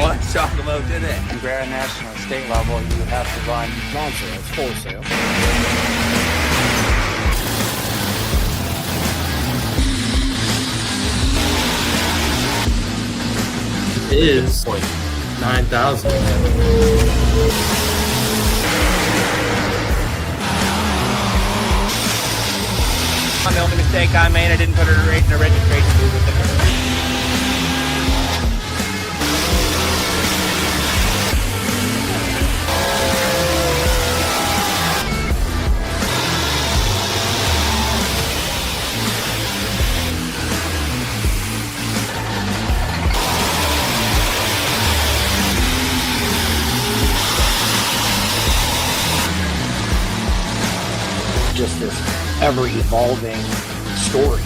What I'm talking about today. You grab a national state level, you have to run non-sales, wholesale. Is like 9,000. The only mistake I made, I didn't put her in a registration booth with it. Just this ever-evolving story.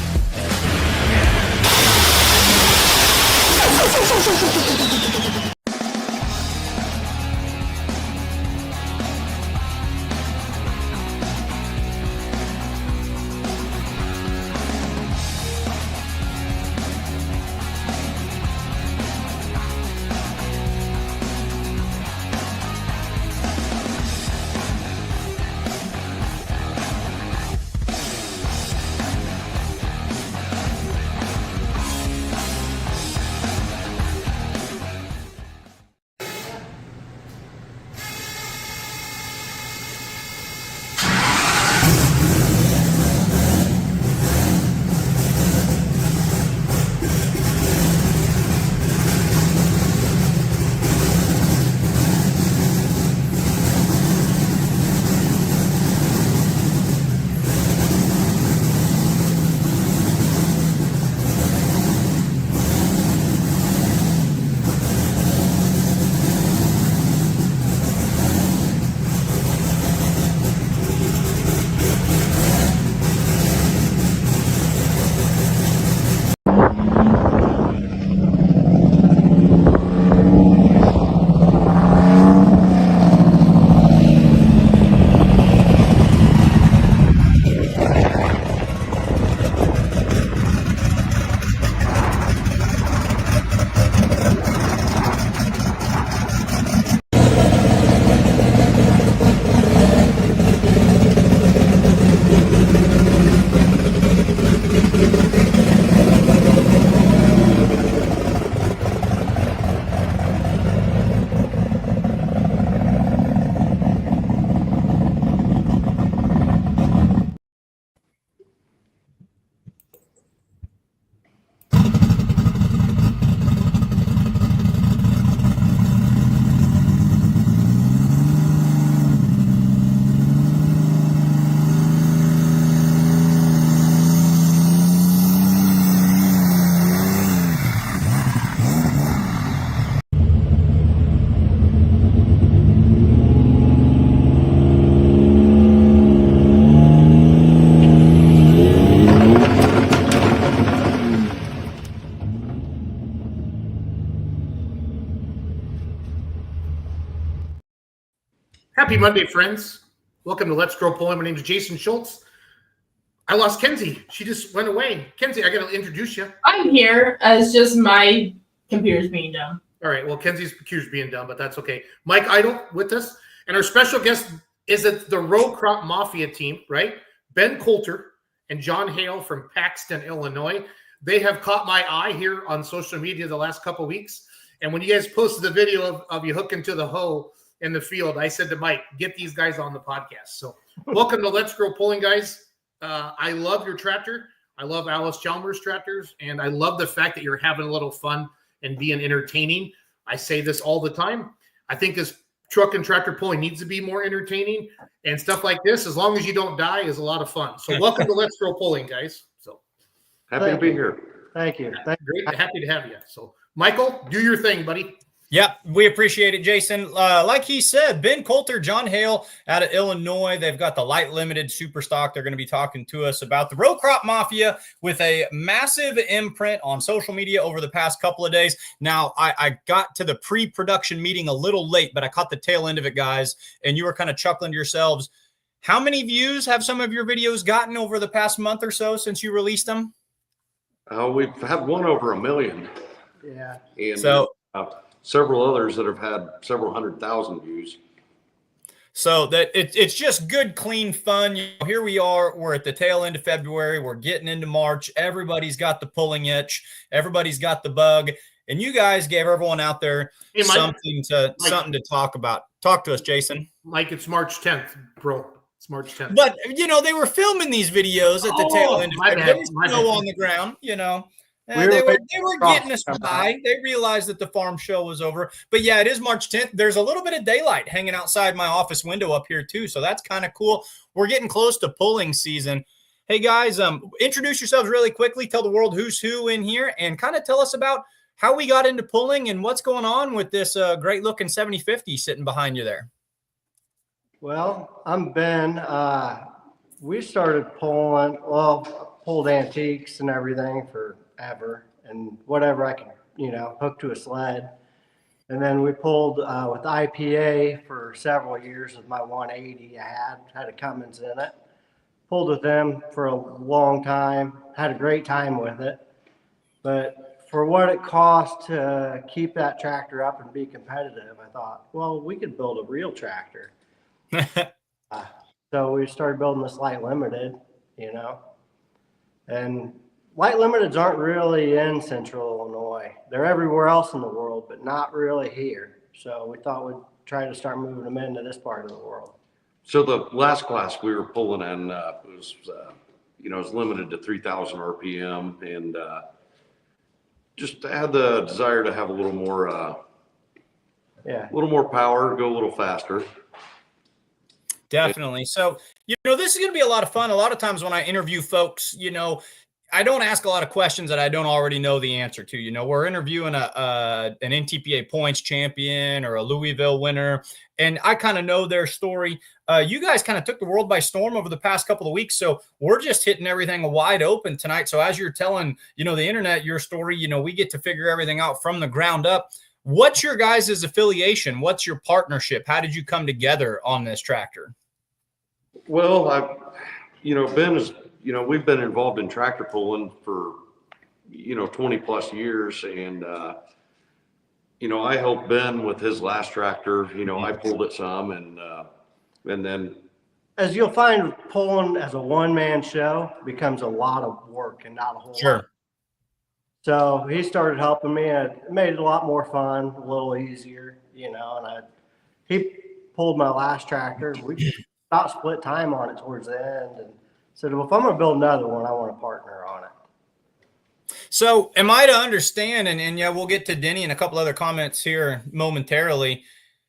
Happy Monday, friends. Welcome to Let's Grow Pulling. My name is Jason Schultz. I lost Kenzie. She just went away. Kenzie, I got to introduce you. I'm here as just my computer's being dumb. All right. Well, Kenzie's computer's being dumb, but that's okay. Mike Eitel with us. And our special guest is the Crop Mafia team, right? Ben Coulter and John Haile from Paxton, Illinois. They have caught my eye here on social media the last couple of weeks. And when you guys posted the video of you hooking to the hoe in the field, I said to Mike, get these guys on the podcast. So welcome to Let's Grow Pulling, guys. I love your tractor. I love Alice Chalmers tractors. And I love the fact that you're having a little fun and being entertaining. I say this all the time. I think this truck and tractor pulling needs to be more entertaining, and stuff like this, as long as you don't die, is a lot of fun. So welcome to Let's Grow Pulling, guys. So happy to be here. Thank you. Great. Happy to have you. So Michael, do your thing, buddy. Yeah, we appreciate it, Jason. Like he said, Ben Coulter, John Haile out of Illinois. They've got the light limited super stock. They're going to be talking to us about the Crop Mafia with a massive imprint on social media over the past couple of days. Now, I got to the pre-production meeting a little late, but I caught the tail end of it, guys, and you were kind of chuckling to yourselves. How many views have some of your videos gotten over the past month or so since you released them? We've had one over 1 million. Yeah. And, so several others that have had several 100,000 views. So that it's just good, clean fun. Here we are. We're at the tail end of February. We're getting into March. Everybody's got the pulling itch. Everybody's got the bug. And you guys gave everyone out there something to talk about. Talk to us, Jason. Mike, it's March 10th, bro. It's March 10th. But, they were filming these videos at the tail end of February. There was snow on the ground, They were getting us by. They realized that the farm show was over. But yeah, it is March 10th. There's a little bit of daylight hanging outside my office window up here too. So that's kind of cool. We're getting close to pulling season. Hey guys, introduce yourselves really quickly. Tell the world who's who in here and kind of tell us about how we got into pulling and what's going on with this great looking 7050 sitting behind you there. Well, I'm Ben. We started pulled antiques and everything forever, and whatever I could, hook to a sled. And then we pulled with IPA for several years with my 180. I had a Cummins in it. Pulled with them for a long time. Had a great time with it. But for what it cost to keep that tractor up and be competitive, I thought, well, we could build a real tractor. So we started building this light limited, and light limiteds aren't really in Central Illinois. They're everywhere else in the world, but not really here. So we thought we'd try to start moving them into this part of the world. So the last class we were pulling in was, it was limited to 3,000 RPM, and just had the desire to have a little more, power, go a little faster. Definitely. So, this is going to be a lot of fun. A lot of times when I interview folks, I don't ask a lot of questions that I don't already know the answer to. We're interviewing an NTPA points champion or a Louisville winner, and I kind of know their story. You guys kind of took the world by storm over the past couple of weeks, so we're just hitting everything wide open tonight. So as you're telling, the internet, your story, we get to figure everything out from the ground up. What's your guys' affiliation? What's your partnership? How did you come together on this tractor? Well, Ben is, we've been involved in tractor pulling for, 20 plus years. And, I helped Ben with his last tractor. I pulled it some, and then. As you'll find, pulling as a one-man show becomes a lot of work and not a whole lot. So he started helping me, and it made it a lot more fun, a little easier, and he pulled my last tractor. We about split time on it towards the end, and said, well, if I'm going to build another one, I want a partner on it. So am I to understand, and we'll get to Denny and a couple other comments here momentarily.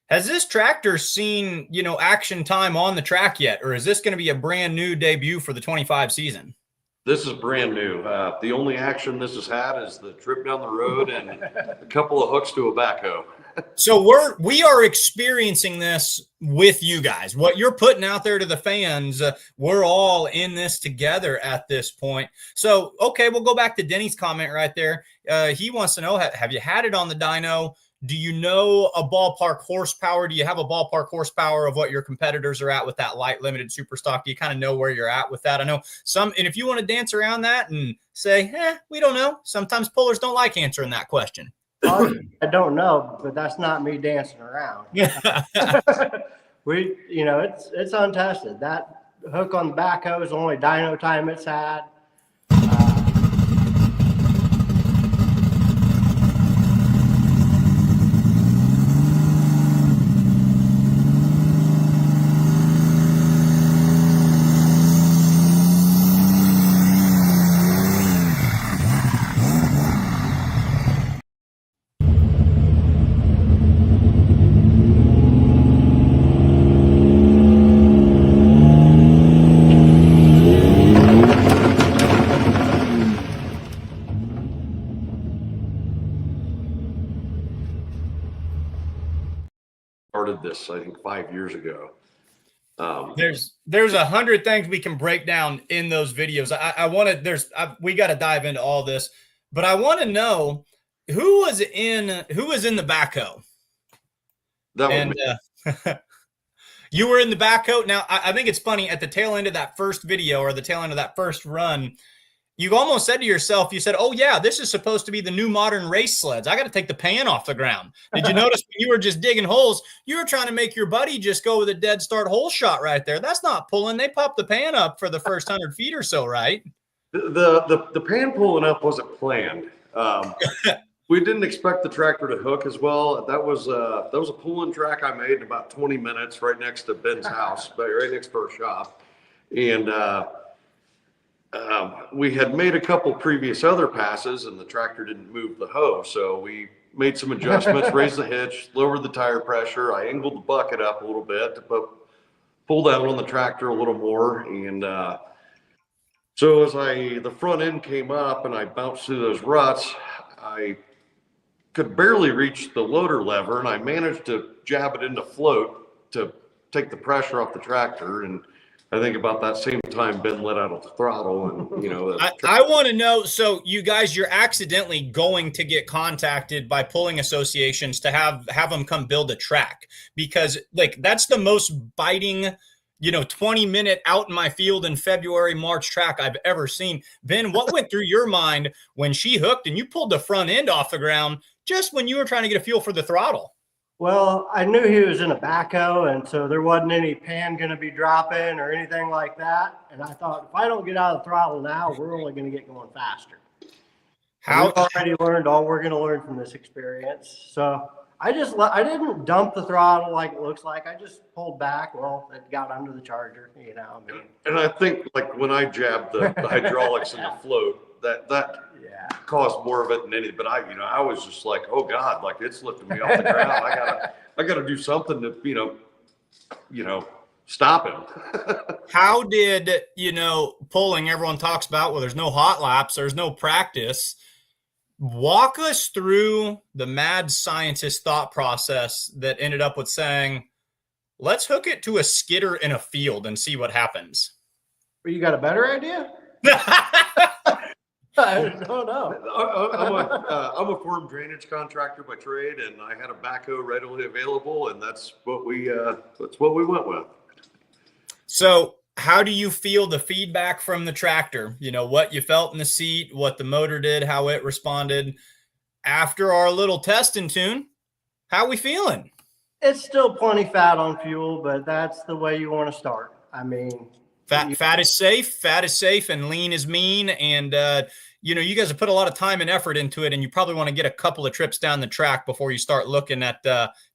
Has this tractor seen, action time on the track yet, or is this going to be a brand new debut for the 25 season? This is brand new. The only action this has had is the trip down the road and a couple of hooks to a backhoe. So we are experiencing this with you guys. What you're putting out there to the fans, we're all in this together at this point. So, okay, we'll go back to Denny's comment right there. He wants to know, have you had it on the dyno? Do you know a ballpark horsepower? Do you have a ballpark horsepower of what your competitors are at with that light limited super stock? Do you kind of know where you're at with that? I know some, and if you want to dance around that and say, we don't know. Sometimes pullers don't like answering that question. I don't know, but that's not me dancing around. It's untested. That hook on the backhoe is the only dyno time it's had. Started this, I think, 5 years ago. There's 100 things we can break down in those videos. We got to dive into all this, but I want to know who was in the backhoe. You were in the backhoe. Now, I think it's funny at the tail end of that first video or the tail end of that first run, you almost said to yourself, you said, oh yeah, this is supposed to be the new modern race sleds. I got to take the pan off the ground. Did you notice when you were just digging holes, you were trying to make your buddy just go with a dead start hole shot right there. That's not pulling. They pop the pan up for the first 100 feet or so, right? The pan pulling up wasn't planned. We didn't expect the tractor to hook as well. That was a pulling track I made in about 20 minutes right next to Ben's house, right next to our shop. And we had made a couple previous other passes and the tractor didn't move the hoe. So we made some adjustments, raised the hitch, lowered the tire pressure. I angled the bucket up a little bit to pull down on the tractor a little more. And so as the front end came up and I bounced through those ruts, I could barely reach the loader lever and I managed to jab it into float to take the pressure off the tractor. And I think about that same time Ben let out the throttle and, you know. I want to know, so you guys, you're accidentally going to get contacted by pulling associations to have them come build a track, because like that's the most biting, 20-minute out in my field in February, March track I've ever seen. Ben, what went through your mind when she hooked and you pulled the front end off the ground just when you were trying to get a feel for the throttle? Well, I knew he was in a backhoe, and so there wasn't any pan going to be dropping or anything like that. And I thought, if I don't get out of the throttle now, we're only going to get going faster. We've already learned all we're going to learn from this experience. So I didn't dump the throttle like it looks like. I just pulled back. Well, it got under the charger, And I think like when I jabbed the hydraulics and the float, that caused more of it than anything. But I was just like, oh God, like it's lifting me off the ground. I gotta do something to, stop him. How did, pulling, everyone talks about, well, there's no hot laps, there's no practice. Walk us through the mad scientist thought process that ended up with saying, let's hook it to a skidder in a field and see what happens. You got a better idea? I don't know. I'm a form drainage contractor by trade, and I had a backhoe readily available, and that's what we went with. So how do you feel the feedback from the tractor? What you felt in the seat, what the motor did, how it responded after our little test and tune? How are we feeling? It's still plenty fat on fuel, but that's the way you want to start. I mean, fat is safe, and lean is mean. And, you guys have put a lot of time and effort into it, and you probably want to get a couple of trips down the track before you start looking at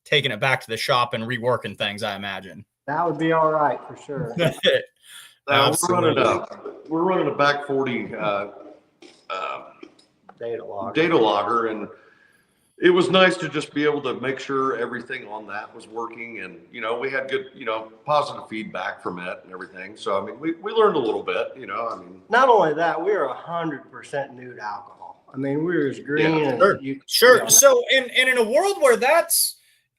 taking it back to the shop and reworking things, I imagine. That would be all right for sure. We're running a back 40 data logger, and it was nice to just be able to make sure everything on that was working. And, we had good, positive feedback from it and everything. So, I mean, we learned a little bit, Not only that, we are 100% new to alcohol. I mean, we're as green as Sure. So, in a world where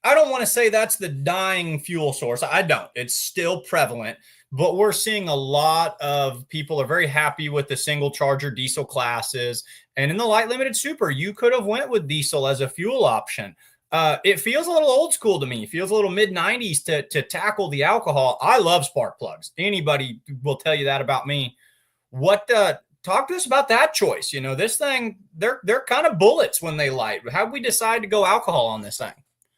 I don't want to say that's the dying fuel source. I don't. It's still prevalent. But we're seeing a lot of people are very happy with the single charger diesel classes. And in the light limited super, you could have went with diesel as a fuel option. It feels a little old school to me. It feels a little mid-90s to tackle the alcohol. I love spark plugs. Anybody will tell you that about me. Talk to us about that choice. This thing, they're kind of bullets when they light. How did we decide to go alcohol on this thing?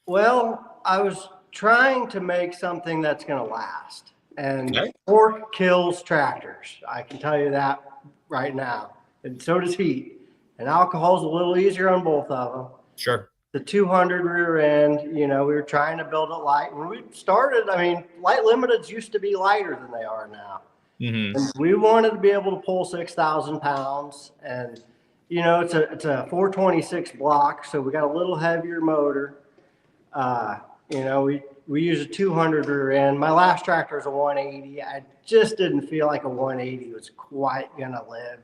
Well, I was trying to make something that's going to last. And torque kills tractors. I can tell you that right now. And so does heat. And alcohol's a little easier on both of them. Sure. The 200 rear end, we were trying to build it light. When we started, light limiteds used to be lighter than they are now. Mm-hmm. And we wanted to be able to pull 6,000 pounds. And, it's a 426 block, so we got a little heavier motor. We use a 200 rear end. My last tractor is a 180. I just didn't feel like a 180 was quite gonna live.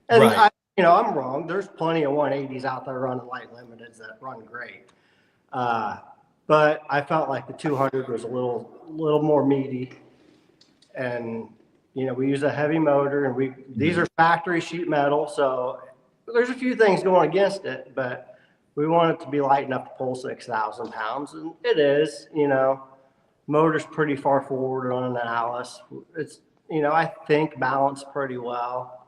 And right. I'm wrong. There's plenty of 180s out there running light limiteds that run great. But I felt like the 200 was a little more meaty. And we use a heavy motor, and these are factory sheet metal, so there's a few things going against it, but we want it to be light enough to pull 6,000 pounds, and it is. Motor's pretty far forward on an Alice. It's I think balanced pretty well.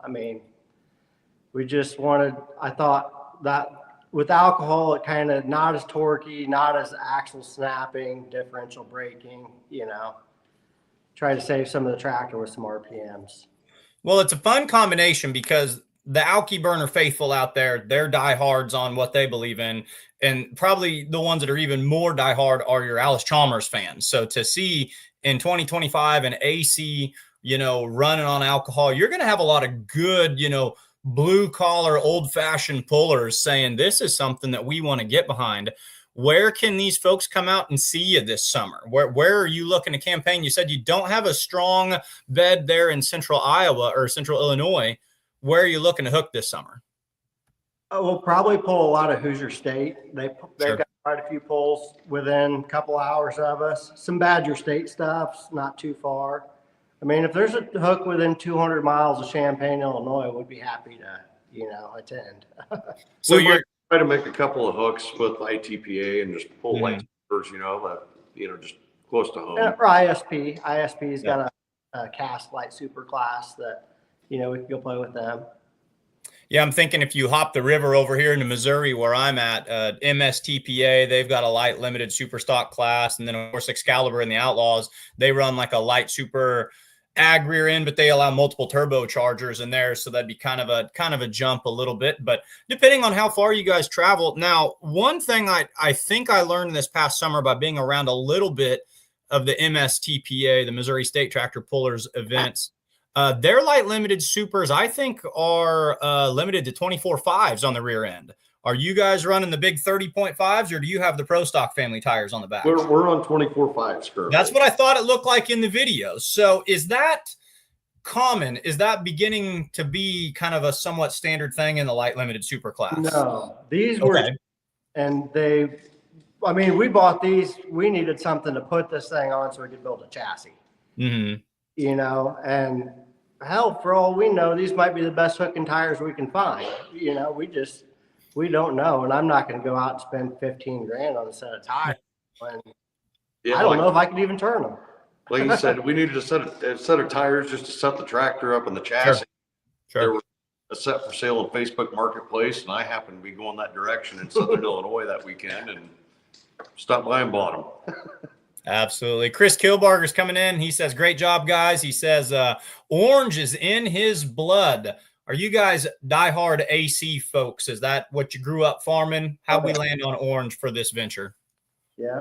we just wanted, I thought that with alcohol, it kind of not as torquey, not as axle snapping, differential braking, you know, try to save some of the tractor with some RPMs. Well, it's a fun combination because the Alky burner faithful out there, they're diehards on what they believe in. And probably the ones that are even more diehard are your Alice Chalmers fans. So to see in 2025 an AC, you know, running on alcohol, you're going to have a lot of good, you know, blue collar, old fashioned pullers saying this is something that we want to get behind. Where can these folks come out and see you this summer? Where are you looking to campaign? You said you don't have a strong bed there in central Iowa or central Illinois. Where are you looking to hook this summer? We'll probably pull a lot of Hoosier State. They've Sure. got quite a few pulls within a couple hours of us. Some Badger State stuff's not too far. I mean, if there's a hook within 200 miles of Champaign, Illinois, we'd be happy to, you know, attend. So We you're might try to make a couple of hooks with ITPA and just pull light supers, you know, that, you know, just close to home. Or ISP. ISP's got a cast light super class that, you know, we can go play with them. Yeah, I'm thinking if you hop the river over here into Missouri where I'm at, MSTPA, they've got a light limited super stock class. And then, of course, Excalibur and the Outlaws, they run like a light super ag rear end, but they allow multiple turbochargers in there. So that'd be kind of a jump a little bit. But depending on how far you guys travel. Now, one thing I think I learned this past summer by being around a little bit of the MSTPA, the Missouri State Tractor Pullers events, their light limited supers, I think, are limited to 24.5s on the rear end. Are you guys running the big 30.5s, or do you have the Pro Stock family tires on the back? We're on 24.5s currently. That's what I thought it looked like in the videos. So is that common? Is that beginning to be kind of a somewhat standard thing in the light limited super class? No, these were, and I mean, we bought these, we needed something to put this thing on so we could build a chassis, Mm-hmm. you know, and hell, for all we know, these might be the best hooking tires we can find. You know, we don't know. And I'm not going to go out and spend 15 grand on a set of tires when Yeah, I don't like, know if I could even turn them. like you said, we needed a set of tires just to set the tractor up in the chassis. There Sure. was a set for sale on Facebook Marketplace, and I happened to be going that direction in Southern Illinois that weekend and stopped by and bought them. Absolutely. Chris Kilbarger's coming in. He says, great job, guys. He says, orange is in his blood. Are you guys diehard AC folks? Is that what you grew up farming? How'd we land on orange for this venture? Yeah.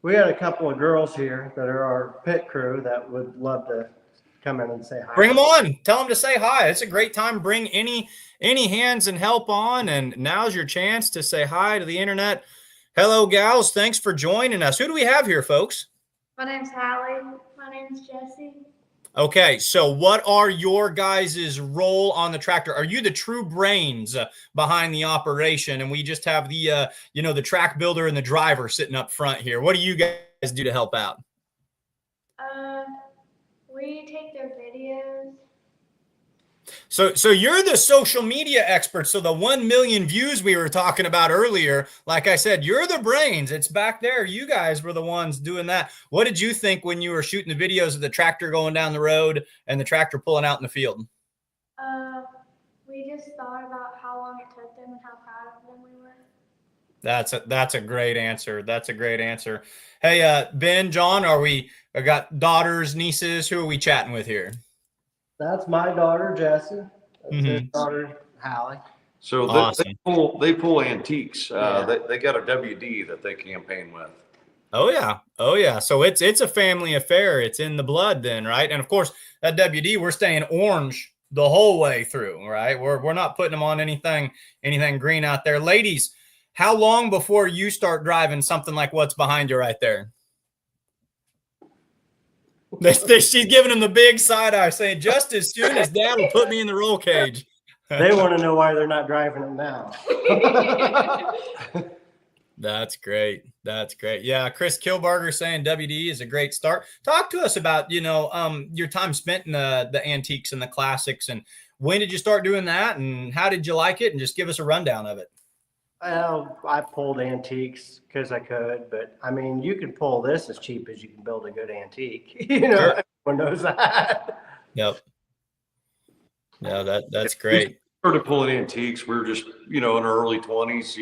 We had a couple of girls here that are our pit crew that would love to come in and say hi. Bring them on. Tell them to say hi. It's a great time. Bring any hands and help on. And now's your chance to say hi to the internet. Hello, gals. Thanks for joining us. Who do we have here, folks? My name's Haile. My name's Jesse. Okay, so what are your guys' role on the tractor? Are you the true brains behind the operation, and we just have the the track builder and the driver sitting up front here? What do you guys do to help out? We take their videos. So you're the social media expert. So the 1 million views we were talking about earlier, like I said, you're the brains. It's back there. You guys were the ones doing that. What did you think when you were shooting the videos of the tractor going down the road and the tractor pulling out in the field? We just thought about how long it took them and how proud of them we were. That's a great answer. That's a great answer. Hey, Ben, John, I got daughters, nieces? Who are we chatting with here? That's my daughter, Jessie. That's his daughter, Hallie. So Awesome. they pull antiques. Yeah. They got a WD that they campaign with. Oh yeah. So it's a family affair. It's in the blood then, right? And of course, that WD, we're staying orange the whole way through, right? We're not putting them on anything green out there. Ladies, how long before you start driving something like what's behind you right there? She's giving him the big side eye, saying, just as soon as Dad will put me in the roll cage. They want to know why they're not driving it now. That's great. That's great. Yeah, Chris Kilbarger saying WD is a great start. Talk to us about, your time spent in the antiques and the classics, and when did you start doing that, and how did you like it, and just give us a rundown of it. Well, I pulled antiques because I could, but I mean, you can pull this as cheap as you can build a good antique. Sure. Everyone knows that. Yep. Yeah, that's great. started pulling antiques. We were just, in our early 20s,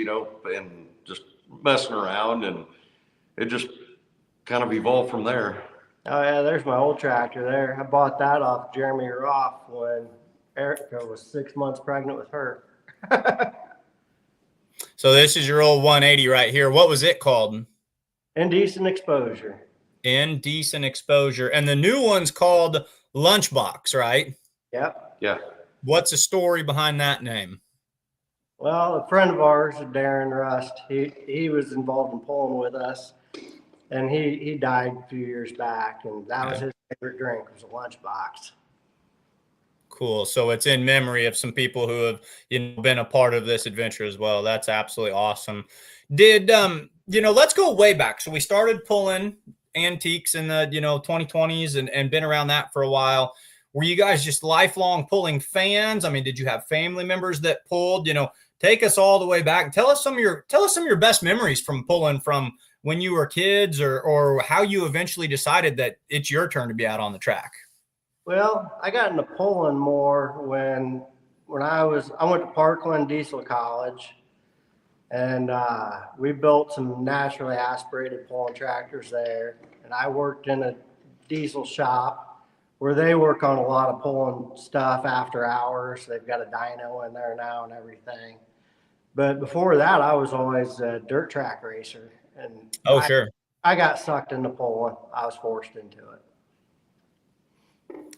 and just messing around, and it just kind of evolved from there. Oh yeah, there's my old tractor there. I bought that off Jeremy Roth when Erica was 6 months pregnant with her. So this is your old 180 right here. What was it called? Indecent Exposure. Indecent Exposure. And the new one's called Lunchbox, right? Yep. Yeah. What's the story behind that name? Well, a friend of ours, Darren Rust, he was involved in pulling with us, and he died a few years back, and that was his favorite drink, was a lunchbox. Cool. So it's in memory of some people who have been a part of this adventure as well. That's absolutely awesome. Did let's go way back. So we started pulling antiques in the 2020s and been around that for a while. Were you guys just lifelong pulling fans? I mean, did you have family members that pulled? Take us all the way back. Tell us some of your best memories from pulling from when you were kids, or how you eventually decided that it's your turn to be out on the track. Well, I got into pulling more when I went to Parkland Diesel College, and we built some naturally aspirated pulling tractors there. And I worked in a diesel shop where they work on a lot of pulling stuff after hours. They've got a dyno in there now and everything. But before that, I was always a dirt track racer. And sure. I got sucked into pulling. I was forced into it.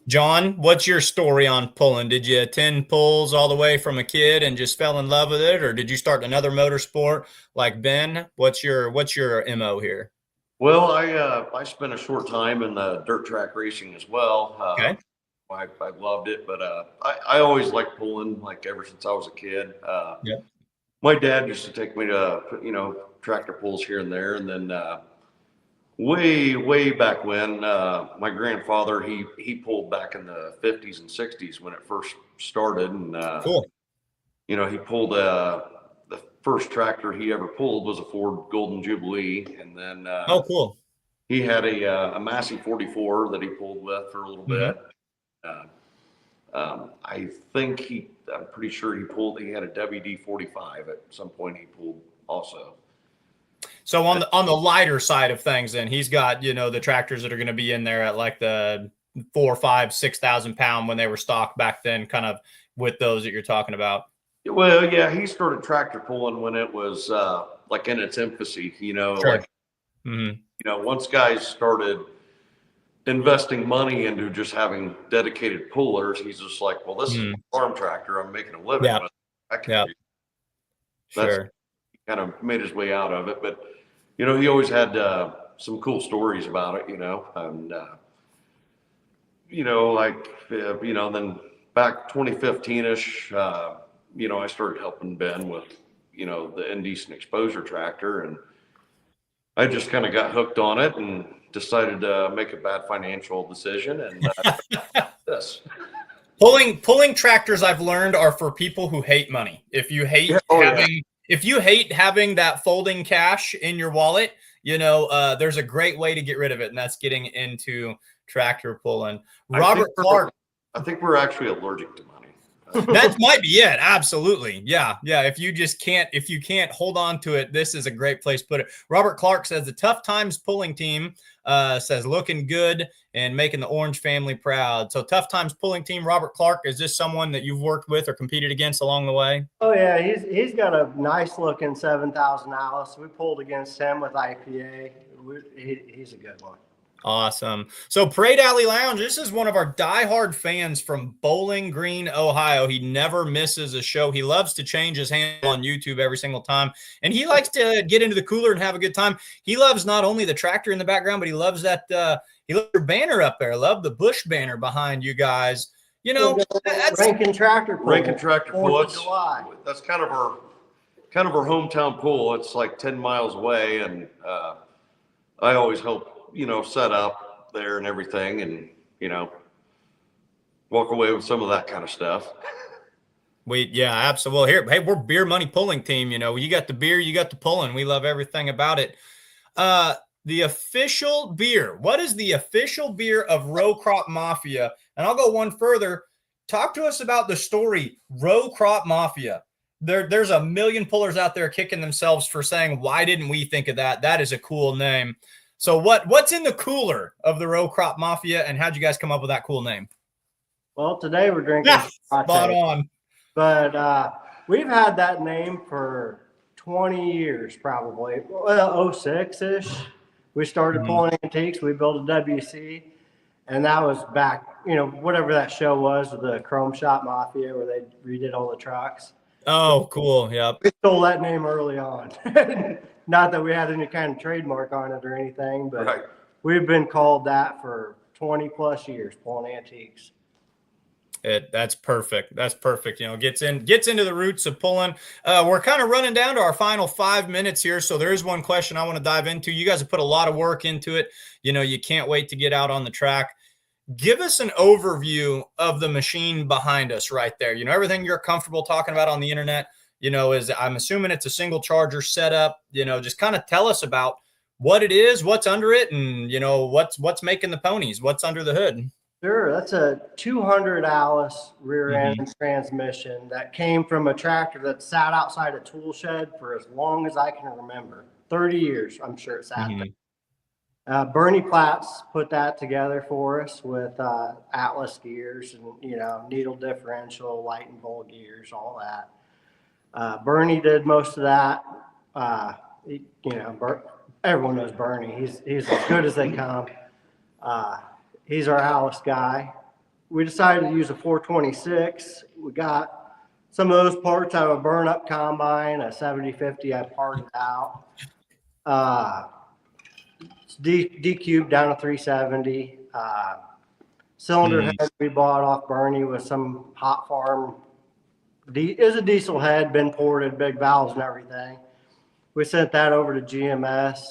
John, what's your story on pulling? Did you attend pulls all the way from a kid and just fell in love with it, or did you start another motorsport like Ben? What's your MO here? Well, I spent a short time in the dirt track racing as well. Okay. I loved it, but I always liked pulling, like ever since I was a kid. Yep. My dad used to take me to tractor pulls here and there, and then way back when, my grandfather he pulled back in the 50s and 60s when it first started, and cool. He pulled the first tractor he ever pulled was a Ford Golden Jubilee, and then cool. he had a Massey 44 that he pulled with for a little bit. I'm pretty sure he had a WD 45 at some point he pulled also. So on the lighter side of things, then he's got the tractors that are going to be in there at like the 4,000, 5,000, 6,000 pound when they were stocked back then, kind of with those that you're talking about. Well, yeah, he started tractor pulling when it was like in its infancy, Sure. Once guys started investing money into just having dedicated pullers, he's just like, well, this is a farm tractor. I'm making a living with it. I can do that. Sure. He kind of made his way out of it, but he always had some cool stories about it, and then back 2015ish, I started helping Ben with the Indecent Exposure tractor, and I just kind of got hooked on it and decided to make a bad financial decision, and this. Pulling tractors, I've learned, are for people who hate money. If you hate having that folding cash in your wallet, there's a great way to get rid of it, and that's getting into tractor pulling. Robert Clark. I think we're actually allergic to money. That might be it. Absolutely. Yeah. If you can't hold on to it, this is a great place to put it. Robert Clark says the Tough Times pulling team says looking good and making the Orange family proud. So Tough Times pulling team, Robert Clark, is this someone that you've worked with or competed against along the way? Oh yeah, he's got a nice looking 7,000 Alice. We pulled against him with IPA. He's a good one. Awesome. So Parade Alley Lounge, this is one of our diehard fans from Bowling Green, Ohio. He never misses a show. He loves to change his handle on YouTube every single time. And he likes to get into the cooler and have a good time. He loves not only the tractor in the background, but he loves that he loves your banner up there. Love the Bush banner behind you guys. That's Rankin Tractor Pull. Rankin Tractor Pull. 4th of July. That's kind of our hometown pool. It's like 10 miles away, and I always help set up there and everything, and walk away with some of that kind of stuff. Absolutely. Here, hey, we're Beer Money Pulling Team. You got the beer, you got the pulling. We love everything about it. The official beer. What is the official beer of Row Crop Mafia? And I'll go one further. talk to us about the story, Row Crop Mafia. There's a million pullers out there kicking themselves for saying, why didn't we think of that? That is a cool name. So what's in the cooler of the Row Crop Mafia, and how'd you guys come up with that cool name? Well, today we're drinking. Spot on. But we've had that name for 20 years, probably. Well, 06-ish. We started pulling antiques. We built a WC. And that was back, whatever that show was, the Chrome Shop Mafia, where they redid all the trucks. Oh, cool. Yep. We stole that name early on. Not that we had any kind of trademark on it or anything, but we've been called that for 20 plus years, pulling antiques. That's perfect. That's perfect. Gets into the roots of pulling. We're kind of running down to our final 5 minutes here. So there is one question I want to dive into. You guys have put a lot of work into it. You can't wait to get out on the track. Give us an overview of the machine behind us right there. Everything you're comfortable talking about on the internet, is I'm assuming it's a single charger setup. Just kind of tell us about what it is, what's under it, and what's making the ponies, what's under the hood. Sure, that's a 200 Alice rear end transmission that came from a tractor that sat outside a tool shed for as long as I can remember. 30 years, I'm sure it sat there. Bernie Platts put that together for us with Atlas gears and needle differential, light and bowl gears, all that. Bernie did most of that. Everyone knows Bernie. He's as good as they come. He's our Alice guy. We decided to use a 426. We got some of those parts out of a burn-up combine, a 7050 I parted out. D-cube down to 370. Cylinder head we bought off Bernie with some hot farm. It was a diesel head, been ported, big valves and everything. We sent that over to GMS.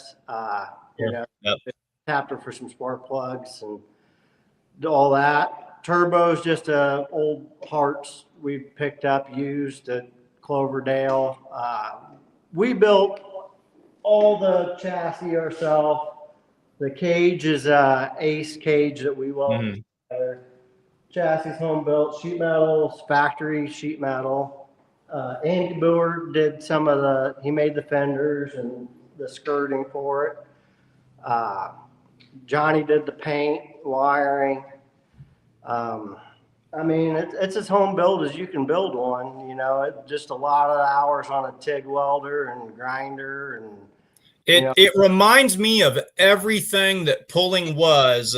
Tapped her for some spark plugs and all that. Turbo's just old parts we picked up used at Cloverdale. We built all the chassis ourselves. The cage is Ace cage that we welded together. Chassis home built, sheet metals, factory sheet metal. Andy Boer did he made the fenders and the skirting for it. Johnny did the paint, wiring. It's as home built as you can build one. It's just a lot of hours on a TIG welder and grinder. And it reminds me of everything that pulling was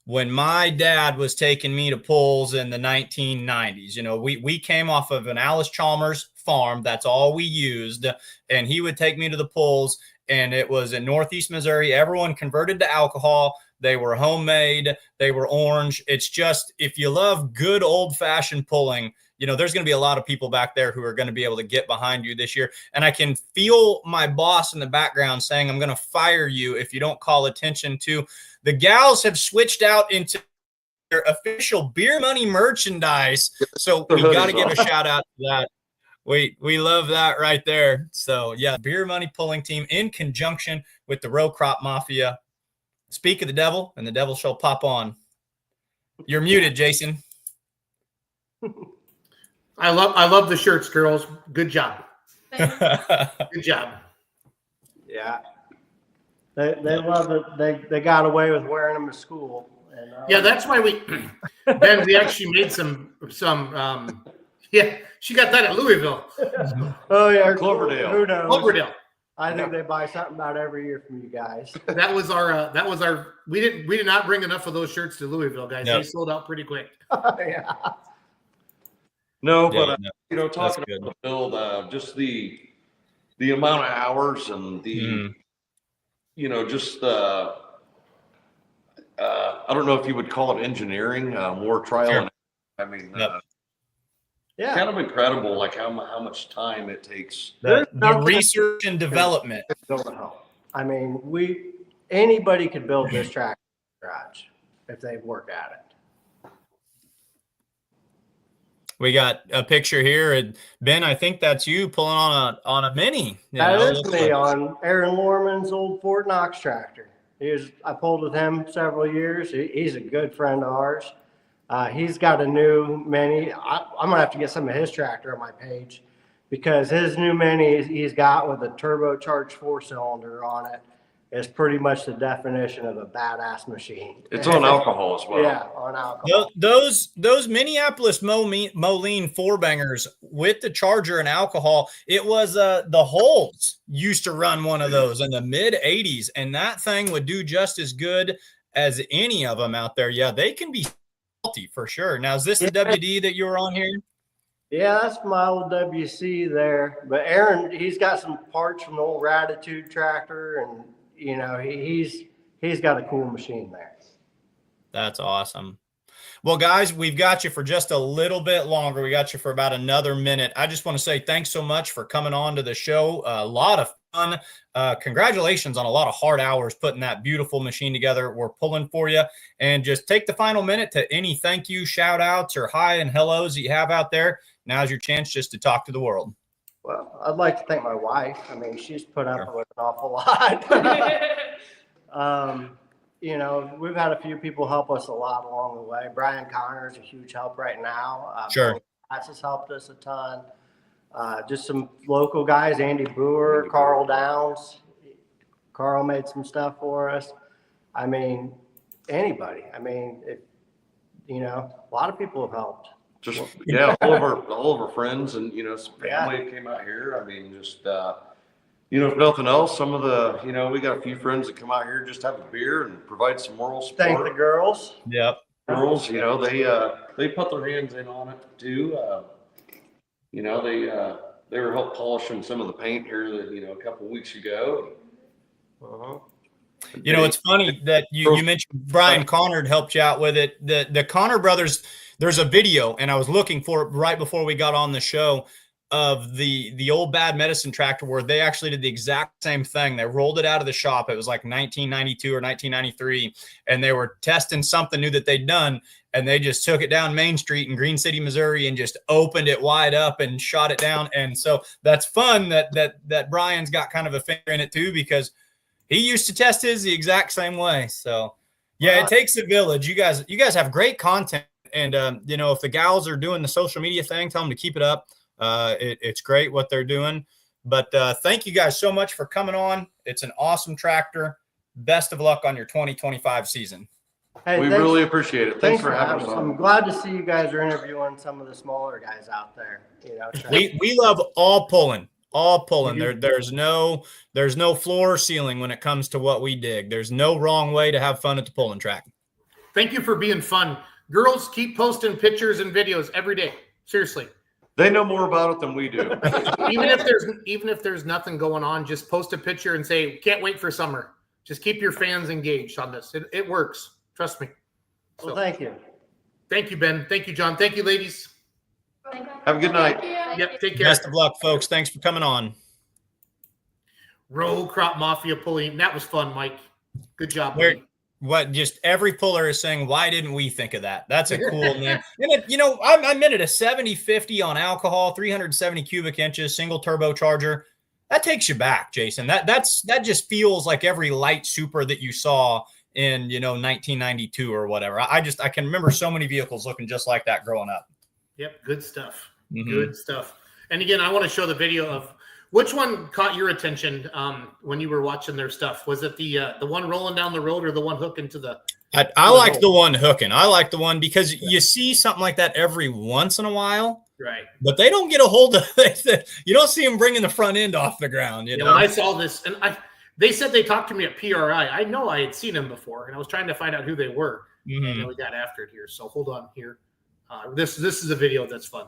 when my dad was taking me to pulls in the 1990s. We came off of an Alice Chalmers farm. That's all we used. And he would take me to the pulls, and it was in Northeast Missouri. Everyone converted to alcohol. They were homemade. They were orange. It's just, if you love good old-fashioned pulling, there's going to be a lot of people back there who are going to be able to get behind you this year. And I can feel my boss in the background saying, I'm going to fire you if you don't call attention to the gals have switched out into their official Beer Money merchandise. So we got to give a shout out to that. We love that right there. So yeah, Beer Money pulling team in conjunction with the Row Crop Mafia. Speak of the devil, and the devil shall pop on. You're muted, Jason. I love the shirts, girls. Good job. Good job. Yeah. They love it. They got away with wearing them to school. And, yeah, that's why we actually made some she got that at Louisville. Oh yeah, Cloverdale. Who knows? Cloverdale. I think they buy something about every year from you guys. That was our we did not bring enough of those shirts to Louisville, guys. They sold out pretty quick. Yeah. No, but talking about the build, just the amount of hours and the just I don't know if you would call it engineering, more trial. And, kind of incredible, like how much time it takes. The research and development. Anybody could build this tractor in the garage if they work at it. We got a picture here, and Ben, I think that's you pulling on a mini. That is me on Aaron Lorman's old Fort Knox tractor. I pulled with him several years. He's a good friend of ours. He's got a new Mini. I'm gonna have to get some of his tractor on my page because his new Mini he's got with a turbocharged 4-cylinder on it is pretty much the definition of a badass machine. It's on alcohol as well. Yeah, on alcohol. Those Minneapolis Moline 4-bangers with the charger and alcohol, it was the Holes used to run one of those in the mid 80s, and that thing would do just as good as any of them out there. Yeah, they can be salty for sure. Now, is this the WD that you were on here? Yeah, that's my old WC there. But Aaron, he's got some parts from the old Ratitude tractor, and you know, he's got a cool machine there. That's awesome. Well, guys, we've got you for just a little bit longer. We got you for about another minute. I just want to say thanks so much for coming on to the show. A lot of fun. Congratulations on a lot of hard hours putting that beautiful machine together. We're pulling for you. And just take the final minute to any thank you, shout outs, or hi and hellos that you have out there. Now's your chance just to talk to the world. Well, I'd like to thank my wife. I mean, she's put up with an awful lot. You know, we've had a few people help us a lot along the way. Brian Connor's a huge help right now. Sure. That's has helped us a ton. Just some local guys, Andy Brewer, Carl Downs. Carl made some stuff for us. I mean, anybody. I mean, you know, a lot of people have helped. Just, yeah, all of our friends and, you know, some family came out here. I mean, just, you know, if nothing else, some of the, you know, we got a few friends that come out here just have a beer and provide some moral support. Thank the girls. Yep. Girls, you know, they put their hands in on it too. You know, they were help polishing some of the paint here that, you know, a couple of weeks ago. You know, it's funny that you mentioned Brian Connor helped you out with it. The Connor brothers, there's a video, and I was looking for it right before we got on the show, of the old Bad Medicine tractor where they actually did the exact same thing. They rolled it out of the shop. It was like 1992 or 1993, and they were testing something new that they'd done, and they just took it down Main Street in Green City, Missouri, and just opened it wide up and shot it down. And so that's fun that Brian's got kind of a finger in it too, because he used to test his the exact same way. So yeah, it takes a village. You guys have great content, and you know, if the gals are doing the social media thing, tell them to keep it up. It's great what they're doing. But thank you guys so much for coming on. It's an awesome tractor. Best of luck on your 2025 season. Hey, we really appreciate it. Thanks for having us on. I'm glad to see you guys are interviewing some of the smaller guys out there. You know, we love all pulling. There's no floor or ceiling when it comes to what we dig. There's no wrong way to have fun at the pulling track. Thank you for being fun. Girls, keep posting pictures and videos every day. Seriously. They know more about it than we do. even if there's nothing going on, just post a picture and say, can't wait for summer. Just keep your fans engaged on this. It works. Trust me. Well, thank you. Thank you, Ben. Thank you, John. Thank you, ladies. Have a good night. Yep, take care. Best of luck, folks. Thanks for coming on. Row Crop Mafia pulling. That was fun, Mike. Good job, buddy. What just every puller is saying, why didn't we think of that? That's a cool name. And you know, I'm in at a 70-50 on alcohol, 370 cubic inches, single turbocharger. That takes you back, Jason. That just feels like every light super that you saw in, you know, 1992 or whatever. I can remember so many vehicles looking just like that growing up. Yep, good stuff. Good stuff. And again, I want to show the video of which one caught your attention when you were watching their stuff. Was it the one rolling down the road or the one hooking to the? I like the one hooking. I like the one because you see something like that every once in a while, right? But they don't get a hold of it. You don't see them bringing the front end off the ground. You know, when I saw this, and they said they talked to me at PRI. I know I had seen them before, and I was trying to find out who they were. And then we got after it here. So hold on here. This is a video that's fun.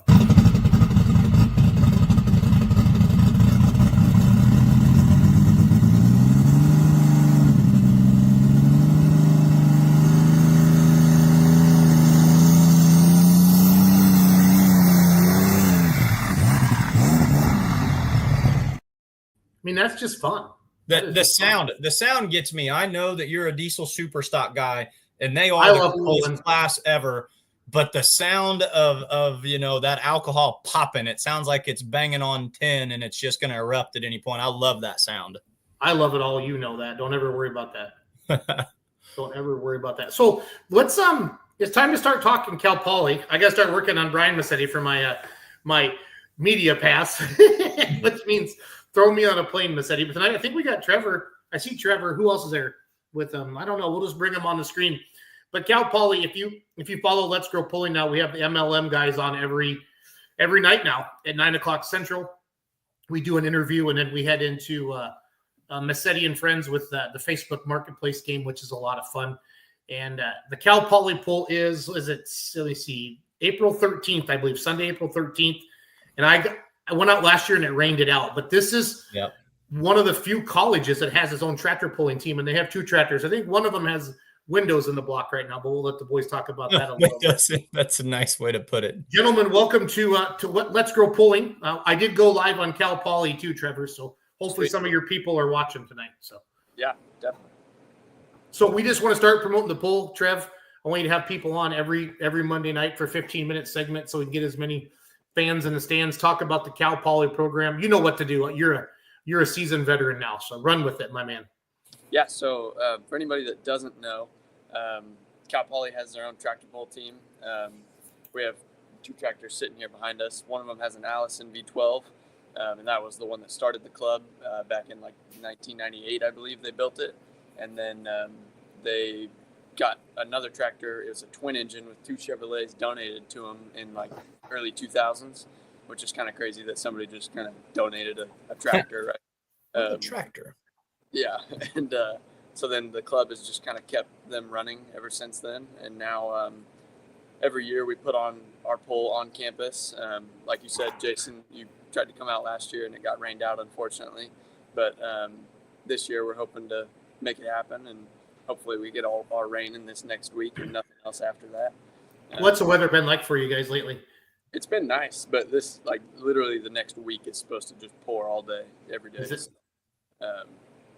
I mean, that's just fun. The sound gets me. I know that you're a diesel super stock guy, and they are the coolest class ever. But the sound of you know, that alcohol popping, it sounds like it's banging on tin and it's just going to erupt at any point. I love that sound. I love it all. You know that. Don't ever worry about that. Don't ever worry about that. So let's It's time to start talking Cal Poly. I got to start working on Brian Massetti for my media pass, which means throw me on a plane, Massetti. But tonight, I think we got Trevor. I see Trevor. Who else is there with them? I don't know. We'll just bring them on the screen. But Cal Poly, if you follow Let's Grow Pulling now, we have the MLM guys on every night now at 9:00 Central. We do an interview, and then we head into Massetti Friends with the Facebook Marketplace game, which is a lot of fun. And the Cal Poly poll is it? Let me see, April 13th, I believe, Sunday, April 13th. And I went out last year and it rained it out. But this is one of the few colleges that has its own tractor pulling team, and they have 2 tractors. I think one of them has windows in the block right now, but we'll let the boys talk about that a little bit. That's a nice way to put it. Gentlemen, welcome to Let's Grow Pulling. I did go live on Cal Poly too, Trevor. So hopefully some of your people are watching tonight. So Yeah, definitely. So we just want to start promoting the poll, Trev. I want you to have people on every Monday night for 15-minute segment so we can get as many fans in the stands, talk about the Cal Poly program. You know what to do. You're a seasoned veteran now, so run with it, my man. Yeah, so for anybody that doesn't know, Cal Poly has their own tractor pull team. We have 2 tractors sitting here behind us. One of them has an Allison V12, and that was the one that started the club back in like 1998, I believe they built it. And then they got another tractor. It was a twin engine with 2 Chevrolets donated to them in like early 2000s, which is kind of crazy that somebody just kind of donated a tractor, right? A tractor. Yeah. And so then the club has just kind of kept them running ever since then. And now every year we put on our pull on campus. Like you said, Jason, you tried to come out last year and it got rained out, unfortunately. But this year we're hoping to make it happen, and hopefully we get all our rain in this next week and nothing else after that. What's the weather been like for you guys lately? It's been nice, but this, like, literally the next week is supposed to just pour all day, every day. Is it?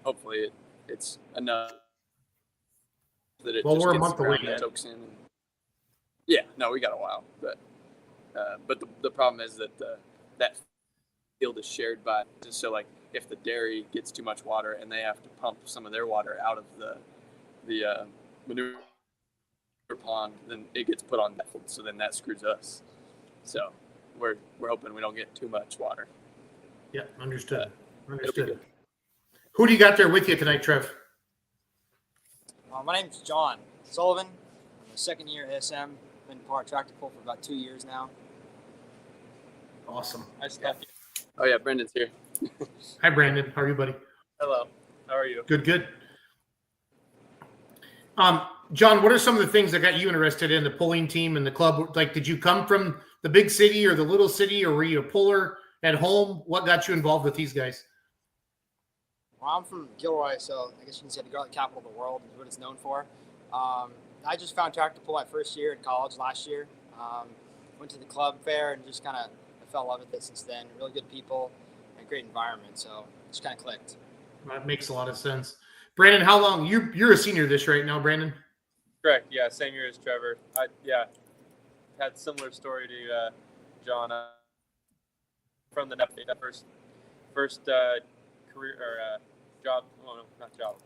Hopefully it's enough that it Well, just we're a gets month away around and yet. soaks in. Yeah, no, we got a while, but the problem is that that field is shared by, just so like if the dairy gets too much water and they have to pump some of their water out of the manure pond, then it gets put on that field, so then that screws us. So we're hoping we don't get too much water. Yeah, understood. It'll be Understood. good. Who do you got there with you tonight, Trev? My name's John Sullivan. I'm a second year ASM. Been part of tractor pull for about 2 years now. Awesome. Nice stuff. Oh yeah, Brendan's here. Hi, Brandon. How are you, buddy? Hello. How are you? Good, good. John, what are some of the things that got you interested in the pulling team and the club? Like, did you come from the big city or the little city, or were you a puller at home? What got you involved with these guys? Well, I'm from Gilroy, so I guess you can say the garlic capital of the world is what it's known for. I just found tractor pull my first year in college last year. Went to the club fair and just kind of fell in love with it since then. Really good people and great environment, so it just kind of clicked. That makes a lot of sense. Brandon, how long? You're a senior this right now, Brandon? Correct. Yeah, same year as Trevor. Had similar story to John. From the first career or job. Oh no, not job.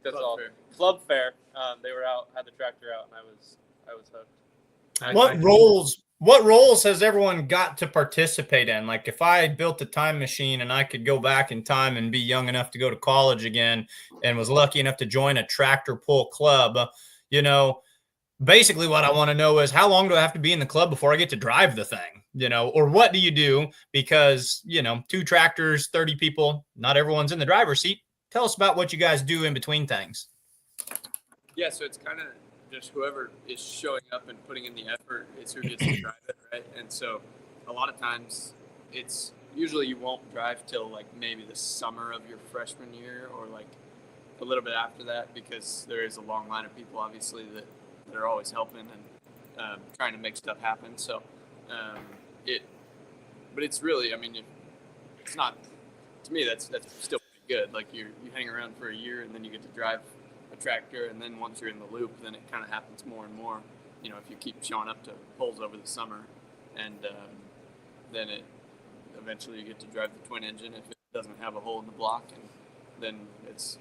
That's all. Club fair. They were out, had the tractor out, and I was hooked. What roles has everyone got to participate in? Like, if I built a time machine and I could go back in time and be young enough to go to college again and was lucky enough to join a tractor pull club, basically what I want to know is, how long do I have to be in the club before I get to drive the thing? Or what do you do? Because, 2 tractors, 30 people, not everyone's in the driver's seat. Tell us about what you guys do in between things. Yeah, so it's kind of just whoever is showing up and putting in the effort is who gets to drive it, right? And so a lot of times it's usually you won't drive till like maybe the summer of your freshman year, or like a little bit after that, because there is a long line of people obviously that are always helping and trying to make stuff happen. So but it's really, it's not, to me, that's still pretty good. Like you hang around for a year and then you get to drive a tractor, and then once you're in the loop, then it kind of happens more and more. If you keep showing up to pulls over the summer, and then eventually you get to drive the twin engine if it doesn't have a hole in the block, and then it's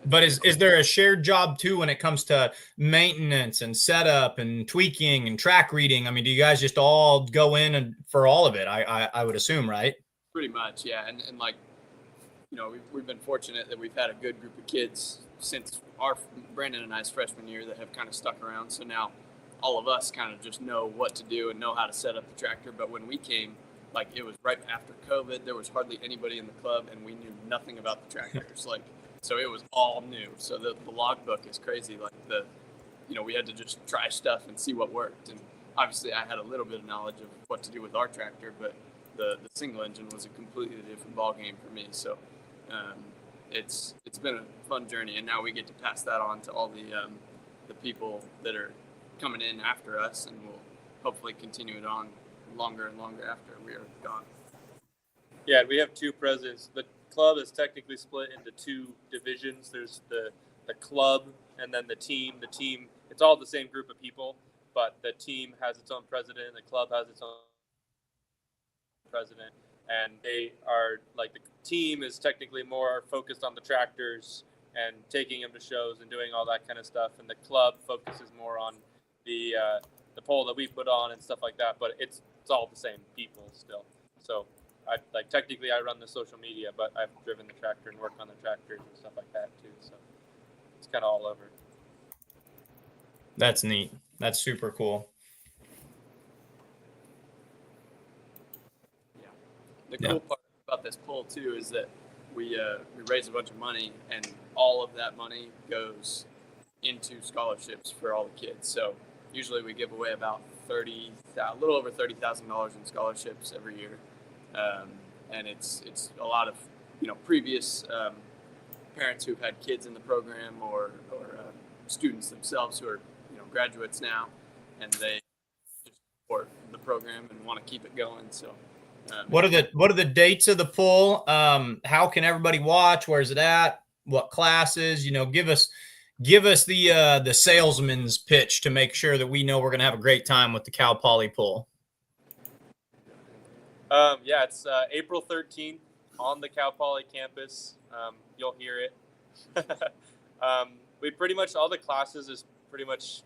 But is there a shared job too when it comes to maintenance and setup and tweaking and track reading? I mean, do you guys just all go in and for all of it? I would assume, right? Pretty much, yeah. And like, you know, we've been fortunate that we've had a good group of kids since Brandon and I's freshman year that have kind of stuck around. So now all of us kind of just know what to do and know how to set up the tractor. But when we came, like, it was right after COVID, there was hardly anybody in the club and we knew nothing about the tractors. Like, so it was all new. So the logbook is crazy. Like we had to just try stuff and see what worked. And obviously I had a little bit of knowledge of what to do with our tractor, but the single engine was a completely different ball game for me. So it's been a fun journey, and now we get to pass that on to all the people that are coming in after us, and we'll hopefully continue it on longer and longer after we are gone. Yeah, we have two presidents. The club is technically split into two divisions. There's the club and then the team. The team, it's all the same group of people, but the team has its own president, the club has its own president, and they are, like, the team is technically more focused on the tractors and taking them to shows and doing all that kind of stuff, and the club focuses more on the pole that we put on and stuff like that. But it's all the same people still. So technically I run the social media, but I've driven the tractor and worked on the tractors and stuff like that too. So it's kind of all over. That's neat. That's super cool. Yeah. The cool part about this poll too is that we raise a bunch of money, and all of that money goes into scholarships for all the kids. So usually we give away about a little over $30,000 in scholarships every year. And it's a lot of, previous parents who've had kids in the program or students themselves who are, graduates now, and they just support the program and want to keep it going. So what are the dates of the poll? How can everybody watch? Where's it at? What classes? Give us the salesman's pitch to make sure that we know we're going to have a great time with the Cal Poly poll. Yeah, it's April 13th on the Cal Poly campus. You'll hear it. We pretty much, all the classes is pretty much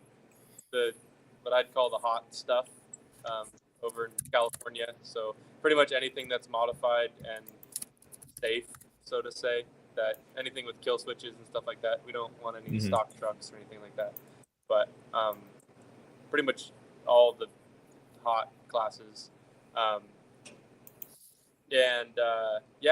what I'd call the hot stuff over in California. So pretty much anything that's modified and safe, so to say, that anything with kill switches and stuff like that. We don't want any stock trucks or anything like that. But pretty much all the hot classes. Yeah,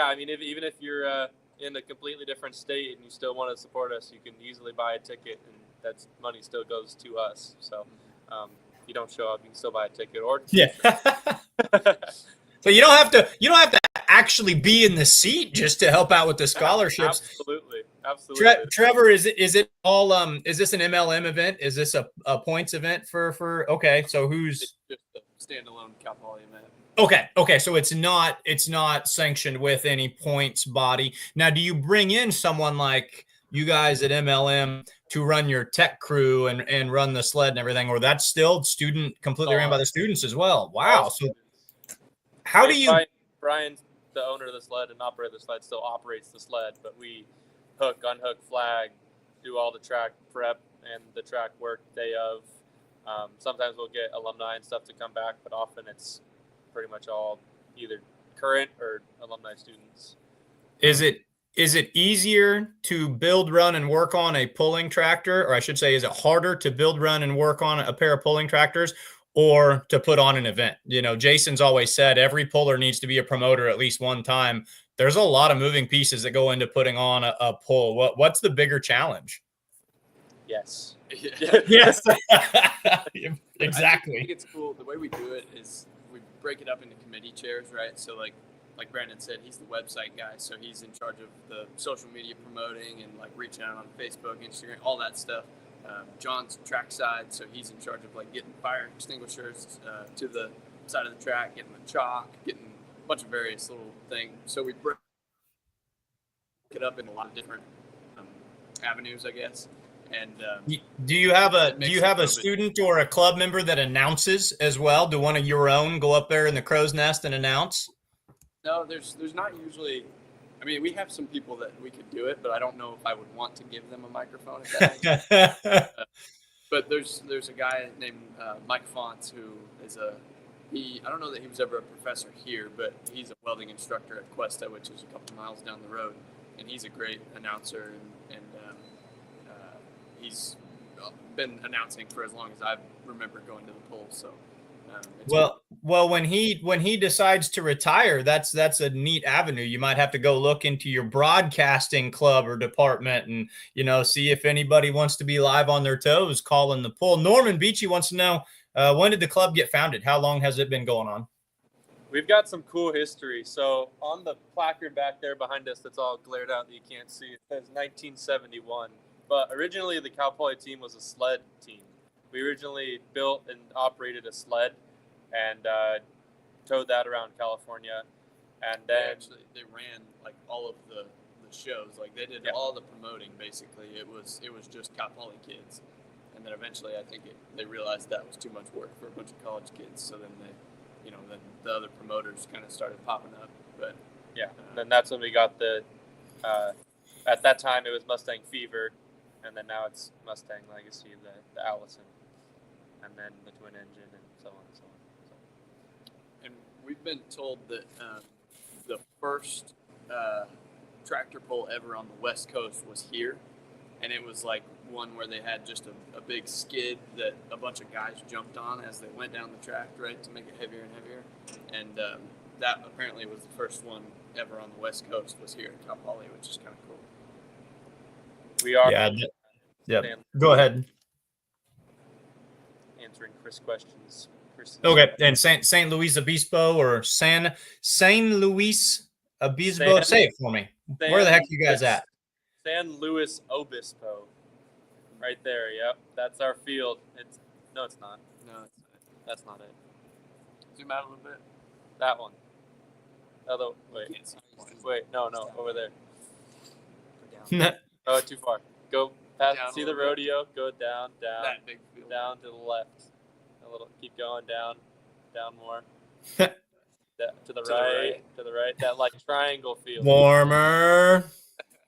I mean, even if you're in a completely different state and you still want to support us, you can easily buy a ticket, and that money still goes to us. So if you don't show up, you can still buy a ticket. Or So you don't have to actually be in the seat just to help out with the scholarships. Absolutely. Trevor, is it all is this an MLM event? Is this a points event for okay, so who's it's just a standalone Cal Poly event. Okay. So it's not sanctioned with any points body. Now, do you bring in someone like you guys at MLM to run your tech crew and run the sled and everything, or that's still completely ran by the students as well? Wow. So how do you? Brian, the owner of the sled and operator of the sled, still operates the sled, but we hook, unhook, flag, do all the track prep and the track work day of. Sometimes we'll get alumni and stuff to come back, but often it's pretty much all either current or alumni students. Is it easier to build, run, and work on a pulling tractor, or I should say, is it harder to build, run, and work on a pair of pulling tractors, or to put on an event? Jason's always said every puller needs to be a promoter at least one time. There's a lot of moving pieces that go into putting on a pull. What's the bigger challenge? Yes. Yes. Exactly. I think it's cool. The way we do it is we break it up into committee chairs, right? So like Brandon said, he's the website guy, so he's in charge of the social media promoting and like reaching out on Facebook, Instagram, all that stuff. John's trackside, so he's in charge of like getting fire extinguishers to the side of the track, getting the chalk, getting a bunch of various little things. So we break it up in a lot of different avenues, I guess. And do you have a student or a club member that announces as well? Do one of your own go up there in the crow's nest and announce? No, there's not usually I mean, we have some people that we could do it, but I don't know if I would want to give them a microphone. If that makes sense. But there's a guy named Mike Fonts who is I don't know that he was ever a professor here, but he's a welding instructor at Cuesta, which is a couple miles down the road, and he's a great announcer, and he's been announcing for as long as I remember going to the polls. So, well, when he decides to retire, that's a neat avenue. You might have to go look into your broadcasting club or department, and see if anybody wants to be live on their toes calling the poll. Norman Beachy wants to know, when did the club get founded? How long has it been going on? We've got some cool history. So on the placard back there behind us that's all glared out that you can't see, it says 1971. But originally the Cal Poly team was a sled team. We originally built and operated a sled and towed that around California. And then they ran like all of the shows. Like they did all the promoting basically. It was just Cal Poly kids. And then eventually I think they realized that was too much work for a bunch of college kids. So then then the other promoters kind of started popping up. But then that's when we got at that time it was Mustang Fever, and then now it's Mustang Legacy, the Allison, and then the twin engine, and so on and so on. And we've been told that the first tractor pull ever on the West Coast was here, and it was like one where they had just a big skid that a bunch of guys jumped on as they went down the track, right, to make it heavier and heavier. And that apparently was the first one ever on the West Coast was here at Cal Poly, which is kind of cool. We are. Yeah. Go ahead. Answering Chris questions. Okay, and Saint Luis Obispo or San Luis Obispo. Say it for me. Where the heck are you guys at? San Luis Obispo. Right there, yep. That's our field. It's not. No, that's not it. Zoom out a little bit. That one. Wait, no, over there. Oh, too far. Go past, see the rodeo, go down, that big field. Down to the left. A little, keep going down more. To the right. That like triangle field. Warmer.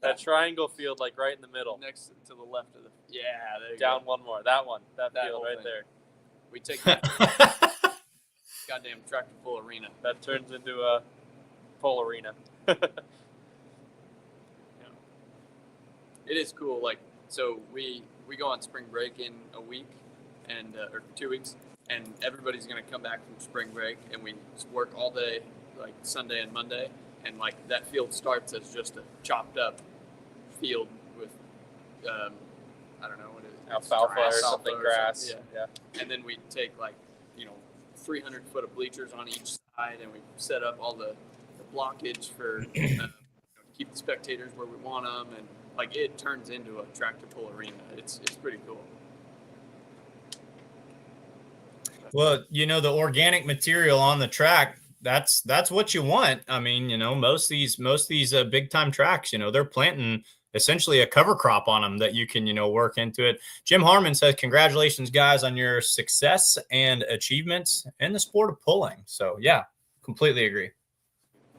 That triangle field, like right in the middle. Next to the left of the. Yeah, there you down go. One more. That one. That field right thing. there. We take that goddamn tractor pull arena. That turns into a pole arena. It is cool. Like, so we go on spring break in a week and or 2 weeks, and everybody's gonna come back from spring break, and we work all day, like Sunday and Monday, and like that field starts as just a chopped up field with I don't know what it is, alfalfa or something, grass. Yeah. And then we take 300 foot of bleachers on each side, and we set up all the blockage for keep the spectators where we want them, and like it turns into a tractor pull arena. It's pretty cool. Well, the organic material on the track, that's what you want. I mean, most of these big time tracks, they're planting essentially a cover crop on them that you can, work into it. Jim Harmon says, congratulations guys on your success and achievements in the sport of pulling. So yeah, completely agree.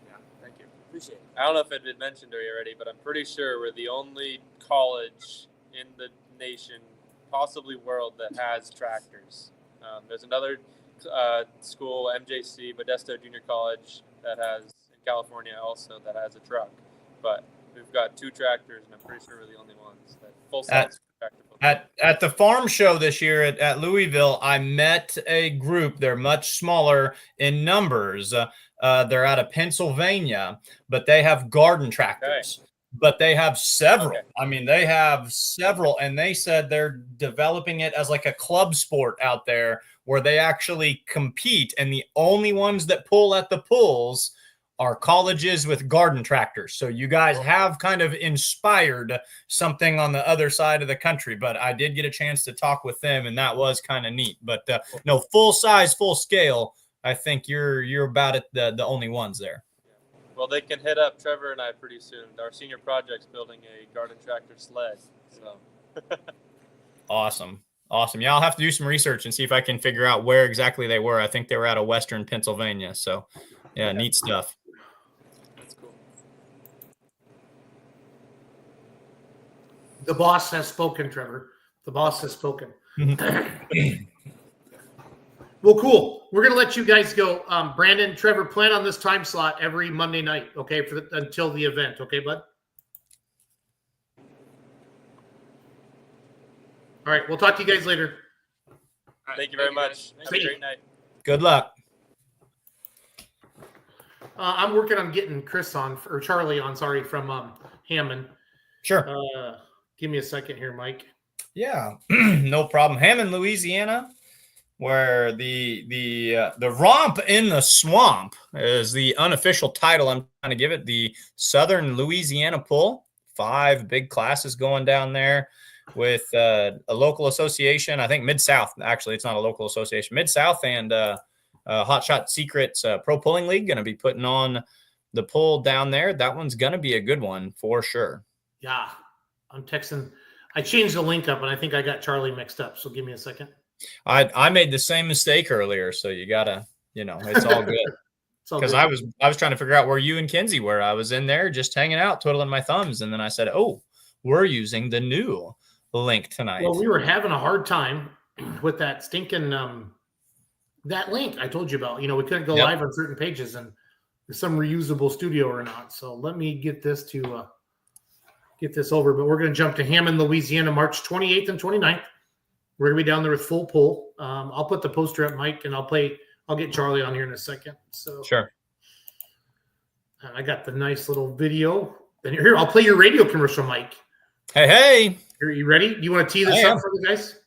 Yeah, thank you. Appreciate it. I don't know if it had been mentioned to you already, but I'm pretty sure we're the only college in the nation, possibly world, that has tractors. There's another school, MJC, Modesto Junior College, that has in California also that has a truck. But we've got 2 tractors, and I'm pretty sure we're the only ones that full-size tractor. At the farm show this year at Louisville, I met a group. They're much smaller in numbers. They're out of Pennsylvania, but they have garden tractors. Okay. But they have several. Okay. I mean, they have several, and they said they're developing it as like a club sport out there where they actually compete, and the only ones that pull at the pulls are colleges with garden tractors. So you guys have kind of inspired something on the other side of the country, but I did get a chance to talk with them, and that was kind of neat. But no, full size, full scale, I think you're about it, the only ones there. Well, they can hit up Trevor and I pretty soon. Our senior project's building a garden tractor sled. So Awesome. Yeah, I'll have to do some research and see if I can figure out where exactly they were. I think they were out of Western Pennsylvania. So yeah, neat stuff. That's cool. The boss has spoken, Trevor. The boss has spoken. Well, cool. We're gonna let you guys go. Brandon, Trevor, plan on this time slot every Monday night, okay, until the event, okay, bud? All right, we'll talk to you guys later. Thank you very much. Have a great night. Good luck. I'm working on getting Chris on, or Charlie on, sorry, from Hammond. Sure. Give me a second here, Mike. Yeah, no problem. Hammond, Louisiana, where the romp in the swamp is the unofficial title. I'm trying to give it, the Southern Louisiana Pull. 5 big classes going down there with a local association. I think Mid-South. Actually, it's not a local association. Mid-South and Hot Shot Secrets Pro Pulling League going to be putting on the pull down there. That one's going to be a good one for sure. Yeah, I'm texting. I changed the link up, and I think I got Charlie mixed up. So give me a second. I made the same mistake earlier, so you gotta, it's all good. Because I was trying to figure out where you and Kinsey were. I was in there just hanging out, twiddling my thumbs, and then I said, "Oh, we're using the new link tonight." Well, we were having a hard time with that stinking that link I told you about. We couldn't go live on certain pages, and there's some reusable studio or not. So let me get this to get this over. But we're going to jump to Hammond, Louisiana, March 28th and 29th. We're going to be down there with full pull. I'll put the poster up, Mike, and I'll get Charlie on here in a second. So sure. I got the nice little video. Then here, I'll play your radio commercial, Mike. Hey. Are you ready? You want to tee this up for the guys?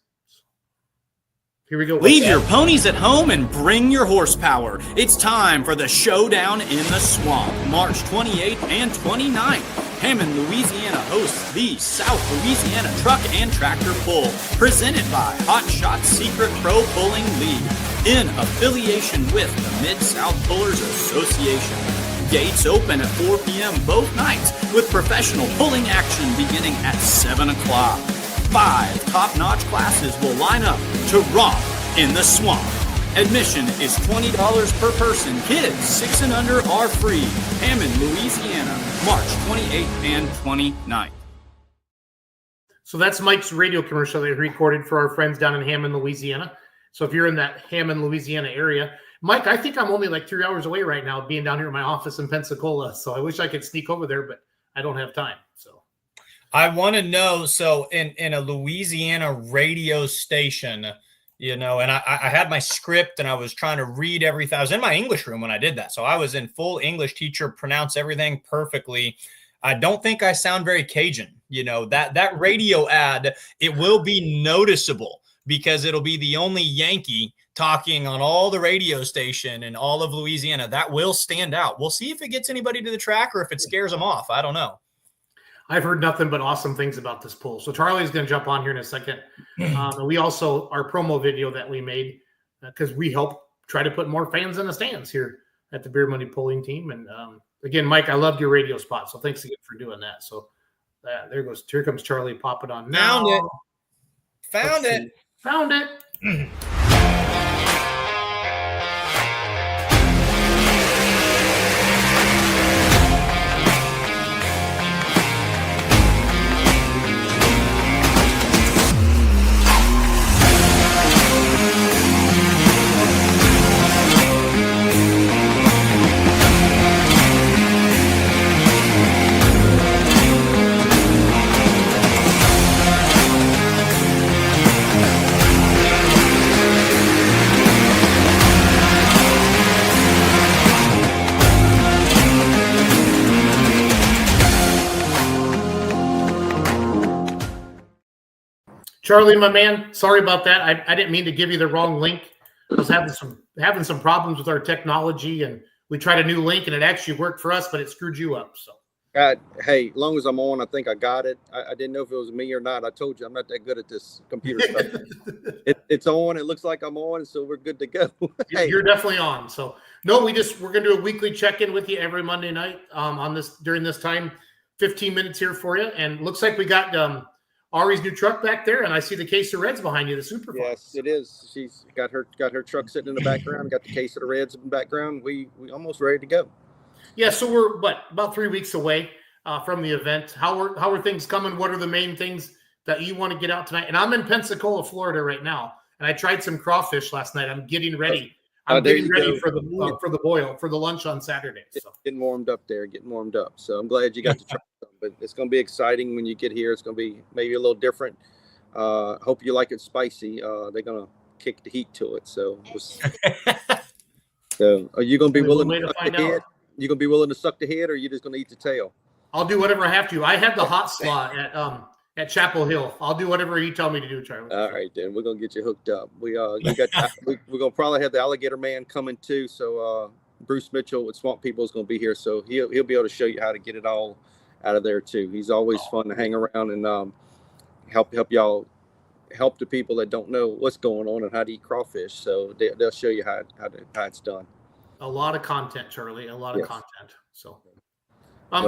Here we go. Leave your ponies at home and bring your horsepower. It's time for the Showdown in the Swamp, March 28th and 29th. Hammond, Louisiana hosts the South Louisiana Truck and Tractor Pull, presented by Hot Shot Secret Pro Pulling League, in affiliation with the Mid-South Pullers Association. Gates open at 4 p.m. both nights, with professional pulling action beginning at 7 o'clock. 5 top-notch classes will line up to romp in the swamp. Admission is $20 per person. Kids 6 and under are free. Hammond, Louisiana, March 28th and 29th. So that's Mike's radio commercial that he recorded for our friends down in Hammond, Louisiana. So if you're in that Hammond, Louisiana area, Mike, I think I'm only like 3 hours away right now, being down here in my office in Pensacola. So I wish I could sneak over there, but I don't have time. So I want to know, so in a Louisiana radio station, and I had my script and I was trying to read everything. I was in my English room when I did that. So I was in full English, teacher, pronounce everything perfectly. I don't think I sound very Cajun. That radio ad, it will be noticeable because it'll be the only Yankee talking on all the radio station in all of Louisiana. That will stand out. We'll see if it gets anybody to the track or if it scares them off. I don't know. I've heard nothing but awesome things about this poll. So Charlie's going to jump on here in a second. And we also, our promo video that we made, because we help try to put more fans in the stands here at the Beer Money Pulling Team. And again, Mike, I loved your radio spot. So thanks again for doing that. So here comes Charlie popping on now. Found it. Found it. Charlie, my man, sorry about that. I didn't mean to give you the wrong link. I was having some problems with our technology, and we tried a new link, and it actually worked for us, but it screwed you up. So, hey, as long as I'm on, I think I got it. I didn't know if it was me or not. I told you I'm not that good at this computer stuff. It's on. It looks like I'm on, so we're good to go. Hey. You're definitely on. So, no, we're gonna do a weekly check-in with you every Monday night during this time. 15 minutes here for you, and looks like we got Ari's new truck back there, and I see the case of Reds behind you, the super. Yes, it is. She's got her truck sitting in the background, got the case of the Reds in the background. We almost ready to go. Yeah, so we're about 3 weeks away. from the event. How are things coming? What are the main things that you want to get out tonight? And I'm in Pensacola, Florida right now, and I tried some crawfish last night. I'm getting ready. I'm getting ready for the boil for the lunch on Saturday. So getting warmed up there, getting warmed up. So I'm glad you got to try some, but it's going to be exciting when you get here. It's going to be maybe a little different. Hope you like it spicy. They're going to kick the heat to it. So, so are you going to be willing to suck the head? You going to be willing to suck the head, or are you just going to eat the tail? I'll do whatever I have to. I have the hot slot at Chapel Hill. I'll do whatever you tell me to do, Charlie. All right, then we're gonna get you hooked up. We're gonna probably have the alligator man coming too. So Bruce Mitchell with Swamp People is gonna be here, so he'll be able to show you how to get it all out of there too. He's always fun to hang around and help y'all help the people that don't know what's going on and how to eat crawfish. So they'll show you how it's done. A lot of content, Charlie. A lot of content. So.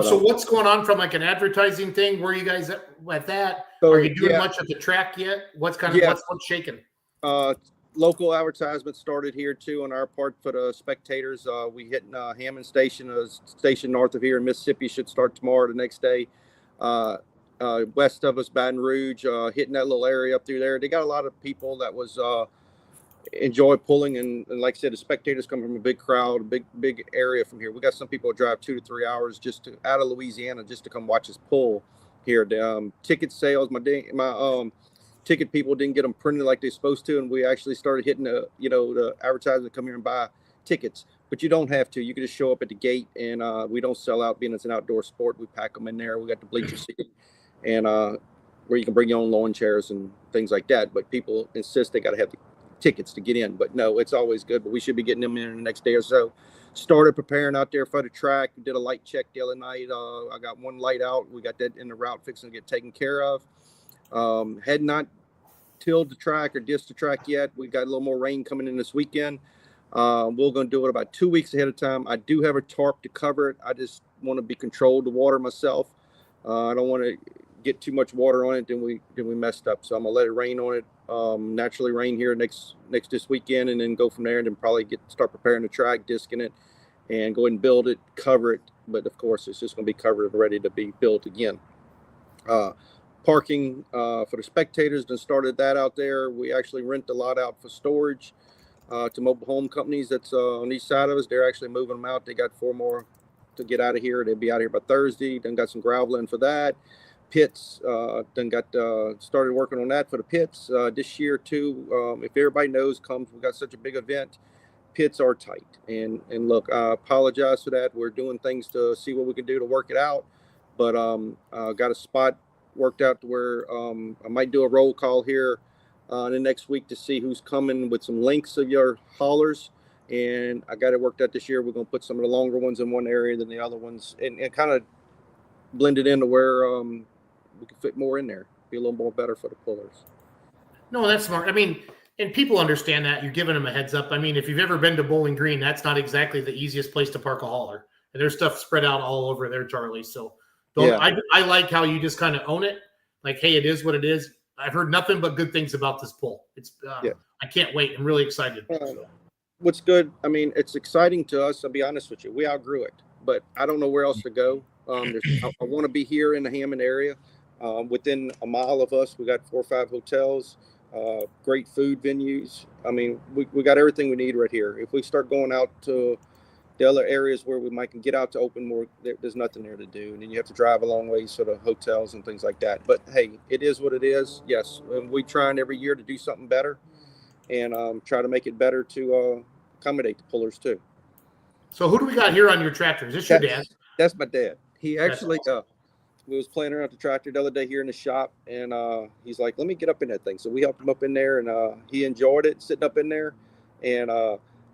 So what's going on from like an advertising thing? Where are you guys at that? So, are you doing much at the track yet? What's what's shaking? Local advertisements started here too on our part for the spectators. We hit Hammond Station, a station north of here in Mississippi, should start tomorrow. The next day, west of us, Baton Rouge, hitting that little area up through there. They got a lot of people that was enjoy pulling, and like I said, the spectators come from a big crowd, a big area from here. We got some people that drive 2 to 3 hours just out of Louisiana just to come watch us pull here. The ticket sales, my ticket people didn't get them printed like they're supposed to, and we actually started hitting the advertisers come here and buy tickets. But you don't have to. You can just show up at the gate, and we don't sell out. Being it's an outdoor sport, we pack them in there. We got the bleacher seat, and where you can bring your own lawn chairs and things like that. But people insist they got to have the tickets to get in. But no, it's always good. But we should be getting them in the next day or so. Started preparing out there for the track. Did a light check the other night. I got one light out. We got that in the route fixing to get taken care of. Had not tilled the track or disced the track yet. We got a little more rain coming in this weekend. We're going to do it about 2 weeks ahead of time. I do have a tarp to cover it. I just want to be controlled the water myself. I don't want to get too much water on it, then we messed up. So I'm gonna let it rain on it, naturally rain here next this weekend, and then go from there, and then probably start preparing the track, disking it, and go ahead and build it, cover it. But of course, it's just gonna be covered and ready to be built again. Parking for the spectators, then started that out there. We actually rent a lot out for storage to mobile home companies that's on each side of us. They're actually moving them out. They got 4 more to get out of here. They'll be out here by Thursday. Then got some gravel in for that. Pits, then got started working on that for the pits this year too. If everybody knows, we got such a big event, pits are tight. And look, I apologize for that. We're doing things to see what we can do to work it out. But got a spot worked out to where I might do a roll call here the next week to see who's coming with some links of your haulers. And I got it worked out this year. We're going to put some of the longer ones in one area than the other ones, and kind of blend it into where we can fit more in there, be a little more better for the pullers. No, that's smart. I mean, and people understand that. You're giving them a heads up. I mean, if you've ever been to Bowling Green, that's not exactly the easiest place to park a hauler. And there's stuff spread out all over there, Charlie. So I like how you just kind of own it. Like, hey, it is what it is. I've heard nothing but good things about this pull. It's I can't wait. I'm really excited. What's good, I mean, it's exciting to us. I'll be honest with you. We outgrew it, but I don't know where else to go. I want to be here in the Hammond area. Within a mile of us, we got 4 or 5 hotels, great food venues. I mean, we got everything we need right here. If we start going out to the other areas where we might can get out to open more, there's nothing there to do. And then you have to drive a long ways to the hotels and things like that. But hey, it is what it is. Yes, and we trying every year to do something better and try to make it better to accommodate the pullers too. So who do we got here on your tractor? Is this your dad? That's my dad. He actually, we was playing around with the tractor the other day here in the shop, and he's like, let me get up in that thing. So we helped him up in there, and he enjoyed it, sitting up in there, and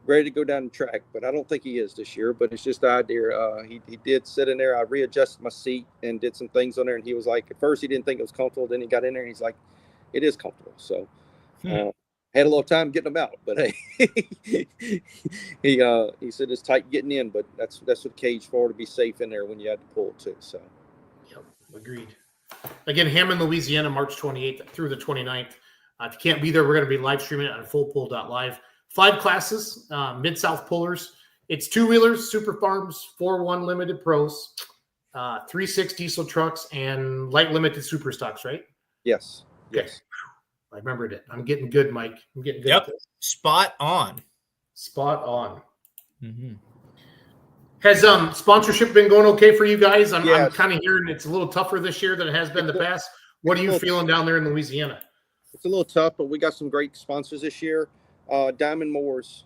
ready to go down the track. But I don't think he is this year, but it's just the idea. He did sit in there. I readjusted my seat and did some things on there, and he was like, at first he didn't think it was comfortable. Then he got in there, and he's like, it is comfortable. So had a little time getting him out, but hey, he said it's tight getting in, but that's what the cage for, to be safe in there when you had to pull too. So. Agreed. Again, Hammond, Louisiana, March 28th through the 29th. If you can't be there, we're going to be live streaming it on fullpull.live. 5 classes, Mid-South pullers. It's 2-wheelers, super farms, 4-1 limited pros, 3.6 diesel trucks, and light limited super stocks, right? Yes. Okay. Yes. I remembered it. I'm getting good, Mike. I'm getting good. Yep. At this. Spot on. Spot on. Mm-hmm. Has sponsorship been going okay for you guys? I'm Yes. kind of hearing it's a little tougher this year than it has been the past. What are you feeling down there in Louisiana? It's a little tough, but we got some great sponsors this year. Diamond Mowers,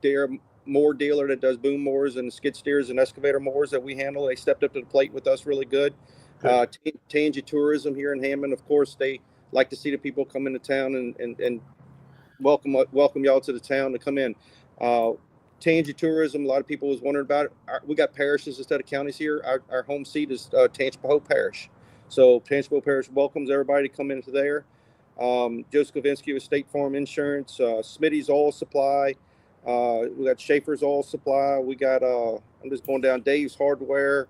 they're a mower dealer that does boom mowers and skid steers and excavator mowers that we handle. They stepped up to the plate with us really good. Tangi Tourism here in Hammond, of course, they like to see the people come into town and welcome y'all to the town to come in. Tangi Tourism, a lot of people was wondering about it. We got parishes instead of counties here. Our home seat is Tangipahoa Parish. So Tangipahoa Parish welcomes everybody to come into there. Joseph Kavinsky with State Farm Insurance, Smitty's Oil Supply. We got Schaefer's Oil Supply. We got, I'm just going down, Dave's Hardware,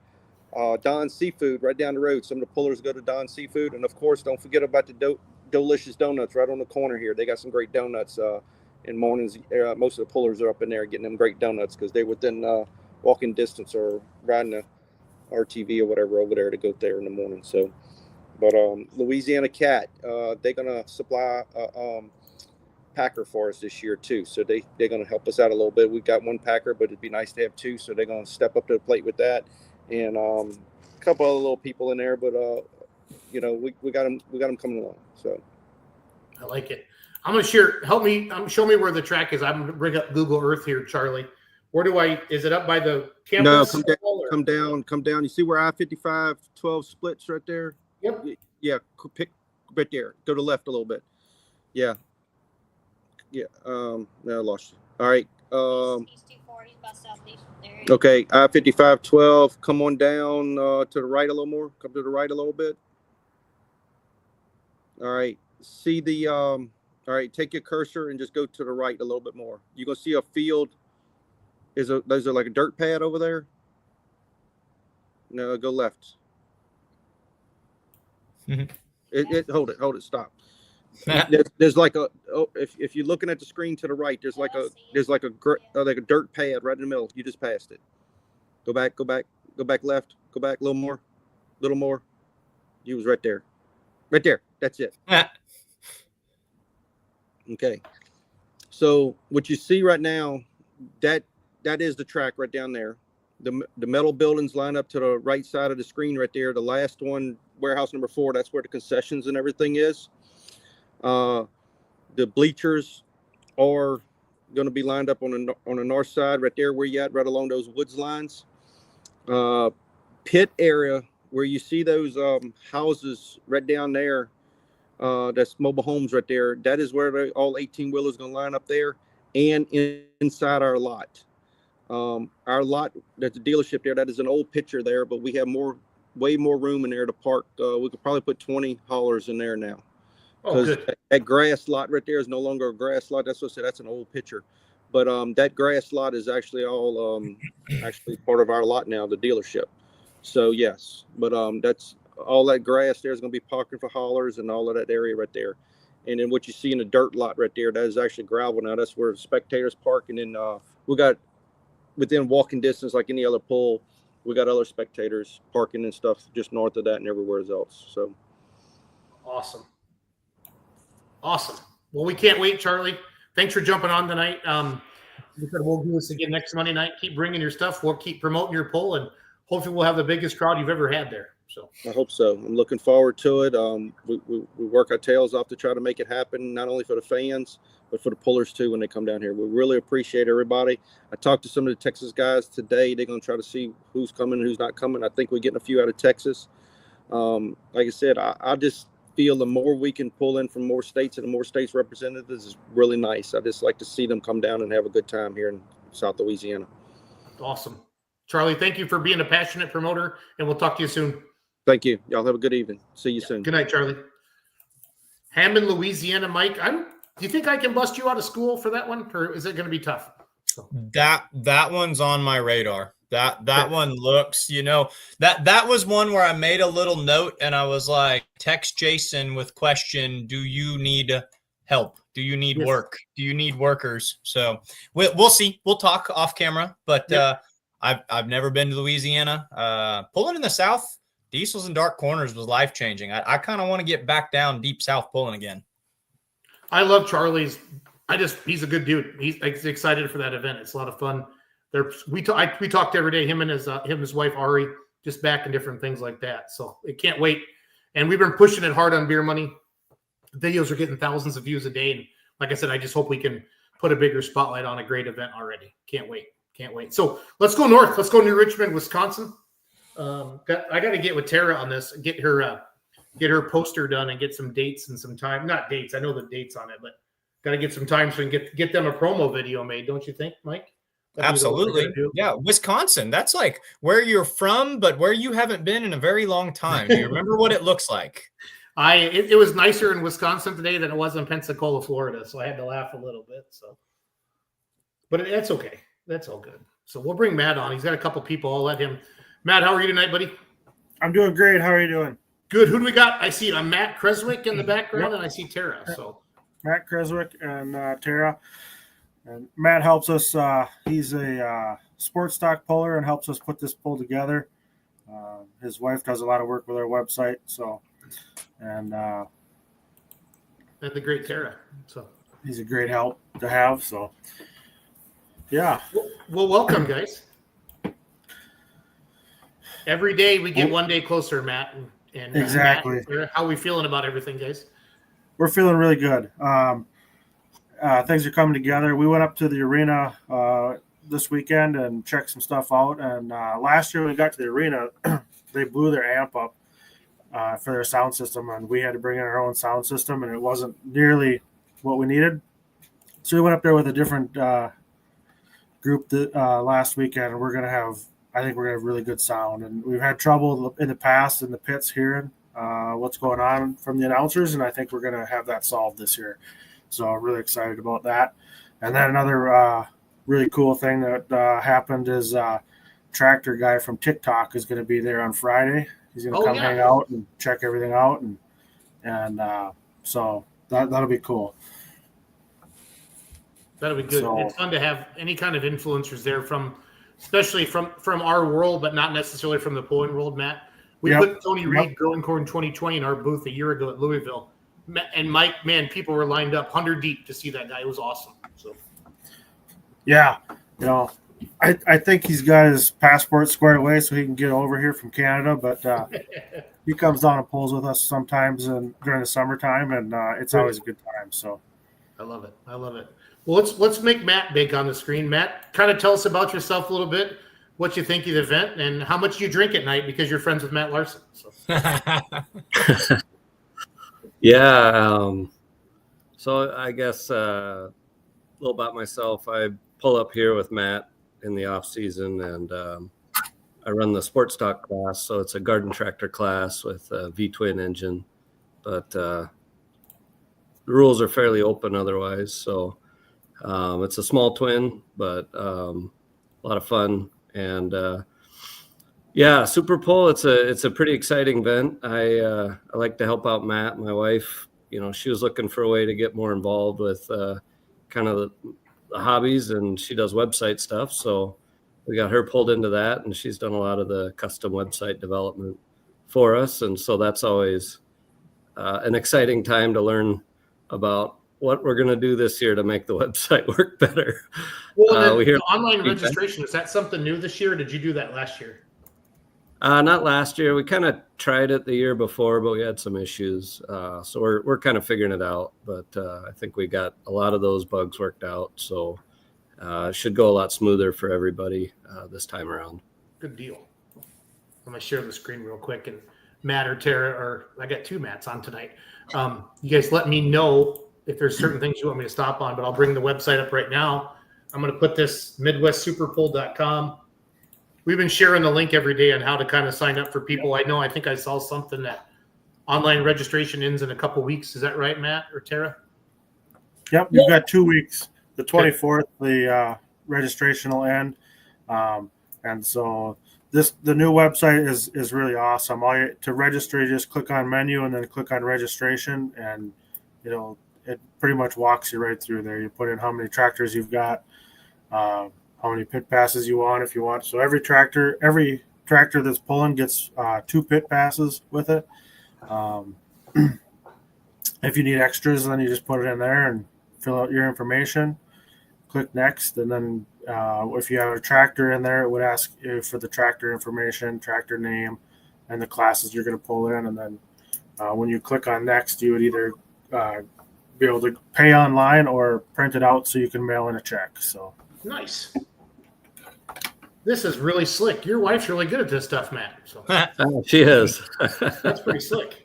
Don Seafood right down the road. Some of the pullers go to Don Seafood. And of course, don't forget about the Delicious Donuts right on the corner here. They got some great donuts. In mornings, most of the pullers are up in there getting them great donuts because they're within walking distance or riding a RTV or whatever over there to go there in the morning. So, but Louisiana Cat, they're gonna supply a packer for us this year too. So they're gonna help us out a little bit. We've got one packer, but it'd be nice to have two. So they're gonna step up to the plate with that, and a couple other little people in there. But we got them coming along. So I like it. I'm going to show me where the track is. I'm going to bring up Google Earth here, Charlie. Is it up by the campus? No, come down. You see where I-55 12 splits right there? Yep. Yeah, pick right there. Go to the left a little bit. Yeah. Yeah. Now I lost you. All right. Okay, I-55 12. Come on down to the right a little more. Come to the right a little bit. All right. See the all right, take your cursor and just go to the right a little bit more. You're going to see a field. There's like a dirt pad over there. No, go left. Hold it, stop. There's like if you're looking at the screen to the right, there's like a dirt pad right in the middle. You just passed it. Go back left, go back a little more. You was right there. That's it. Okay, so what you see right now, that is the track right down there. The metal buildings line up to the right side of the screen right there. The last one, warehouse number 4, that's where the concessions and everything is. The bleachers are going to be lined up on the north side right there where you at, right along those woods lines. Pit area where you see those houses right down there. That's mobile homes right there. That is where all 18 wheelers going to line up there, and inside our lot. Our lot, that's a dealership there. That is an old picture there, but we have way more room in there to park. We could probably put 20 haulers in there now. Because that grass lot right there is no longer a grass lot. That's what I said. That's an old picture. But that grass lot is actually all actually part of our lot now, the dealership. So yes, but that's. All that grass there is going to be parking for haulers and all of that area right there. And then what you see in the dirt lot right there, that is actually gravel now. That's where spectators park. And then we got within walking distance, like any other pool, we got other spectators parking and stuff just north of that and everywhere else. So awesome. Well, we can't wait, Charlie. Thanks for jumping on tonight. We'll do this again next Monday night. Keep bringing your stuff. We'll keep promoting your poll, and hopefully we'll have the biggest crowd you've ever had there. So I hope so. I'm looking forward to it. We work our tails off to try to make it happen, not only for the fans, but for the pullers too when they come down here. We really appreciate everybody. I talked to some of the Texas guys today. They're going to try to see who's coming and who's not coming. I think we're getting a few out of Texas. Like I said, I just feel the more we can pull in from more states and the more states represented is really nice. I just like to see them come down and have a good time here in South Louisiana. Awesome. Charlie, thank you for being a passionate promoter, and we'll talk to you soon. Thank you. Y'all have a good evening. See you soon. Good night, Charlie. Hammond, Louisiana, Mike. Do you think I can bust you out of school for that one, or is it going to be tough? That one's on my radar. That one looks, that was one where I made a little note and I was like, text Jason with question, do you need help? Do you need work? Do you need workers? So we'll see. We'll talk off camera, but I've never been to Louisiana. Pulling in the South, diesels and dark corners was life changing. I kind of want to get back down deep South pulling again. I love Charlie's. He's a good dude. He's excited for that event. It's a lot of fun. We talked every day. Him and his wife Ari, just back and different things like that. So I can't wait. And we've been pushing it hard on Beer Money. Videos are getting thousands of views a day. And like I said, I just hope we can put a bigger spotlight on a great event already. Can't wait. So let's go north. Let's go New Richmond, Wisconsin. I got to get with Tara on this. Get her poster done and get some dates and some time. Not dates. I know the dates on it, but got to get some time so we can get them a promo video made. Don't you think, Mike? Absolutely. Yeah. Wisconsin. That's like where you're from, but where you haven't been in a very long time. Do you remember what it looks like? It was nicer in Wisconsin today than it was in Pensacola, Florida. So I had to laugh a little bit. So, but that's okay. That's all good. So we'll bring Matt on. He's got a couple people. I'll let him. Matt, how are you tonight, buddy? I'm doing great. How are you doing? Good. Who do we got? I see Matt Creswick in the background, and I see Tara. So Matt Creswick and Tara. And Matt helps us. He's a sports stock puller and helps us put this pull together. His wife does a lot of work with our website. So, and the great Tara. So he's a great help to have. So, yeah. Well, welcome, guys. Every day we get one day closer, Matt. And exactly. Matt, how are we feeling about everything, guys? We're feeling really good. Things are coming together. We went up to the arena this weekend and checked some stuff out. And last year when we got to the arena, they blew their amp up for their sound system, and we had to bring in our own sound system, and it wasn't nearly what we needed. So we went up there with a different group last weekend, and I think we're going to have really good sound. And we've had trouble in the past in the pits hearing what's going on from the announcers, and I think we're going to have that solved this year. So I'm really excited about that. And then another really cool thing that happened is tractor guy from TikTok is going to be there on Friday. He's going to come hang out and check everything out. And so that'll be cool. That'll be good. So, it's fun to have any kind of influencers there especially from our world, but not necessarily from the pulling world, Matt. We put Tony Reed Growing Corn 2020 in our booth a year ago at Louisville. And Mike, man, people were lined up 100 deep to see that guy. It was awesome. So, yeah, I think he's got his passport squared away so he can get over here from Canada. But he comes down and pulls with us sometimes during the summertime, and it's always a good time. So, I love it. Well, let's make Matt big on the screen. Matt, kind of tell us about yourself a little bit, what you think of the event, and how much you drink at night because you're friends with Matt Larson. So. Yeah. So I guess a little about myself. I pull up here with Matt in the off season, and I run the sports stock class. So it's a garden tractor class with a V-twin engine, but the rules are fairly open otherwise. So it's a small twin, but a lot of fun. And yeah, Super Pull. It's a pretty exciting event. I like to help out Matt, my wife. She was looking for a way to get more involved with kind of the hobbies, and she does website stuff. So we got her pulled into that, and she's done a lot of the custom website development for us. And so that's always an exciting time to learn about what we're going to do this year to make the website work better. Well, the online registration, is that something new this year, or did you do that last year? Not last year. We kind of tried it the year before, but we had some issues. So we're kind of figuring it out. But I think we got a lot of those bugs worked out. So it should go a lot smoother for everybody this time around. Good deal. I'm going to share the screen real quick. And Matt or Tara, or I got two Matts on tonight. You guys let me know if there's certain things you want me to stop on, but I'll bring the website up right now. I'm going to put this MidwestSuperPull.com. We've been sharing the link every day on how to kind of sign up for people. I think I saw something that online registration ends in a couple weeks. Is that right, Matt or Tara? Yep, you've got 2 weeks. The 24th, the registration will end. And so the new website is really awesome. To register, you just click on menu and then click on registration, and it pretty much walks you right through there. You put in how many tractors you've got, how how many pit passes you want if you want. So every tractor that's pulling gets 2 pit passes with it. If you need extras, then you just put it in there and fill out your information, click next, and then if you have a tractor in there, it would ask you for the tractor information, tractor name, and the classes you're going to pull in. And then when you click on next, you would either be able to pay online or print it out so you can mail in a check. So nice. This is really slick. Your wife's really good at this stuff, Matt. So she is. that's pretty slick.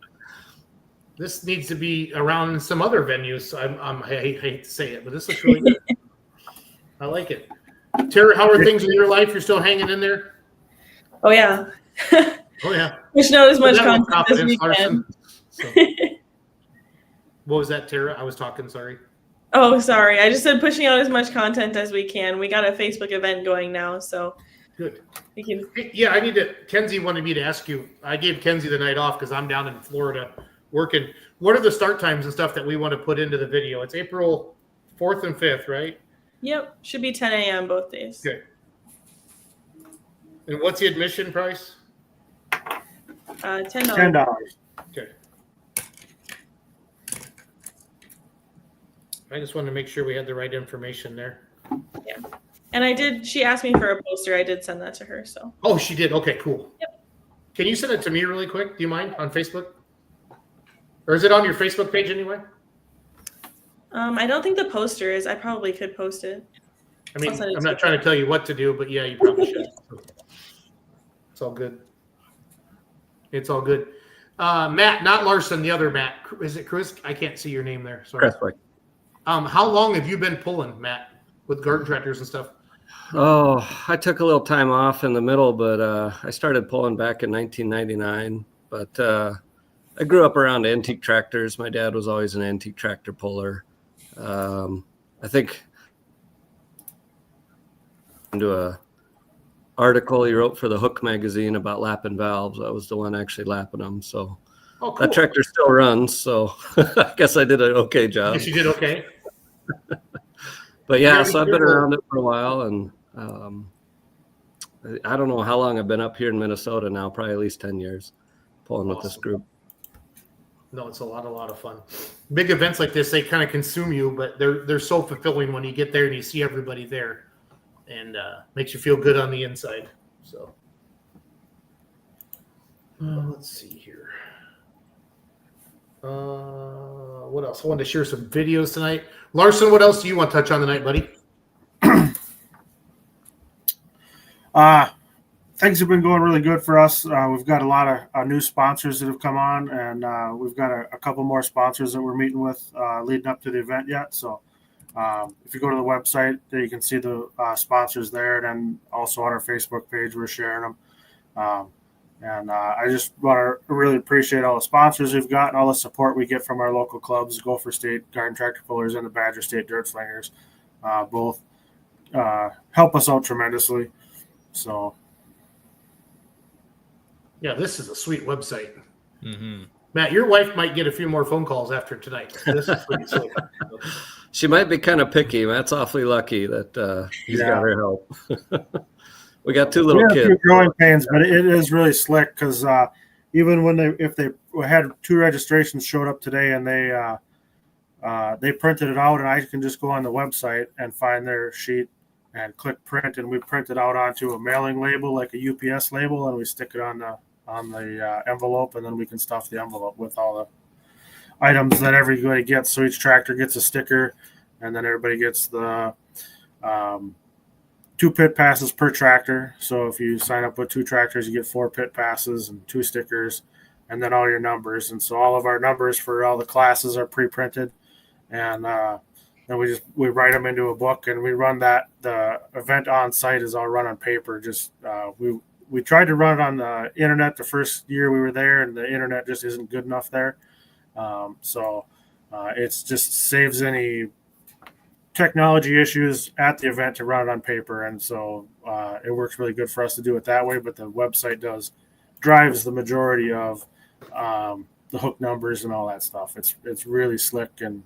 This needs to be around in some other venues. I hate to say it, but this looks really good. I like it. Tara, how are things in your life? You're still hanging in there? Oh yeah. Oh yeah. Pushing out as much content as we can. So, what was that, Tara? I was talking. Sorry. Oh, sorry. I just said pushing out as much content as we can. We got a Facebook event going now, so good. We can. Yeah, I need to. Kenzie wanted me to ask you. I gave Kenzie the night off because I'm down in Florida working. What are the start times and stuff that we want to put into the video? It's April 4th and 5th, right? Yep. Should be 10 a.m. both days. Okay. And what's the admission price? $10. $10. Okay. I just wanted to make sure we had the right information there. Yeah. And she asked me for a poster. I did send that to her. So. Oh, she did. Okay, cool. Yep. Can you send it to me really quick? Do you mind on Facebook? Or is it on your Facebook page anyway? I don't think the poster is. I probably could post it. I mean, I'm not trying to tell you what to do, but yeah, you probably should. It's all good. It's all good. Matt, not Larson, the other Matt. Is it Chris? I can't see your name there. Sorry. Chris. How long have you been pulling, Matt, with garden tractors and stuff? Oh, I took a little time off in the middle, but I started pulling back in 1999. But I grew up around antique tractors. My dad was always an antique tractor puller. I think into a article he wrote for the Hook magazine about lapping valves. I was the one actually lapping them. So that tractor still runs. So I guess I did an okay job. Yes, you did okay. But yeah, so I've been around it for a while, and I don't know how long I've been up here in Minnesota now, probably at least 10 years pulling with this group. No, it's a lot of fun. Big events like this, they kind of consume you, but they're so fulfilling when you get there and you see everybody there, and makes you feel good on the inside. So let's see here. What else? I wanted to share some videos tonight. Larson, what else do you want to touch on tonight, buddy? Things have been going really good for us. We've got a lot of new sponsors that have come on, and we've got a couple more sponsors that we're meeting with leading up to the event yet. So if you go to the website, you can see the sponsors there, and then also on our Facebook page, we're sharing them. And I just want to really appreciate all the sponsors we've got and all the support we get from our local clubs, Gopher State Garden Tractor Pullers and the Badger State Dirt Slingers. Both help us out tremendously. So, yeah, this is a sweet website. Mm-hmm. Matt, your wife might get a few more phone calls after tonight. This is pretty sweet. She might be kind of picky. Matt's awfully lucky that he's got her help. We got two little kids. Growing pains, but it is really slick because even when if they had 2 registrations showed up today and they printed it out, and I can just go on the website and find their sheet and click print, and we print it out onto a mailing label like a UPS label, and we stick it on the envelope, and then we can stuff the envelope with all the items that everybody gets. So each tractor gets a sticker, and then everybody gets the 2 pit passes per tractor. So if you sign up with 2 tractors, you get 4 pit passes and 2 stickers, and then all your numbers. And so all of our numbers for all the classes are pre-printed, and then we write them into a book, and we run that. The event on site is all run on paper. Just we tried to run it on the internet the first year we were there, and the internet just isn't good enough there. So it's just saves any technology issues at the event to run it on paper, and so it works really good for us to do it that way. But the website drives the majority of the hook numbers and all that stuff. It's really slick, and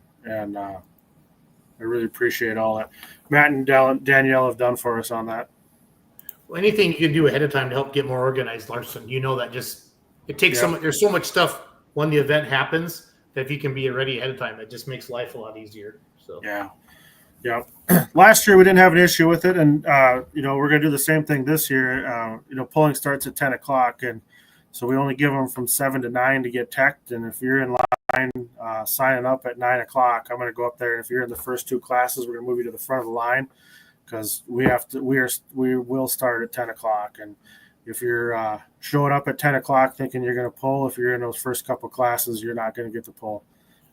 I really appreciate all that Matt and Danielle have done for us on that. Well, anything you can do ahead of time to help get more organized, Larson, that just it takes there's so much stuff when the event happens that if you can be ready ahead of time, it just makes life a lot easier. So yeah. Last year we didn't have an issue with it, and we're going to do the same thing this year. Pulling starts at 10 o'clock, and so we only give them from 7 to 9 to get teched. And if you're in line signing up at 9 o'clock, I'm going to go up there. And if you're in the first two classes, we're going to move you to the front of the line because we will start at 10 o'clock. And if you're showing up at 10 o'clock thinking you're going to pull, if you're in those first couple classes, you're not going to get to pull.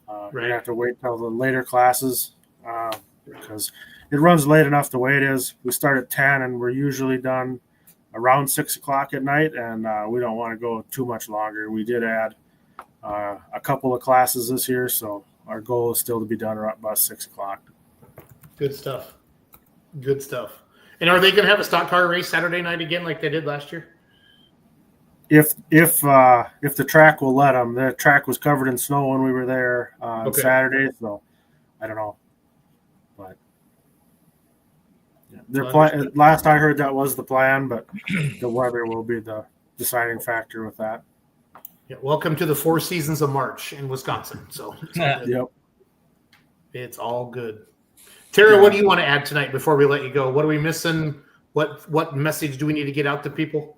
You're going to have to wait till the later classes. Because it runs late enough the way it is. We start at 10 and we're usually done around 6 o'clock at night, and we don't want to go too much longer. We did add a couple of classes this year, so our goal is still to be done around about 6 o'clock. Good stuff. And are they going to have a stock car race Saturday night again like they did last year? If the track will let them. The track was covered in snow when we were there on Saturday, so I don't know. But last I heard that was the plan, but the weather will be the deciding factor with that. Yeah, welcome to the 4 seasons of March in Wisconsin. So it's all good. Tara, what do you want to add tonight before we let you go? What are we missing? What message do we need to get out to people?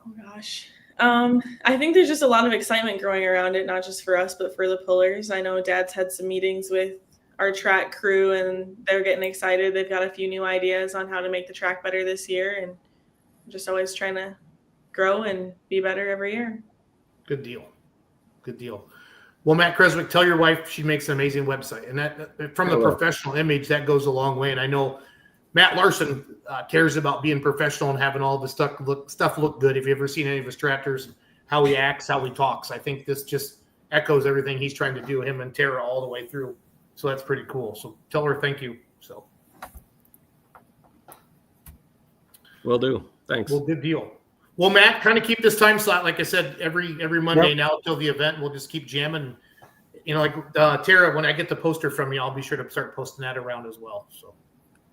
Oh gosh. I think there's just a lot of excitement growing around it, not just for us, but for the pullers. I know Dad's had some meetings with our track crew and they're getting excited. They've got a few new ideas on how to make the track better this year, and I'm just always trying to grow and be better every year. Good deal. Well, Matt Creswick, tell your wife she makes an amazing website, and that from the professional image that goes a long way. And I know Matt Larson cares about being professional and having all the stuff look good. If you've ever seen any of his tractors, how he acts, how he talks, I think this just echoes everything he's trying to do, him and Tara, all the way through. So that's pretty cool. So tell her thank you. So Will do. Thanks. Well, good deal. Well, Matt, kind of keep this time slot, like I said, every Monday now till the event. We'll just keep jamming. Tara, when I get the poster from you, I'll be sure to start posting that around as well. So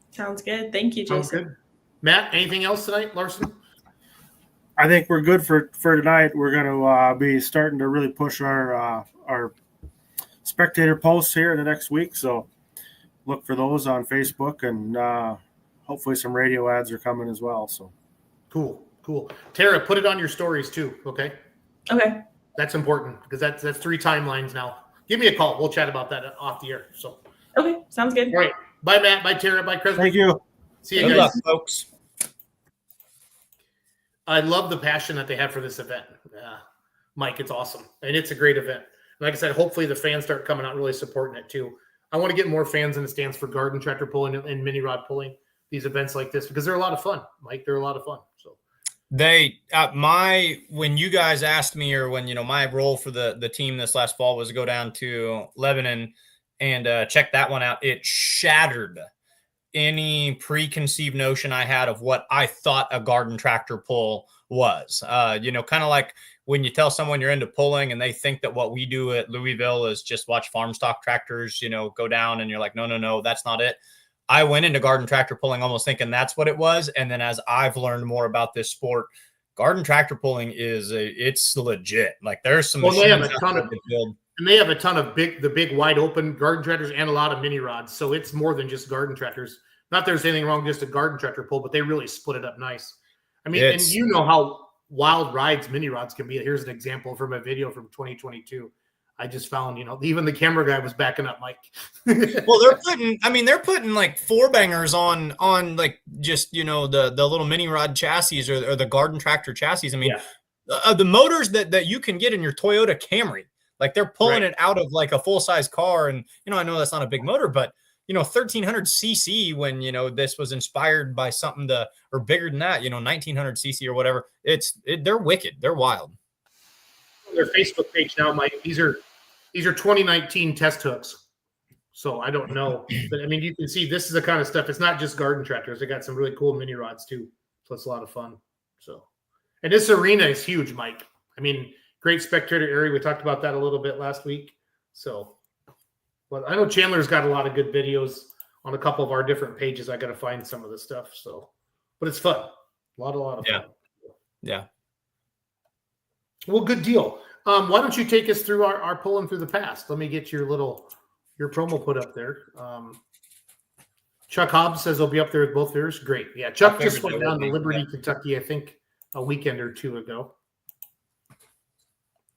sounds good. Thank you, Jason. Sounds good. Matt, anything else tonight, Larson? I think we're good for tonight. We're going to be starting to really push our spectator posts here in the next week. So look for those on Facebook, and hopefully some radio ads are coming as well. So cool. Tara, put it on your stories too. Okay. That's important because that's 3 timelines now. Give me a call. We'll chat about that off the air. So okay. Sounds good. All right. Bye, Matt. Bye, Tara. Bye, Chris. Thank you. See you Good guys. luck, folks. I love the passion that they have for this event. Mike, it's awesome. And it's a great event. Like I said, hopefully the fans start coming out and really supporting it too. I want to get more fans in the stands for garden tractor pulling and mini rod pulling, these events like this, because they're a lot of fun, Mike. They're a lot of fun. So when you guys asked me, or when, my role for the team this last fall was to go down to Lebanon and check that one out, it shattered any preconceived notion I had of what I thought a garden tractor pull was. Kind of like when you tell someone you're into pulling and they think that what we do at Louisville is just watch farm stock tractors, go down, and you're like, no, that's not it. I went into garden tractor pulling almost thinking that's what it was. And then as I've learned more about this sport, garden tractor pulling it's legit. Like there's some machines they have a ton of the big wide open garden tractors and a lot of mini rods. So it's more than just garden tractors. Not there's anything wrong with just a garden tractor pull, but they really split it up nice. I mean, and you know how wild rides mini rods can be. Here's an example from a video from 2022. I just found, even the camera guy was backing up, Mike. Well, they're putting like 4-bangers on like just, the little mini rod chassis or the garden tractor chassis. I mean, the motors that you can get in your Toyota Camry, like they're pulling it out of like a full-size car. And, I know that's not a big motor, but 1300 cc when, this was inspired by something or bigger than that, 1900 cc or whatever. They're wicked. They're wild. Their Facebook page now, Mike, these are 2019 test hooks. So I don't know, but I mean, you can see this is the kind of stuff. It's not just garden tractors. They got some really cool mini rods too. So it's a lot of fun. So, and this arena is huge, Mike. I mean, great spectator area. We talked about that a little bit last week. So Well, I know Chandler's got a lot of good videos on a couple of our different pages. I got to find some of the stuff. So, but it's fun. A lot of fun. Yeah. Well, good deal. Why don't you take us through our pulling through the past? Let me get your promo put up there. Chuck Hobbs says he'll be up there with both yours. Great. Yeah. Chuck just went down to Liberty, Kentucky, I think a weekend or two ago.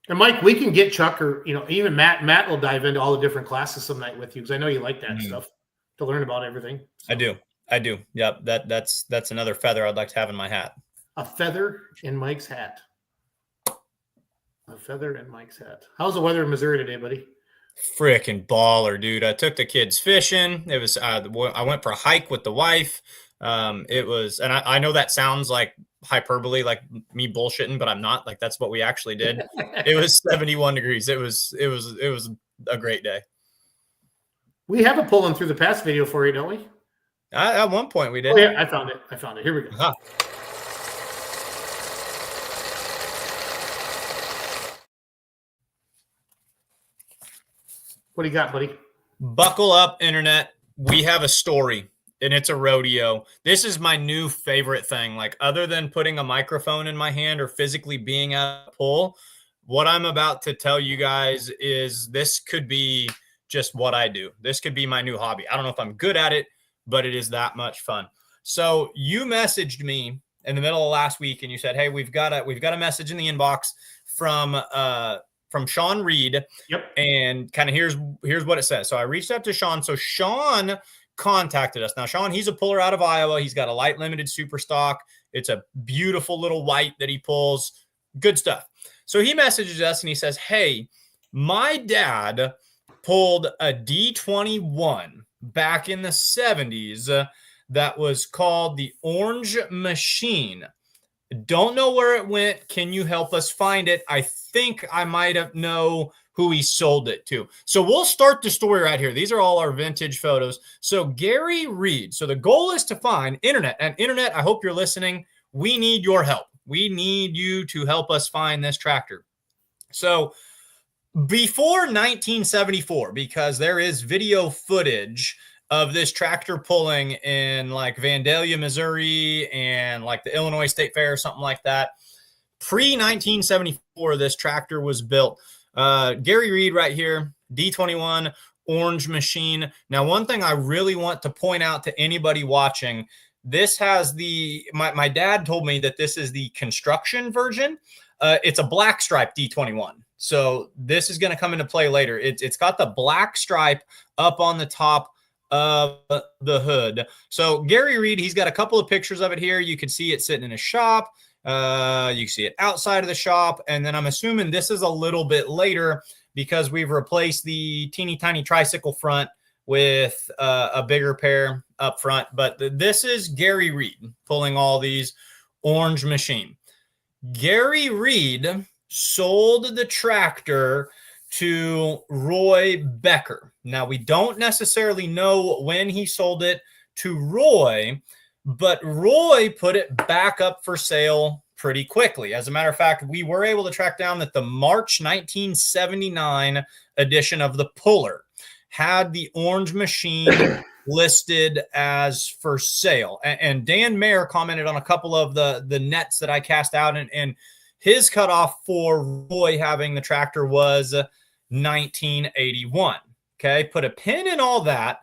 And Mike, we can get Chuck or, even Matt. Matt will dive into all the different classes some night with you, because I know you like that stuff to learn about everything. So. I do. Yep. That's another feather I'd like to have in my hat. A feather in Mike's hat. A feather in Mike's hat. How's the weather in Missouri today, buddy? Freaking baller, dude. I took the kids fishing. It was, I went for a hike with the wife. It was, and I know that sounds like hyperbole, like me bullshitting, but I'm not. Like, that's what we actually did. It was 71 degrees. It was a great day. We have a pulling through the past video for you, don't we? At one point we did. Oh, yeah, I found it. Here we go. Uh-huh. What do you got, buddy? Buckle up, internet. We have a story, and it's a rodeo. This is my new favorite thing. Like, other than putting a microphone in my hand or physically being at a pull, what I'm about to tell you guys is this could be just what I do. This could be my new hobby. I don't know if I'm good at it, but it is that much fun. So you messaged me in the middle of last week, and you said, "Hey, we've got a message in the inbox from Sean Reed." Yep. And kind of here's what it says. So I reached out to Sean. So Sean contacted us. Now, Sean, he's a puller out of Iowa. He's got a light limited super stock. It's a beautiful little white that he pulls. Good stuff. So he messages us and he says, "Hey, my dad pulled a D21 back in the 70s that was called the Orange Machine. Don't know where it went. Can you help us find it? I think I might have know who he sold it to." So we'll start the story right here. These are all our vintage photos. So Gary Reed. So the goal is to find internet. And internet, I hope you're listening. We need your help. We need you to help us find this tractor. So before 1974, because there is video footage of this tractor pulling in like Vandalia, Missouri, and like the Illinois State Fair or something like that. Pre-1974, this tractor was built. Gary Reed right here, D21 Orange Machine. Now, one thing I really want to point out to anybody watching, this has my dad told me that this is the construction version. It's a black stripe D21. So this is going to come into play later. It's got the black stripe up on the top of the hood. So Gary Reed, he's got a couple of pictures of it here. You can see it sitting in a shop. You can see it outside of the shop. And then I'm assuming this is a little bit later because we've replaced the teeny tiny tricycle front with a bigger pair up front. But this is Gary Reed pulling all these Orange Machine. Gary Reed sold the tractor to Roy Becker. Now, we don't necessarily know when he sold it to Roy, but Roy put it back up for sale pretty quickly. As a matter of fact, we were able to track down that the March 1979 edition of the Puller had the Orange Machine listed as for sale. And Dan Mayer commented on a couple of the nets that I cast out, and his cutoff for Roy having the tractor was 1981. Okay, put a pin in all that.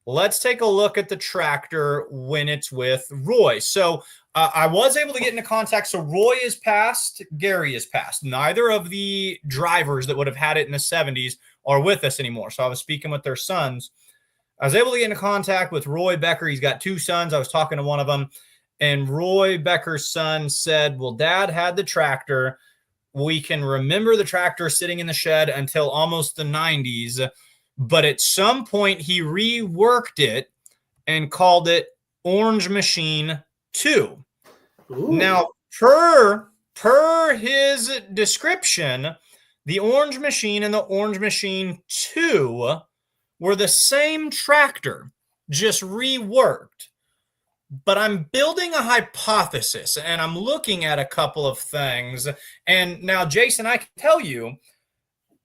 Let's take a look at the tractor when it's with Roy. So I was able to get into contact. So Roy is passed, Gary is passed. Neither of the drivers that would have had it in the 70s are with us anymore. So I was speaking with their sons. I was able to get into contact with Roy Becker. He's got two sons. I was talking to one of them, and Roy Becker's son said, "Well, Dad had the tractor. We can remember the tractor sitting in the shed until almost the 90s. But at some point, he reworked it and called it Orange Machine 2. Ooh. Now, per his description, the Orange Machine and the Orange Machine 2 were the same tractor, just reworked. But I'm building a hypothesis, and I'm looking at a couple of things. And now, Jason, I can tell you,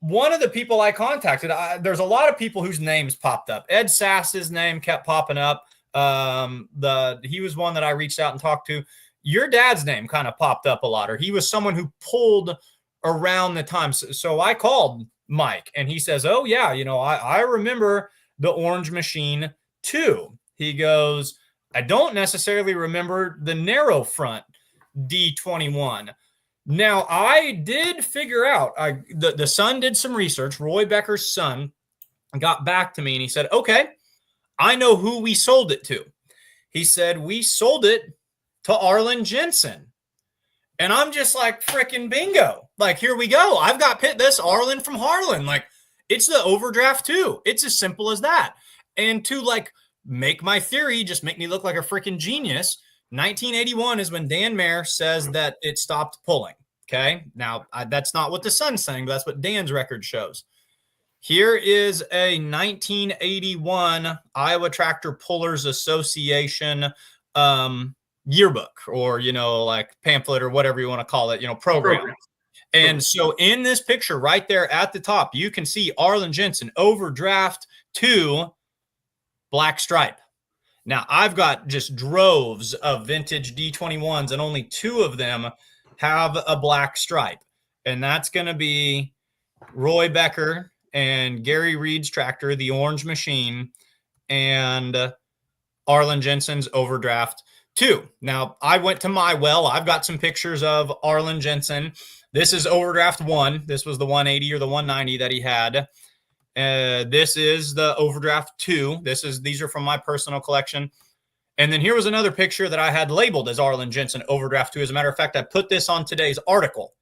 one of the people I contacted, there's a lot of people whose names popped up. Ed Sass's name kept popping up. He was one that I reached out and talked to. Your dad's name kind of popped up a lot, or he was someone who pulled around the time. So I called Mike, and he says, oh yeah, I remember the Orange Machine too. He goes, I don't necessarily remember the narrow front D21. Now, I did figure out, the son did some research. Roy Becker's son got back to me, and he said, okay, I know who we sold it to. He said, we sold it to Arlen Jensen. And I'm just like, freaking bingo. Like, here we go. I've got this Arlen from Harlan. Like, it's the Overdraft 2. It's as simple as that. And to, like, make my theory, just make me look like a freaking genius, 1981 is when Dan Mayer says that it stopped pulling. Okay. Now, that's not what the son's saying, but that's what Dan's record shows. Here is a 1981 Iowa Tractor Pullers Association yearbook, or, like pamphlet, or whatever you want to call it, program. And so in this picture right there at the top, you can see Arlen Jensen, Overdraft 2, black stripe. Now, I've got just droves of vintage D21s, and only 2 of them have a black stripe. And that's going to be Roy Becker and Gary Reed's tractor, the Orange Machine, and Arlen Jensen's Overdraft 2. Now, I went to my well. I've got some pictures of Arlen Jensen. This is Overdraft 1. This was the 180 or the 190 that he had. This is the Overdraft 2. These are from my personal collection. And then here was another picture that I had labeled as Arlen Jensen Overdraft 2. As a matter of fact, I put this on today's article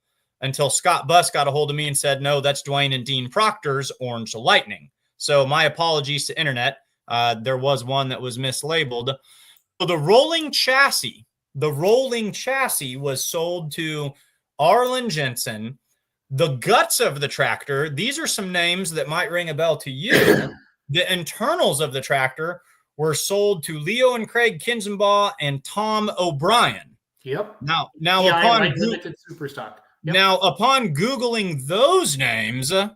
until Scott Buss got a hold of me and said, no, that's Dwayne and Dean Proctor's Orange Lightning. So my apologies to internet. There was one that was mislabeled. So the rolling chassis was sold to Arlen Jensen. The guts of the tractor, these are some names that might ring a bell to you. The internals of the tractor were sold to Leo and Craig Kinzenbaugh and Tom O'Brien. Yep. Now upon limited super stock. Yep. Now, upon Googling those names, Aunt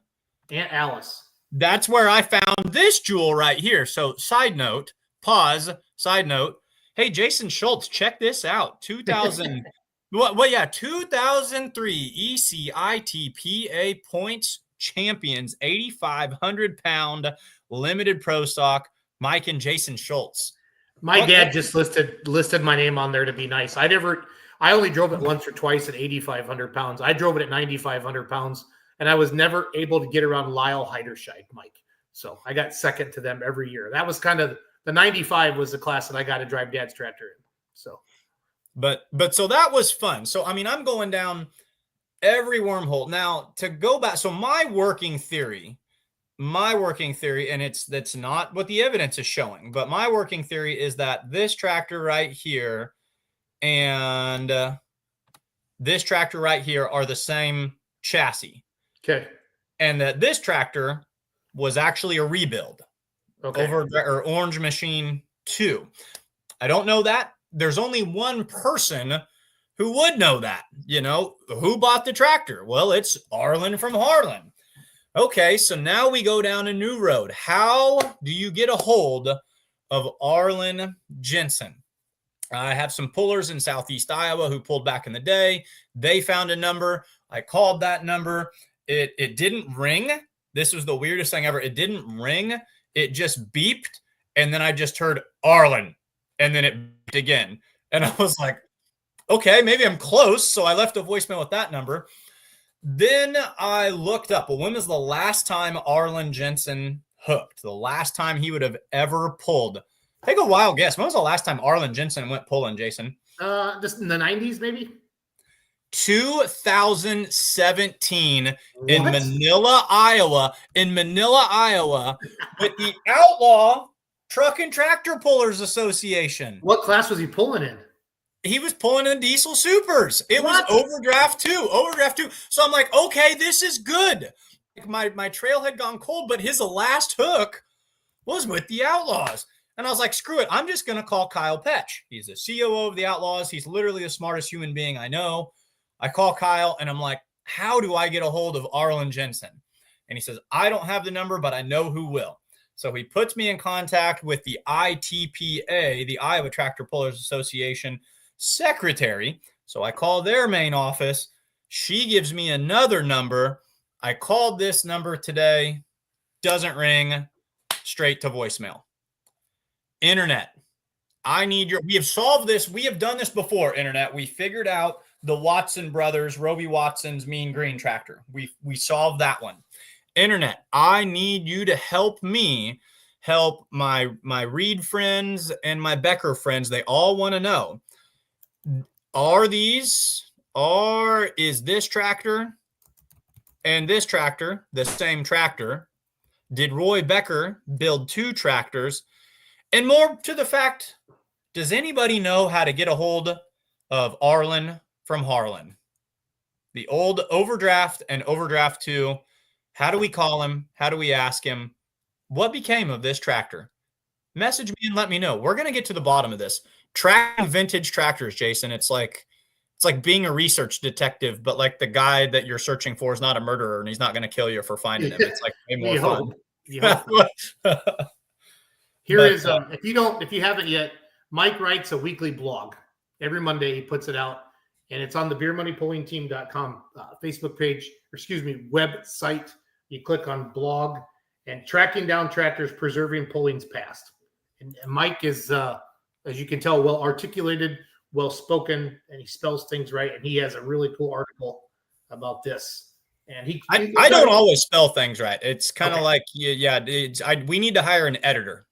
Alice, that's where I found this jewel right here. So side note, pause, side note. Hey, Jason Schultz, check this out. 2000, 2003 ECITPA points champions, 8,500-pound limited pro stock, Mike and Jason Schultz. My dad just listed my name on there to be nice. I only drove it once or twice at 8,500 pounds. I drove it at 9,500 pounds, and I was never able to get around Lyle Heiderscheid, Mike. So I got second to them every year. That was kind of the 95 was the class that I got to drive Dad's tractor in. So, but so that was fun. So, I mean, I'm going down every wormhole now to go back. So my working theory, and that's not what the evidence is showing, but my working theory is that this tractor right here and this tractor right here are the same chassis. Okay. And that this tractor was actually a rebuild. Okay. Or Orange Machine 2. I don't know that. There's only one person who would know that. Who bought the tractor? Well, it's Arlen from Harlan. Okay, so now we go down a new road. How do you get a hold of Arlen Jensen? I have some pullers in Southeast Iowa who pulled back in the day. They found a number. I called that number. It didn't ring. This was the weirdest thing ever. It didn't ring. It just beeped, and then I just heard Arlen, and then it beeped again. And I was like, okay, maybe I'm close. So I left a voicemail with that number. Then I looked up, well, when was the last time Arlen Jensen hooked? The last time he would have ever pulled? Take a wild guess. When was the last time Arlen Jensen went pulling, Jason? Just in the 90s, maybe? 2017 in Manila, Iowa, with the Outlaw Truck and Tractor Pullers Association. What class was he pulling in? He was pulling in diesel supers. It was Overdraft 2. So I'm like, okay, this is good. My trail had gone cold, but his last hook was with the Outlaws. And I was like, screw it. I'm just going to call Kyle Petch. He's the COO of the Outlaws. He's literally the smartest human being I know. I call Kyle and I'm like, how do I get a hold of Arlen Jensen? And he says, I don't have the number, but I know who will. So he puts me in contact with the ITPA, the Iowa Tractor Pullers Association secretary. So I call their main office. She gives me another number. I called this number today. Doesn't ring. Straight to voicemail. Internet. We have solved this. We have done this before, Internet. We figured out the Watson brothers, Roby Watson's Mean Green tractor. We solved that one. Internet, I need you to help me help my Reed friends and my Becker friends. They all want to know, is this tractor and this tractor the same tractor? Did Roy Becker build 2 tractors? And more to the fact, does anybody know how to get a hold of Arlen from Harlan? The old Overdraft and Overdraft 2. How do we call him? How do we ask him? What became of this tractor? Message me and let me know. We're going to get to the bottom of this. Tracking vintage tractors, Jason. It's like being a research detective, but like the guy that you're searching for is not a murderer and he's not going to kill you for finding him. It's like way more fun. If you haven't yet, Mike writes a weekly blog. Every Monday he puts it out, and it's on the beermoneypullingteam.com Facebook page, website. You click on blog and tracking down tractors, preserving pulling's past. And Mike is, as you can tell, well articulated, well spoken, and he spells things right. And he has a really cool article about this. And I don't always spell things right. It's kind of like, we need to hire an editor.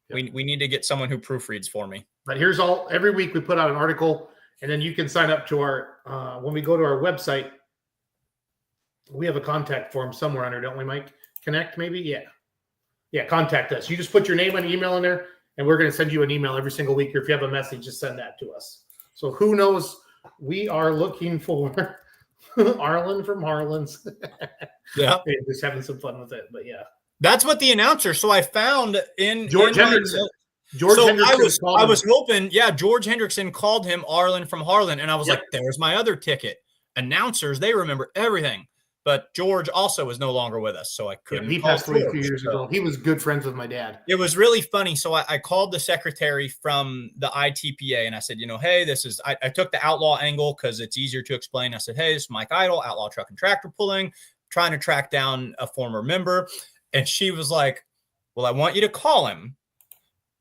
Yep. We need to get someone who proofreads for me. But every week we put out an article, and then you can sign up to our, when we go to our website, we have a contact form somewhere on there, don't we, Mike? Connect, maybe? Yeah, contact us. You just put your name and email in there, and we're going to send you an email every single week. Or if you have a message, just send that to us. So who knows? We are looking for Arlen from Harlan's. Yeah. Just having some fun with it, but yeah. That's what the announcer. So I found in George Hendrickson. I was hoping, George Hendrickson called him Arlen from Harlan, and I was like, there's my other ticket. Announcers, they remember everything. But George also was no longer with us, so I couldn't. He passed away a few years ago. He was good friends with my dad. It was really funny. So I called the secretary from the ITPA, and I said, hey, this is, I took the outlaw angle because it's easier to explain. I said, hey, this is Mike Eitel, Outlaw Truck and Tractor Pulling, trying to track down a former member. And she was like, well, I want you to call him,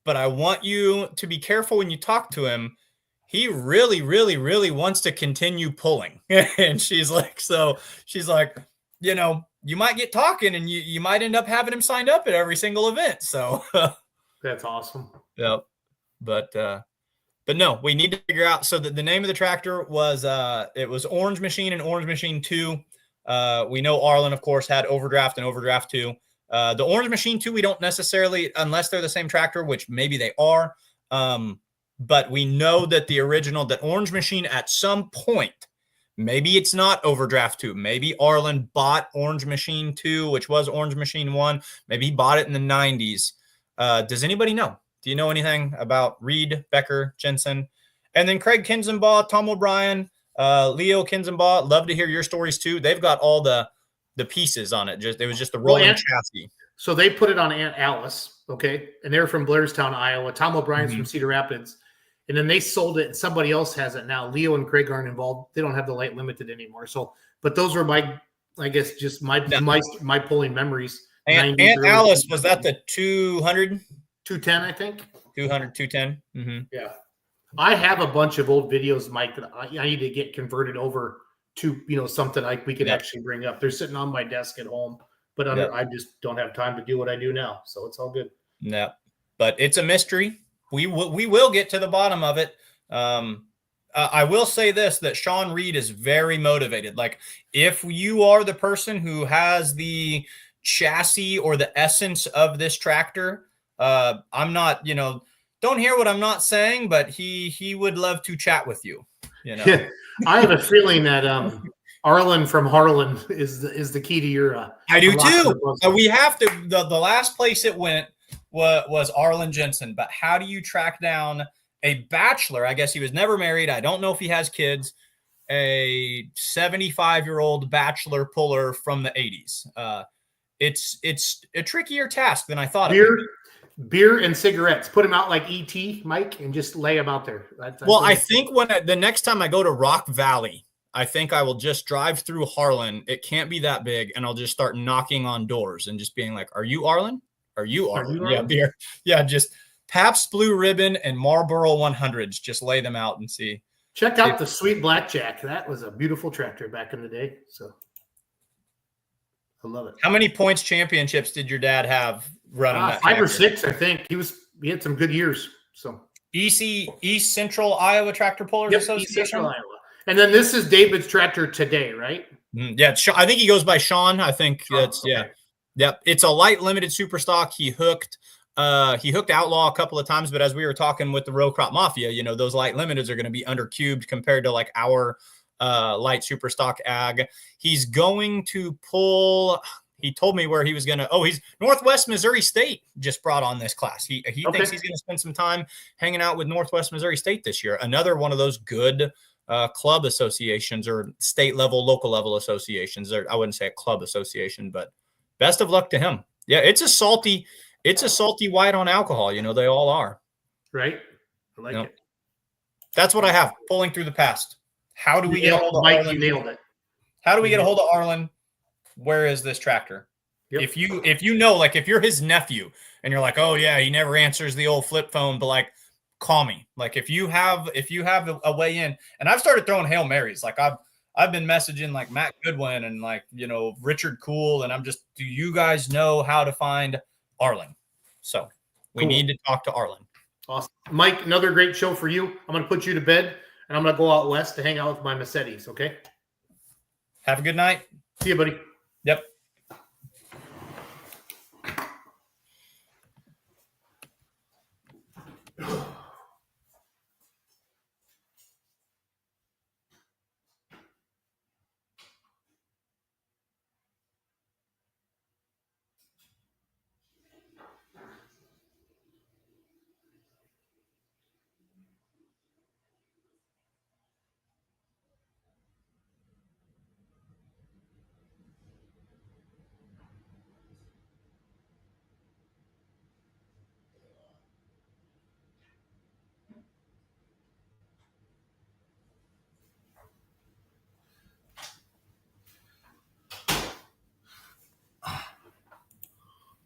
but I want you to be careful when you talk to him. He really, really, really wants to continue pulling. And she's like, you might get talking and you might end up having him signed up at every single event. So that's awesome. Yep. But no, we need to figure out. So the name of the tractor was, it was Orange Machine and Orange Machine 2. We know Arlen, of course, had Overdraft and Overdraft 2. The Orange Machine 2, we don't necessarily, unless they're the same tractor, which maybe they are. But we know that the original, that Orange Machine at some point, maybe it's not Overdraft 2. Maybe Arlen bought Orange Machine 2, which was Orange Machine 1. Maybe he bought it in the 90s. Does anybody know? Do you know anything about Reed, Becker, Jensen? And then Craig Kinzenbaugh, Tom O'Brien, Leo Kinzenbaugh. Love to hear your stories too. They've got all the pieces on it. It was just the rolling chassis. So they put it on Aunt Alice, okay? And they're from Blairstown, Iowa. Tom O'Brien's from Cedar Rapids. And then they sold it, and somebody else has it now. Leo and Craig aren't involved. They don't have the light limited anymore. So, but those were my pulling memories. Aunt Alice, was that the 200? 210, I think. 200, 210. Mm-hmm. Yeah. I have a bunch of old videos, Mike, that I need to get converted over to, something we could actually bring up. They're sitting on my desk at home, but I just don't have time to do what I do now. So it's all good. Yeah. But it's a mystery. We will get to the bottom of it. I will say this, that Sean Reed is very motivated. Like, if you are the person who has the chassis or the essence of this tractor, I'm not, don't hear what I'm not saying, but he would love to chat with you. Yeah, I have a feeling that Arlen from Harlan is the key to your. I do too. We have to. The last place it went was Arlen Jensen. But how do you track down a bachelor? I guess he was never married. I don't know if he has kids. A 75-year-old bachelor puller from the 80s. it's a trickier task than I thought. It would be. Beer and cigarettes. Put them out like ET, Mike, and just lay them out there. Well, I think the next time I go to Rock Valley, I think I will just drive through Harlan. It can't be that big, and I'll just start knocking on doors and just being like, "Are you Arlen? Are you Arlen? Yeah, beer. Yeah, just Pabst Blue Ribbon and Marlboro 100s. Just lay them out and see." Check out the Sweet Blackjack. That was a beautiful tractor back in the day. So I love it. How many points championships did your dad have running that? 5 or 6, I think. He had some good years. So East Central Iowa Tractor Pullers Association. East Central Iowa. And then this is David's tractor today, right? Yeah, I think he goes by Sean. I think that's okay. Yep. It's a light limited super stock. He hooked Outlaw a couple of times, but as we were talking with the Row Crop Mafia, you know, those light limiteds are going to be undercubed compared to like our light super stock ag. He's going to pull. He told me where he was going to. Oh, he's Northwest Missouri State just brought on this class. He thinks he's going to spend some time hanging out with Northwest Missouri State this year. Another one of those good club associations or state level, local level associations. I wouldn't say a club association, but best of luck to him. Yeah, it's a salty white on alcohol. You know, they all are. Right. I like it. That's what I have. Pulling through the past. How do we get a hold of Mike? Arlen? You nailed it. How do we get a hold of Arlen? Where is this tractor? Yep. If you know, like if you're his nephew and you're like, oh yeah, he never answers the old flip phone, but like, call me. Like if you have a way in, and I've started throwing Hail Marys. Like I've been messaging like Matt Goodwin and like, you know, Richard Cool. And I'm just, do you guys know how to find Arlen? So we need to talk to Arlen. Awesome. Mike, another great show for you. I'm going to put you to bed and I'm going to go out west to hang out with my Massettis. Okay. Have a good night. See you, buddy. Yep.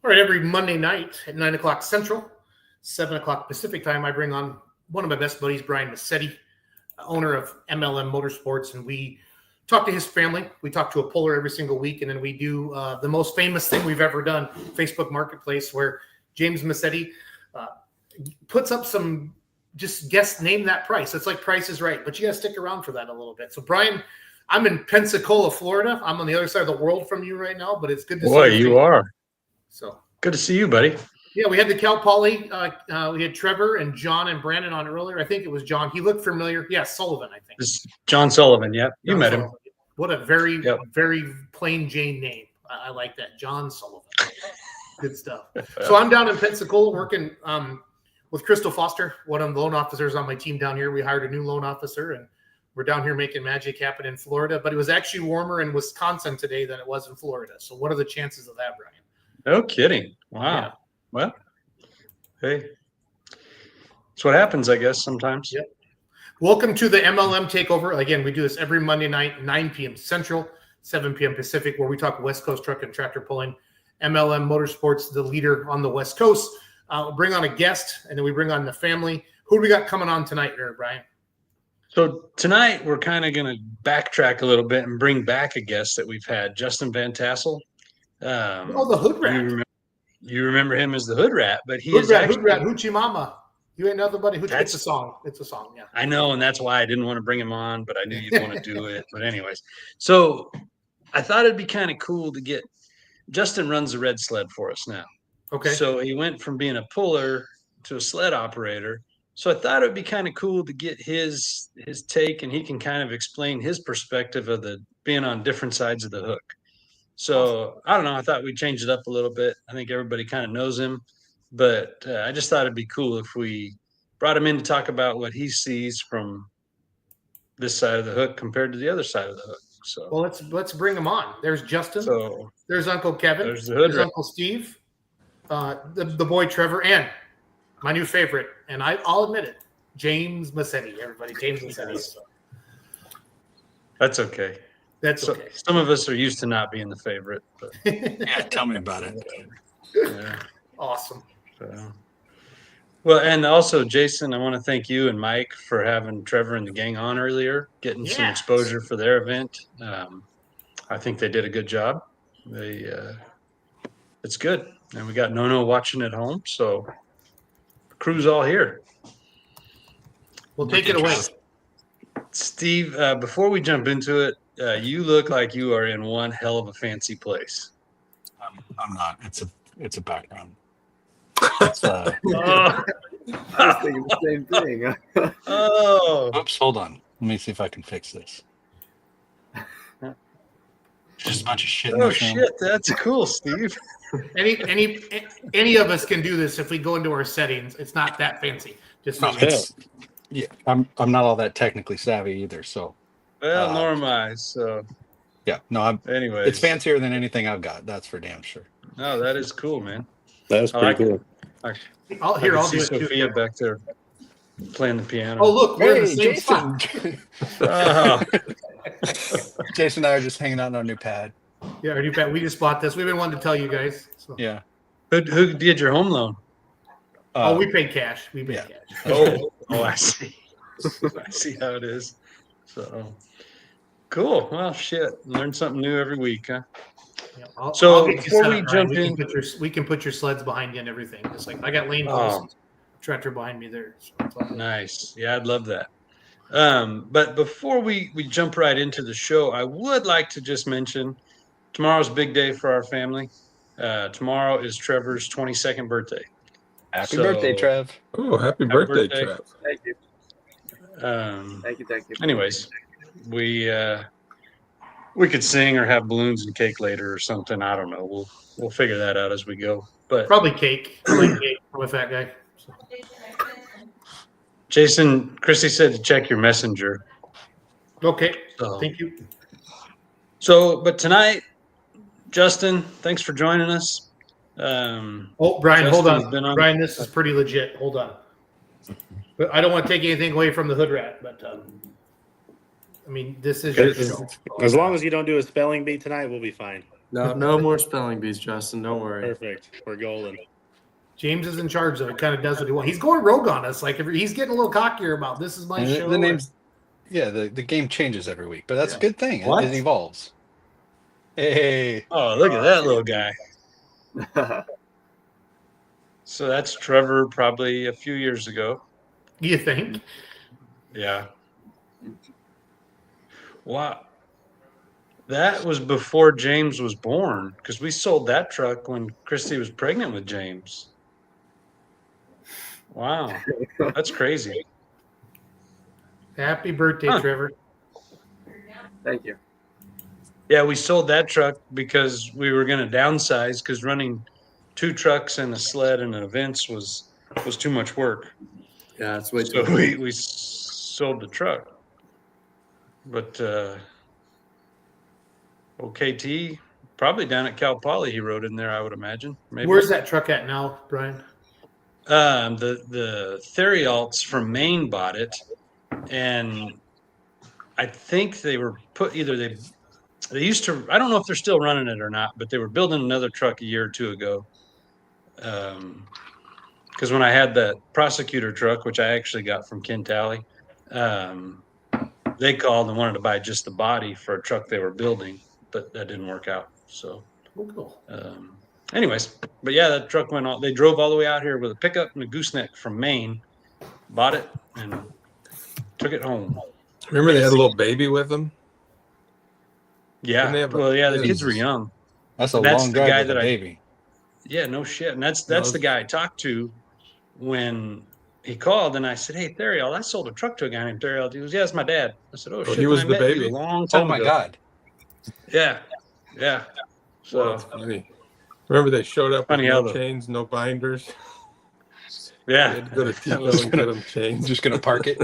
All right, every Monday night at 9 o'clock Central, 7 o'clock Pacific time, I bring on one of my best buddies, Brian Massetti, owner of MLM Motorsports, and we talk to his family. We talk to a puller every single week, and then we do the most famous thing we've ever done, Facebook Marketplace, where James Massetti puts up some, just guess, name that price. It's like Price is Right, but you got to stick around for that a little bit. So, Brian, I'm in Pensacola, Florida. I'm on the other side of the world from you right now, but it's good to see you. Boy, you are. So good to see you, buddy. Yeah, we had the Cal Poly. We had Trevor and John and Brandon on earlier. I think it was John. He looked familiar. Yeah, Sullivan, I think. This is John Sullivan. Yep, you met him. What a very, very plain Jane name. I like that. John Sullivan. Good stuff. So I'm down in Pensacola working with Crystal Foster, one of the loan officers on my team down here. We hired a new loan officer, and we're down here making magic happen in Florida. But it was actually warmer in Wisconsin today than it was in Florida. So what are the chances of that, Brian? No kidding. Wow. Yeah. Well, hey, that's what happens, I guess, sometimes. Yep. Welcome to the MLM Takeover. Again, we do this every Monday night, 9 p.m. Central, 7 p.m. Pacific, where we talk West Coast truck and tractor pulling. MLM Motorsports, the leader on the West Coast. We'll bring on a guest, and then we bring on the family. Who do we got coming on tonight here, Brian? So tonight, we're kind of going to backtrack a little bit and bring back a guest that we've had, Justin Van Tassel. The Hood Rat. You remember him as the Hood Rat, but he Hood is Rat, actually, Hood Rat, Hoochie Mama. You ain't nobody. It's a song. It's a song. Yeah. I know, and that's why I didn't want to bring him on, but I knew you'd want to do it. But anyways, so I thought it'd be kind of cool to get Justin runs the red sled for us now. Okay. So he went from being a puller to a sled operator. So I thought it'd be kind of cool to get his take, and he can kind of explain his perspective of the being on different sides of the hook. So I don't know. I thought we'd change it up a little bit. I think everybody kind of knows him, but I just thought it'd be cool if we brought him in to talk about what he sees from this side of the hook compared to the other side of the hook. So Well, let's bring them on. There's Justin. So there's Uncle Kevin. there's the hood rat. Uncle Steve. The boy Trevor, and my new favorite, and I'll admit it, James Massetti. Everybody, James Massetti. So. That's okay. That's okay. Some of us are used to not being the favorite. But Yeah, tell me about it. yeah. Awesome. So. Well, and also, Jason, I want to thank you and Mike for having Trevor and the gang on earlier, getting some Yeah. exposure for their event. I think they did a good job. It's good. And we got Nono watching at home, so the crew's all here. We'll take it away. Steve, before we jump into it, you look like you are in one hell of a fancy place. I'm not. It's a background. It's, Oh. I was thinking the same thing. Oh. Oops, hold on. Let me see if I can fix this. Just a bunch of shit. in Oh this room. shit, that's cool, Steve. Any of us can do this if we go into our settings. It's not that fancy. Just No, so you know. yeah, I'm not all that technically savvy either. So Well, nor am I. So yeah, no, anyways. it's fancier than anything I've got. That's for damn sure. No, that is cool, man. That is pretty cool. I'll I can do see it too. Sophia back there playing the piano. Oh, look, we're in the Hey, same Jason. Oh. Jason and I are just hanging out on our new pad. Yeah, our new pad. We just bought this. We've been wanting to tell you guys. So. Yeah. Who did your home loan? Oh, we paid cash. We paid cash. Oh, I see. I see how it is. So cool. Well, shit. Learn something new every week, huh? Yeah, So I'll get you before set we up, jump Ryan. in- we can put your sleds behind you and everything. Just like I got lane Oh. posts, tractor behind me there. So it's all good. Nice. Yeah, I'd love that. But before we jump right into the show, I would like to just mention tomorrow's a big day for our family. Tomorrow is Trevor's 22nd birthday. Happy birthday, Trev. Oh, happy birthday, Trev. Thank you. Thank you. Anyways, we could sing or have balloons and cake later or something. I don't know. We'll figure that out as we go. But Probably cake. I like cake. I'm a fat guy. So. Jason, Christy said to check your messenger. Okay. So- Thank you. So, but tonight, Justin, thanks for joining us. Oh, Brian, hold Justin's on. been on- Brian, this is pretty legit. Hold on. But I don't want to take anything away from the hood rat, but I mean, this is your show. As long as you don't do a spelling bee tonight, we'll be fine. No more spelling bees, Justin. Don't worry. Perfect. We're golden. James is in charge, though. He kind of does what he wants. He's going rogue on us. Like he's getting a little cockier about this is my And show. the name's the game changes every week, but that's a good thing. What? It evolves. Hey. Oh, look at that little guy. So that's Trevor probably a few years ago. You think? Yeah. Wow. That was before James was born because we sold that truck when Christy was pregnant with James. Wow. That's crazy. Happy birthday, Huh. Trevor. Thank you. Yeah, we sold that truck because we were going to downsize because running 2 trucks and a sled and events was too much work. Yeah, that's way So too. we sold the truck. But OKT, probably down at Cal Poly, he rode in there, I would imagine. Maybe. Where's that truck at now, Brian? The Therialts from Maine bought it, and I think they were they used to, I don't know if they're still running it or not, but they were building another truck a year or 2 ago. Because when I had that prosecutor truck, which I actually got from Ken Talley, they called and wanted to buy just the body for a truck they were building, but that didn't work out. So, cool. Anyways, but yeah, that truck went all, they drove all the way out here with a pickup and a gooseneck from Maine, bought it, and took it home. Remember they had a little baby with them? Yeah. Didn't they have a- Well, yeah, the kids were young. That's a And that's long the drive guy with a that I- baby. Yeah, no shit. And that's the guy I talked to when he called, and I said, "Hey, Therial, I sold a truck to a guy named Therial." He goes, "Yeah, it's my dad." I said, "Oh, shit." he was when I the met you baby. a long time Oh my ago. God. Yeah. So That's funny. Remember they showed up with Funny how no the- chains, no binders. yeah, They had to go to T-Bone and get them chains. Just gonna park it.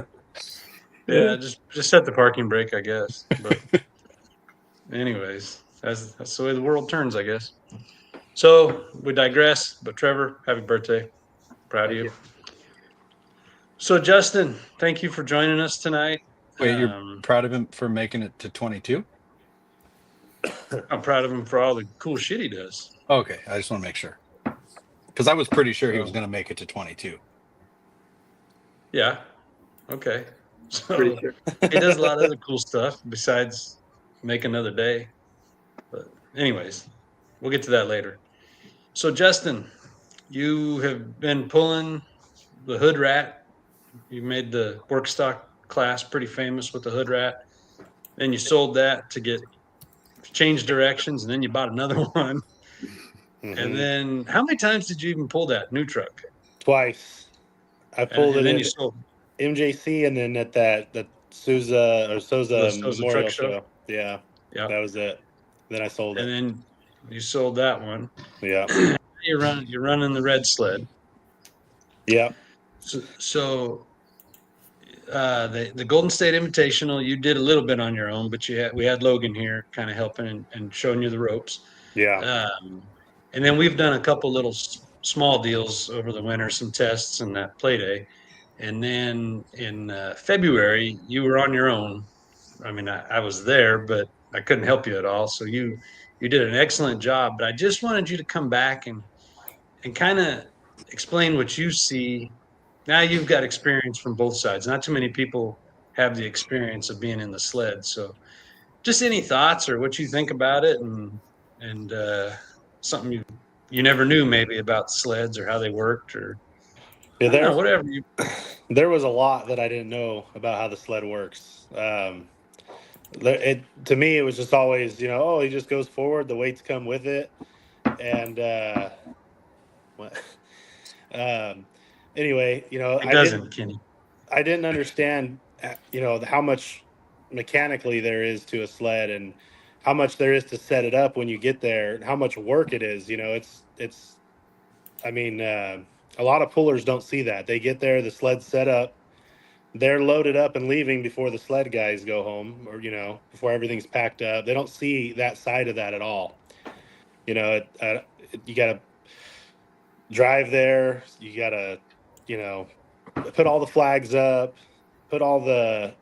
yeah, just set the parking brake, I guess. But anyways, that's the way the world turns, I guess. So we digress. But Trevor, happy birthday! Proud of you. So Justin, thank you for joining us tonight. Wait, you're proud of him for making it to 22? I'm proud of him for all the cool shit he does. Okay, I just want to make sure. Because I was pretty sure he was going to make it to 22. Yeah. Okay. So Pretty sure. he does a lot of other cool stuff besides make another day. But anyways, we'll get to that later. So Justin, you have been pulling the Hood Rat. You made the work stock class pretty famous with the Hood Rat. Then you sold that to change directions, and then you bought another one. And then how many times did you even pull that new truck? Twice. I pulled and it then in you sold MJC and then at that Souza Memorial truck show. Yeah. That was it. Then I sold it. And then you sold that one. Yeah. You're running the red sled. Yeah. So the Golden State Invitational, you did a little bit on your own, but we had Logan here kind of helping and showing you the ropes. Yeah. And then we've done a couple little small deals over the winter, some tests and that play day. And then in February, you were on your own. I mean, I was there, but I couldn't help you at all. So you did an excellent job. But I just wanted you to come back and kind of explain what you see. Now you've got experience from both sides. Not too many people have the experience of being in the sled. So just any thoughts or what you think about it and something you never knew maybe about sleds or how they worked or whatever. There was a lot that I didn't know about how the sled works. To me, it was just always, he just goes forward. The weights come with it. And anyway, I didn't understand, how much mechanically there is to a sled and how much there is to set it up when you get there and how much work it is. A lot of pullers don't see that. They get there, the sled's set up, they're loaded up and leaving before the sled guys go home or, before everything's packed up. They don't see that side of that at all. You got to drive there. You got to, put all the flags up, put all the,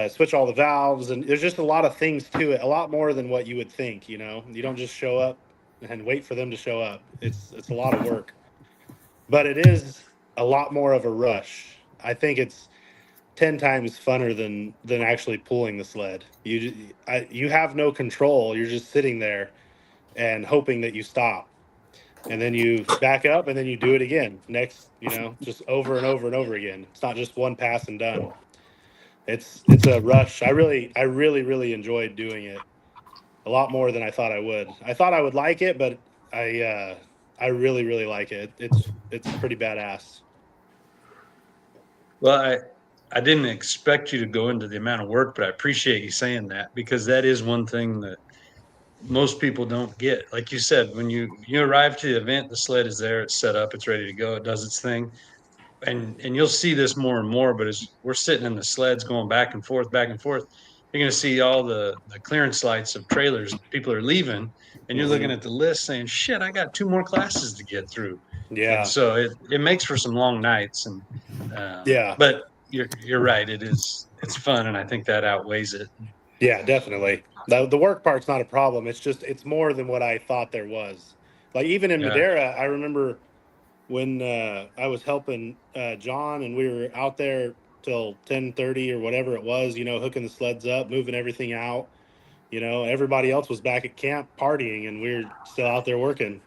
switch all the valves. And there's just a lot of things to it, a lot more than what you would think, you don't just show up and wait for them to show up. It's a lot of work, but it is a lot more of a rush. I think it's 10 times funner than actually pulling the sled. You have no control. You're just sitting there and hoping that you stop. And then you back up and then you do it again. Next, just over and over and over again. It's not just one pass and done. It's a rush. I really, really enjoyed doing it a lot more than I thought I would. I thought I would like it, but I really, really like it. It's pretty badass. Well, I didn't expect you to go into the amount of work, but I appreciate you saying that because that is one thing that most people don't get. Like you said, when you arrive to the event, the sled is there, it's set up, it's ready to go, it does its thing. And you'll see this more and more, but as we're sitting in the sleds going back and forth, you're going to see all the clearance lights of trailers. People are leaving, and you're looking at the list saying, shit, I got 2 more classes to get through. Yeah. And so it makes for some long nights. And yeah. But you're right. It's fun, and I think that outweighs it. Yeah, definitely. The work part's not a problem. It's more than what I thought there was. Like even in Madera, I remember when I was helping John and we were out there till 10:30 or whatever it was, hooking the sleds up, moving everything out. Everybody else was back at camp partying and we were still out there working.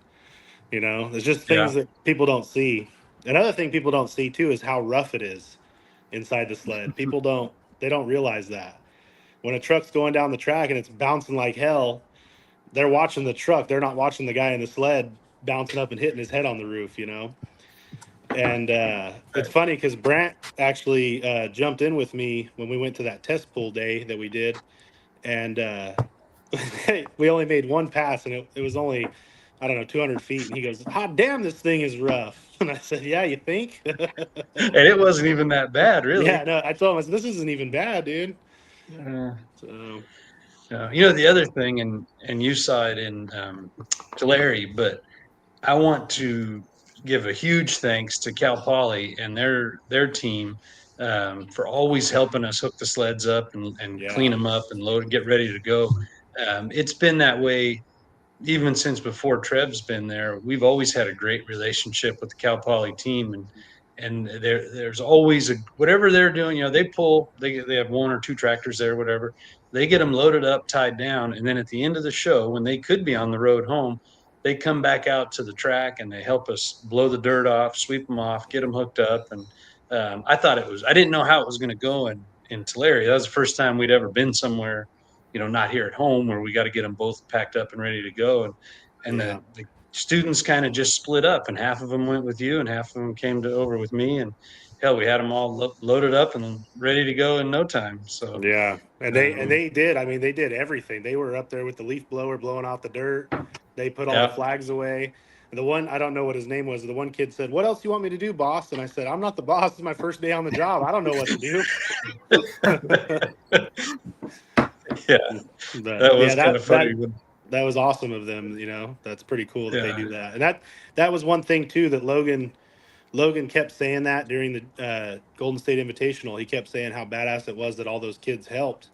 There's just things that people don't see. Another thing people don't see too is how rough it is inside the sled. People don't realize that. When a truck's going down the track and it's bouncing like hell, they're watching the truck. They're not watching the guy in the sled bouncing up and hitting his head on the roof, And it's funny because Brant actually jumped in with me when we went to that test pool day that we did. And we only made one pass and it was only, 200 feet. And he goes, "Hot damn, this thing is rough." And I said, "Yeah, you think?" And it wasn't even that bad, really. Yeah, no, I told him, I said, "This isn't even bad, dude." The other thing, and you saw it in Tulare, but I want to give a huge thanks to Cal Poly and their team for always helping us hook the sleds up and clean them up and load and get ready to go. It's been that way even since before Trev's been there. We've always had a great relationship with the Cal Poly team, and there's always whatever they're doing. They have one or two tractors there, whatever. They get them loaded up, tied down, and then at the end of the show, when they could be on the road home, they come back out to the track and they help us blow the dirt off, sweep them off, get them hooked up. And I didn't know how it was going to go in Tulare. That was the first time we'd ever been somewhere, not here at home, where we got to get them both packed up and ready to go. And the students kind of just split up, and half of them went with you and half of them came over with me. And hell, we had them all loaded up and ready to go in no time. So yeah, and they did. I mean, they did everything. They were up there with the leaf blower blowing out the dirt. They put all the flags away. And the one, I don't know what his name was, the one kid said, "What else do you want me to do, boss?" And I said, "I'm not the boss. It's my first day on the job. I don't know what to do." That was kind of funny. That was awesome of them. That's pretty cool that they do that. And that was one thing too that Logan kept saying that during the Golden State Invitational. He kept saying how badass it was that all those kids helped.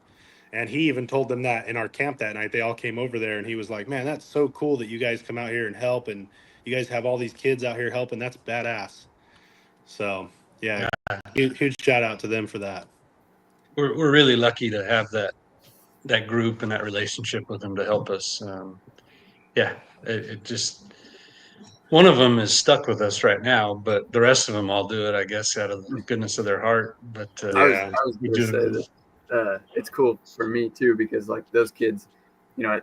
And he even told them that in our camp that night. They all came over there, and he was like, "Man, that's so cool that you guys come out here and help, and you guys have all these kids out here helping. That's badass." So, yeah, huge shout out to them for that. We're really lucky to have that group and that relationship with them to help us. It just, one of them is stuck with us right now, but the rest of them all do it, I guess, out of the goodness of their heart. But I was going to say that it's cool for me too, because like those kids, the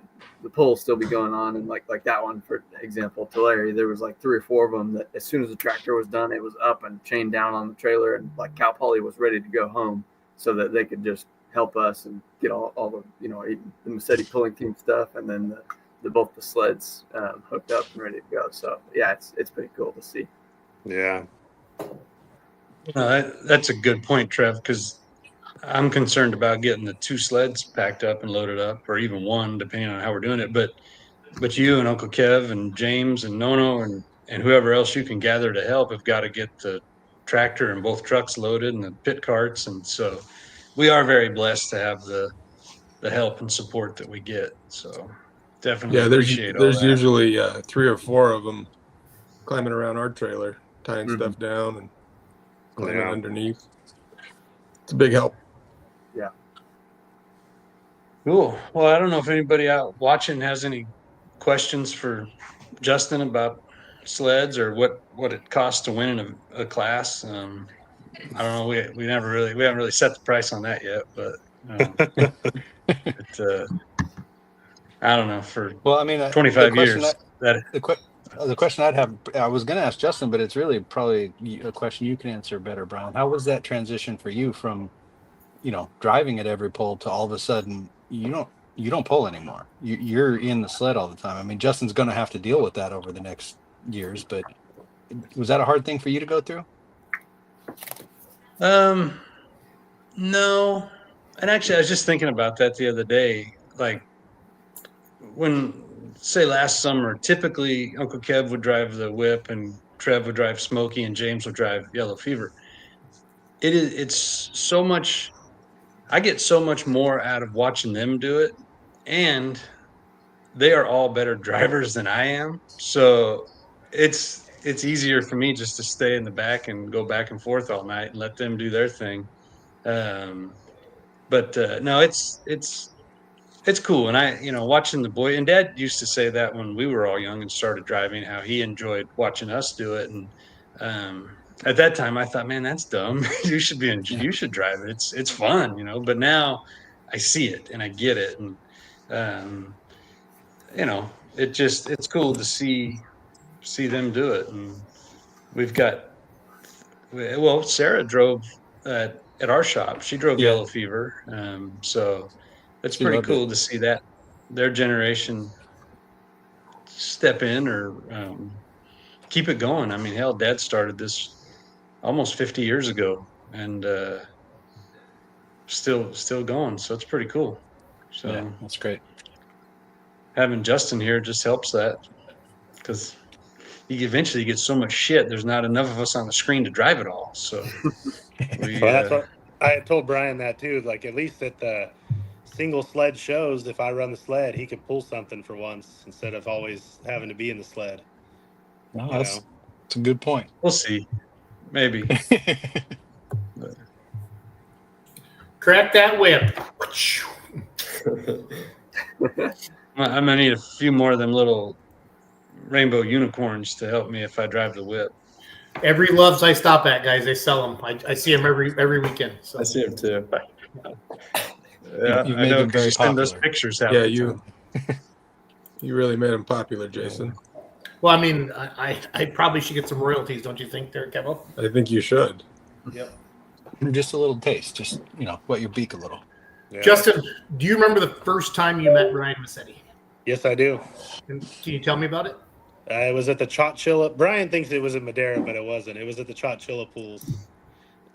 pull will still be going on, and like that one, for example, Tulare, there was like 3 or 4 of them that as soon as the tractor was done, it was up and chained down on the trailer, and like Cal Poly was ready to go home so that they could just help us and get all the the Massetti pulling team stuff, and then both the sleds hooked up and ready to go. So yeah, it's pretty cool to see. Yeah, that's a good point, Trev, because I'm concerned about getting the 2 sleds packed up and loaded up, or even one, depending on how we're doing it. But you and Uncle Kev and James and Nono and whoever else you can gather to help have got to get the tractor and both trucks loaded and the pit carts. And so we are very blessed to have the help and support that we get. So definitely appreciate all there's that. usually 3 or 4 of them climbing around our trailer, tying stuff down and climbing underneath. It's a big help. Yeah. Cool. Well, I don't know if anybody out watching has any questions for Justin about sleds or what it costs to win in a class. I don't know. We haven't really set the price on that yet, but I don't know. For 25 years, the question I'd have, I was going to ask Justin, but it's really probably a question you can answer better, Brian. How was that transition for you from, driving at every pull to all of a sudden you don't pull anymore? You're in the sled all the time. I mean, Justin's going to have to deal with that over the next years, but was that a hard thing for you to go through? No. And actually, I was just thinking about that the other day. Like when, say, last summer, typically Uncle Kev would drive the whip and Trev would drive Smokey and James would drive Yellow Fever. It's so much, I get so much more out of watching them do it, and they are all better drivers than I am. So it's easier for me just to stay in the back and go back and forth all night and let them do their thing. No, it's cool. And I, watching the boy, and Dad used to say that when we were all young and started driving, how he enjoyed watching us do it. And at that time I thought, man, that's dumb. you should drive it. It's fun, but now I see it and I get it. And, it's cool to see them do it. And Sarah drove at our shop. She drove Yellow Fever. So it's pretty cool to see that their generation step in or keep it going. I mean, hell, Dad started this almost 50 years ago and still going. So it's pretty cool. So Yeah, that's great. Having Justin here just helps that, because you eventually get so much shit. There's not enough of us on the screen to drive it all. So we, Well, that's what I had told Brian that too. Like at least at the single sled shows, if I run the sled, he can pull something for once instead of always having to be in the sled. No, that's a good point. We'll see. Maybe. Crack that whip. I'm gonna need a few more of them little rainbow unicorns to help me if I drive the whip. Every Loves I stop at, guys, they sell them. I see them every weekend. So. I see them too. Yeah, You've I made know, them 'cause you very send us popular. pictures. Yeah, you really made them popular, Jason. Well, I mean, I probably should get some royalties, don't you think, there, Kevin? I think you should. Yep. Just a little taste, just wet your beak a little. Yeah. Justin, do you remember the first time you met Brian Massetti? Yes, I do. And can you tell me about it? I was at the Chotchilla. Brian thinks it was in Madera, but it wasn't. It was at the Chotchilla pools.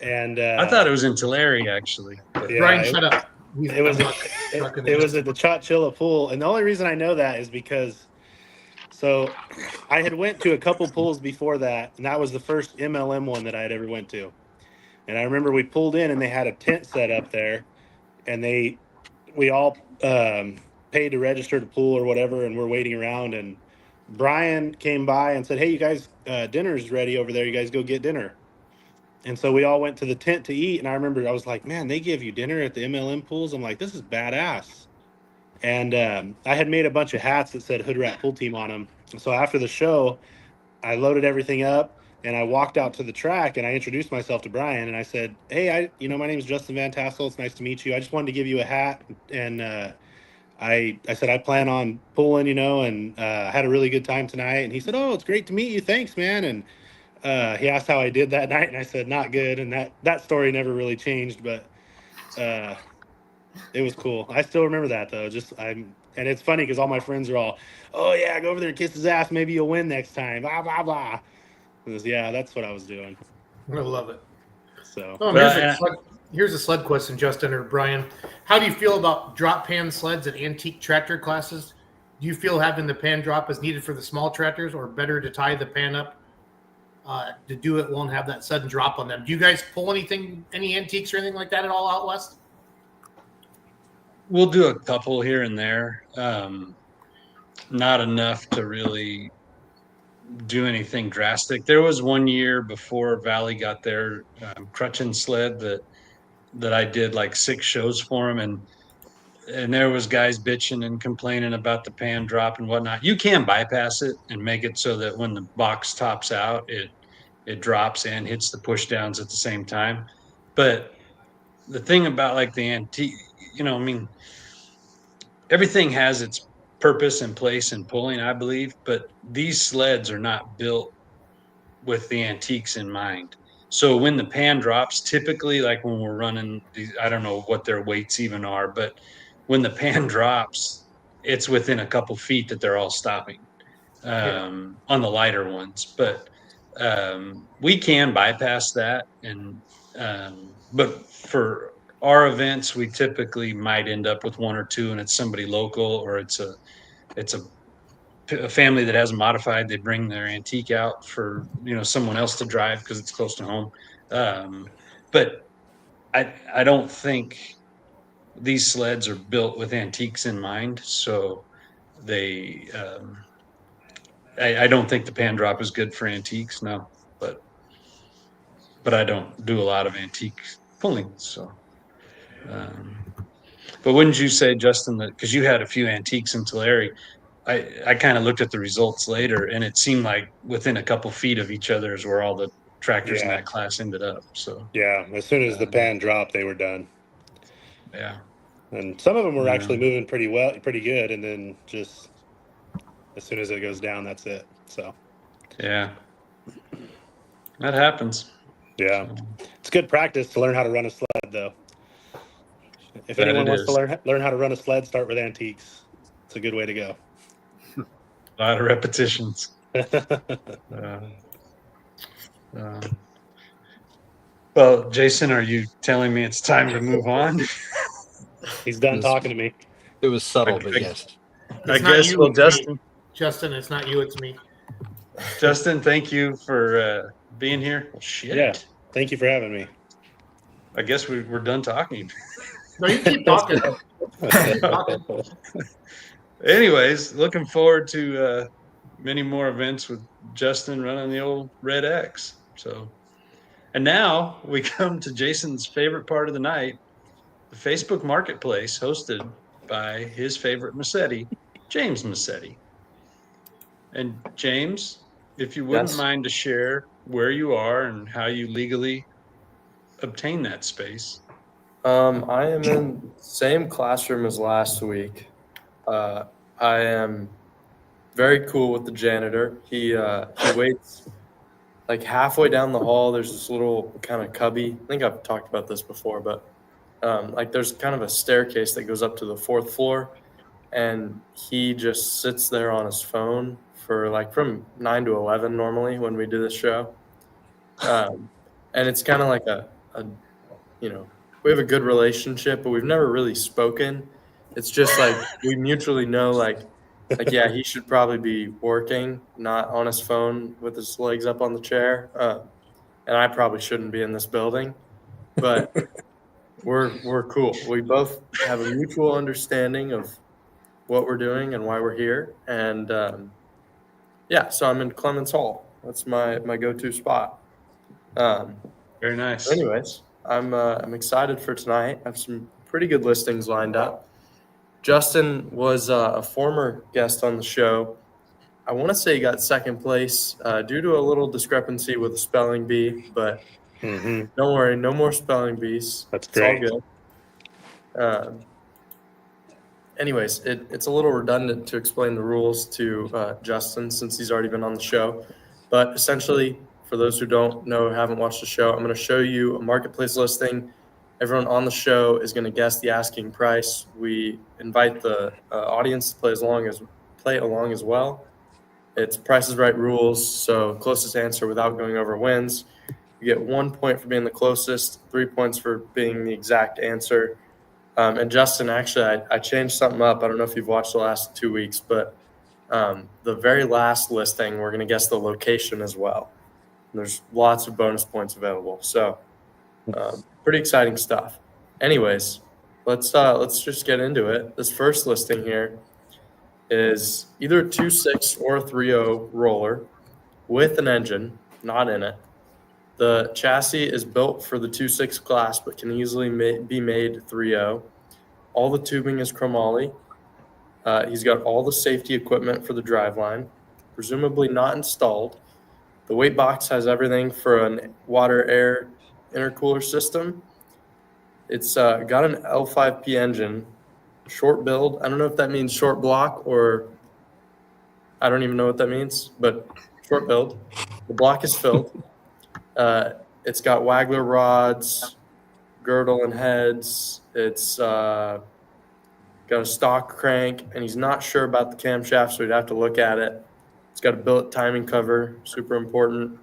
And I thought it was in Tulare, actually. Yeah, Brian, shut up. It was at the Chotchilla pool, and the only reason I know that is because I had went to a couple pools before that, and that was the first MLM one that I had ever went to. And I remember we pulled in, and they had a tent set up there, and we all paid to register to pool or whatever, and we're waiting around, and Brian came by and said, "Hey, you guys, dinner's ready over there. You guys go get dinner." And so we all went to the tent to eat. And I remember I was like, man, they give you dinner at the MLM pools. I'm like, this is badass. And I had made a bunch of hats that said Hood Rat Pool Team on them. So after the show, I loaded everything up and I walked out to the track and I introduced myself to Brian. And I said, hey, my name is Justin Van Tassel. It's nice to meet you. I just wanted to give you a hat. And I said, I plan on pulling, and had a really good time tonight. And he said, oh, it's great to meet you. Thanks, man. And he asked how I did that night, and I said, not good. And that story never really changed, but it was cool. I still remember that, though. And it's funny because all my friends are all, oh, yeah, go over there and kiss his ass. Maybe you'll win next time. Blah, blah, blah. Yeah, that's what I was doing. I love it. So, here's a sled question, Justin or Brian. How do you feel about drop pan sleds at antique tractor classes? Do you feel having the pan drop is needed for the small tractors, or better to tie the pan up to do it won't have that sudden drop on them? Do you guys pull any antiques or anything like that at all out west? We'll do a couple here and there. Not enough to really do anything drastic. There was one year before Valley got their crutching sled that I did like 6 shows for them, and there was guys bitching and complaining about the pan drop and whatnot. You can bypass it and make it so that when the box tops out, it drops and hits the push downs at the same time. But the thing about like the antique, everything has its purpose and place in pulling, I believe, but these sleds are not built with the antiques in mind. So when the pan drops, typically like when we're running these, I don't know what their weights even are, but when the pan drops, it's within a couple feet that they're all stopping on the lighter ones. But we can bypass that. But for our events, we typically might end up with 1 or 2, and it's somebody local, or it's a family that has a modified. They bring their antique out for someone else to drive because it's close to home. But I don't think these sleds are built with antiques in mind, so they I don't think the pan drop is good for antiques, no. But I don't do a lot of antique pulling, so. But wouldn't you say, Justin, that because you had a few antiques in Tulare, I kind of looked at the results later, and it seemed like within a couple feet of each other is where all the tractors in that class ended up. So yeah, as soon as the pan dropped, they were done. Yeah. And some of them were actually moving pretty good, and then just as soon as it goes down, that's it. So yeah, that happens. Yeah, it's good practice to learn how to run a sled, though. If anyone wants to learn how to run a sled, start with antiques. It's a good way to go. A lot of repetitions. Well, Jason, are you telling me it's time to move on? He's done talking to me. It was subtle, but yes. I It's not guess, you, well, it's me. Justin, Justin, it's not you, it's me. Justin, thank you for being here. Well, shit. Yeah. Thank you for having me. I guess we're done talking. No, you keep talking. Keep talking. Anyways, looking forward to many more events with Justin running the old Red X. So, and now we come to Jason's favorite part of the night, the Facebook Marketplace, hosted by his favorite Massetti, James Massetti. And James, if you wouldn't Yes. mind to share where you are and how you legally obtain that space. I am in the same classroom as last week. I am very cool with the janitor. He waits like halfway down the hall. There's this little kind of cubby. I think I've talked about this before, but like there's kind of a staircase that goes up to the 4th floor, and he just sits there on his phone for like from 9 to 11 normally when we do this show. And it's kind of like a, you know, we have a good relationship, but we've never really spoken. It's just like we mutually know like yeah, he should probably be working, not on his phone with his legs up on the chair. And I probably shouldn't be in this building, but we're cool. We both have a mutual understanding of what we're doing and why we're here. And yeah, so I'm in Clements Hall. That's my go-to spot. Very nice. Anyways, I'm excited for tonight. I have some pretty good listings lined up. Justin was a former guest on the show. I want to say he got second place due to a little discrepancy with a spelling bee, but don't worry, no more spelling bees. That's It's great. all good. Anyways, it's a little redundant to explain the rules to Justin since he's already been on the show. But essentially, for those who don't know, haven't watched the show, I'm going to show you a marketplace listing. Everyone on the show is going to guess the asking price. We invite the audience to play along as well. It's Price is Right rules, so closest answer without going over wins. You get 1 point for being the closest, 3 points for being the exact answer. And Justin, actually, I changed something up. I don't know if you've watched the last 2 weeks, but the very last listing, we're going to guess the location as well. And there's lots of bonus points available. So pretty exciting stuff. Anyways, let's just get into it. This first listing here is either a 2.6 or a 3.0 roller with an engine, not in it. The chassis is built for the 2.6 class, but can easily be made 3.0. All the tubing is chromoly. He's got all the safety equipment for the driveline, presumably not installed. The weight box has everything for an water-air intercooler system. It's got an L5P engine, short build. I don't know if that means short block or I don't even know what that means, but short build. The block is filled. It's got waggler rods, girdle and heads. It's got a stock crank, and he's not sure about the camshaft, so he'd have to look at it. It's got a billet timing cover, super important,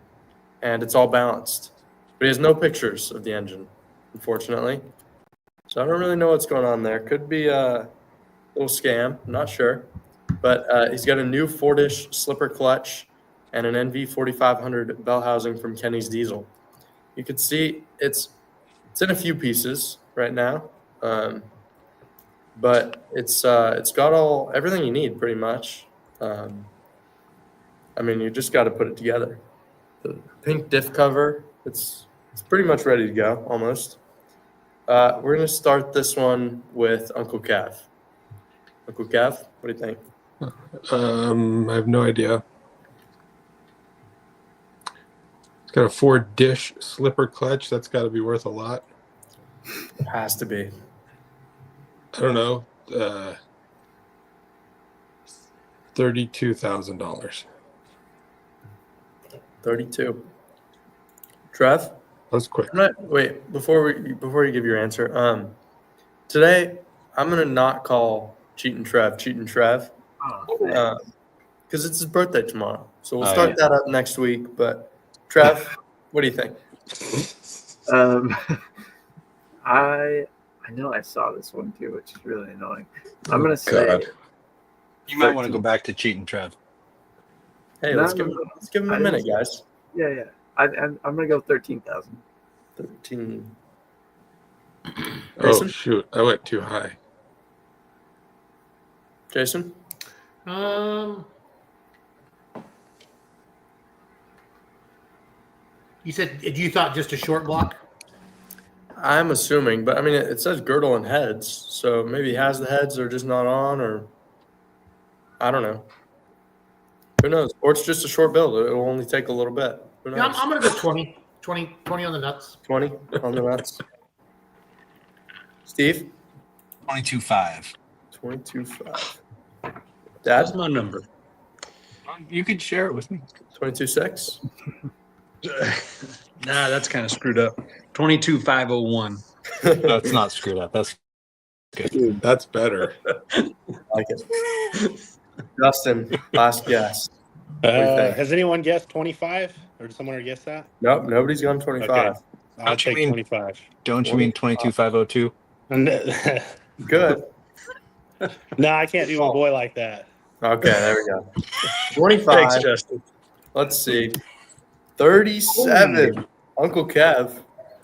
and it's all balanced. But he has no pictures of the engine, unfortunately. So I don't really know what's going on there. Could be a little scam, I'm not sure. But he's got a new Fordish slipper clutch and an NV 4500 bell housing from Kenny's Diesel. You can see it's in a few pieces right now, but it's got everything you need pretty much. I mean, you just got to put it together. The pink diff cover, it's pretty much ready to go almost. We're gonna start this one with Uncle Kev. Uncle Kev, what do you think? I have no idea. It's got a 4-dish slipper clutch. That's got to be worth a lot. It has to be. I don't know. $32,000. 32. Trev? That was quick. Wait, before you give your answer, today I'm gonna not call Cheatin' Trev, because it's his birthday tomorrow. So we'll start that up next week. But Trev, what do you think? I I know I saw this one too, which is really annoying. I'm gonna say God. You might want to go 13. back to cheating, Trev. Hey, No, let's no, give no. him a minute, guys. Yeah. I'm gonna go 13,000. 13. Oh Jason? shoot, I went too high. Jason? You said you thought just a short block? I'm assuming, but I mean, it says girdle and heads, so maybe he has the heads or just not on, or I don't know. Who knows? Or it's just a short build. It'll only take a little bit. Who knows? Yeah, I'm going to go 20 on the nuts. 20 on the nuts. Steve? 22.5. 22.5. Dad? That's my number. You could share it with me. 22.6. Nah, that's kind of screwed up. 22,501. No, it's not screwed up. That's good. Dude, that's better. Like it. Justin, last guess. What do you think? Has anyone guessed 25? Or did someone already guess that? Nope, nobody's gone 25. Okay. I'll Don't you take mean- 25. Don't you mean 22,502? Good. No, I can't do my boy like that. Okay, there we go. 25. Thanks, Justin. Let's see. 37. Uncle Kev.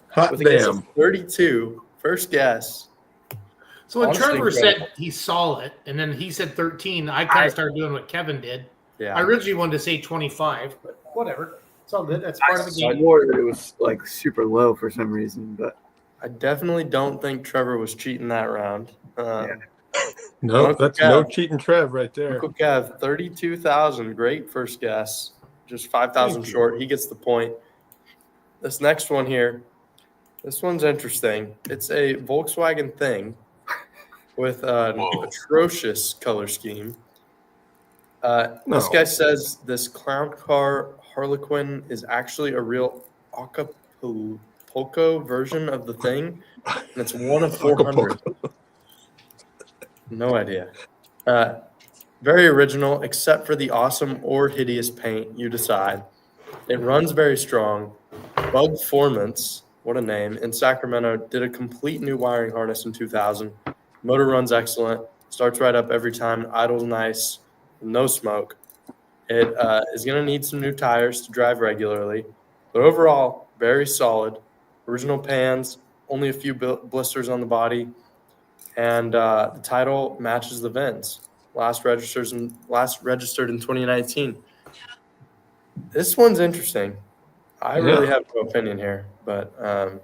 Hot With a guess of damn. 32. First guess. So when Honestly, Trevor incredible. said he saw it, and then he said 13, I kind of started doing what Kevin did. Yeah. I originally wanted to say 25, but whatever. It's all good. That's part of the I game. swore that it was like super low for some reason, but I definitely don't think Trevor was cheating that round. No, Uncle that's no Kev. cheating Trev right there. Uncle Kev, 32,000. Great first guess. Just 5,000 Thank you. short. He gets the point. This next one here, this one's interesting. It's a Volkswagen thing with an atrocious color scheme. This No. guy says this clown car Harlequin is actually a real Acapulco version of the thing, and it's one of 400. No idea. Very original, except for the awesome or hideous paint. You decide. It runs very strong. Bug Formance, what a name, in Sacramento did a complete new wiring harness in 2000. Motor runs excellent. Starts right up every time. Idles nice. No smoke. It is going to need some new tires to drive regularly. But overall, very solid. Original pans, only a few blisters on the body. And the title matches the VINs. Last registered in 2019. This one's interesting. I really have no opinion here, but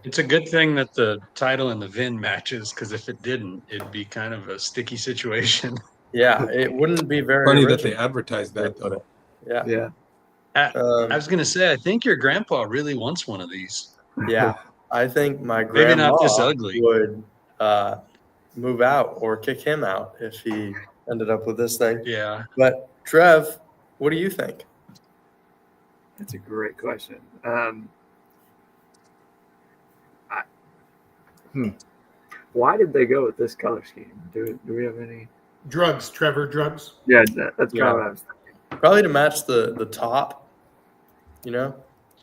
It's a good thing that the title and the VIN matches, because if it didn't, it'd be kind of a sticky situation. yeah, it wouldn't be very Funny that original. they advertised that though. Yeah. I was going to say, I think your grandpa really wants one of these. Yeah, I think my Maybe grandma not this ugly. would move out or kick him out if he ended up with this thing. Yeah. But Trev, what do you think? that's a great question. Why did they go with this color scheme? Do we have any? Drugs, Trevor, drugs. Yeah, that's kind Yeah. of what I was thinking. Probably to match the top, you know?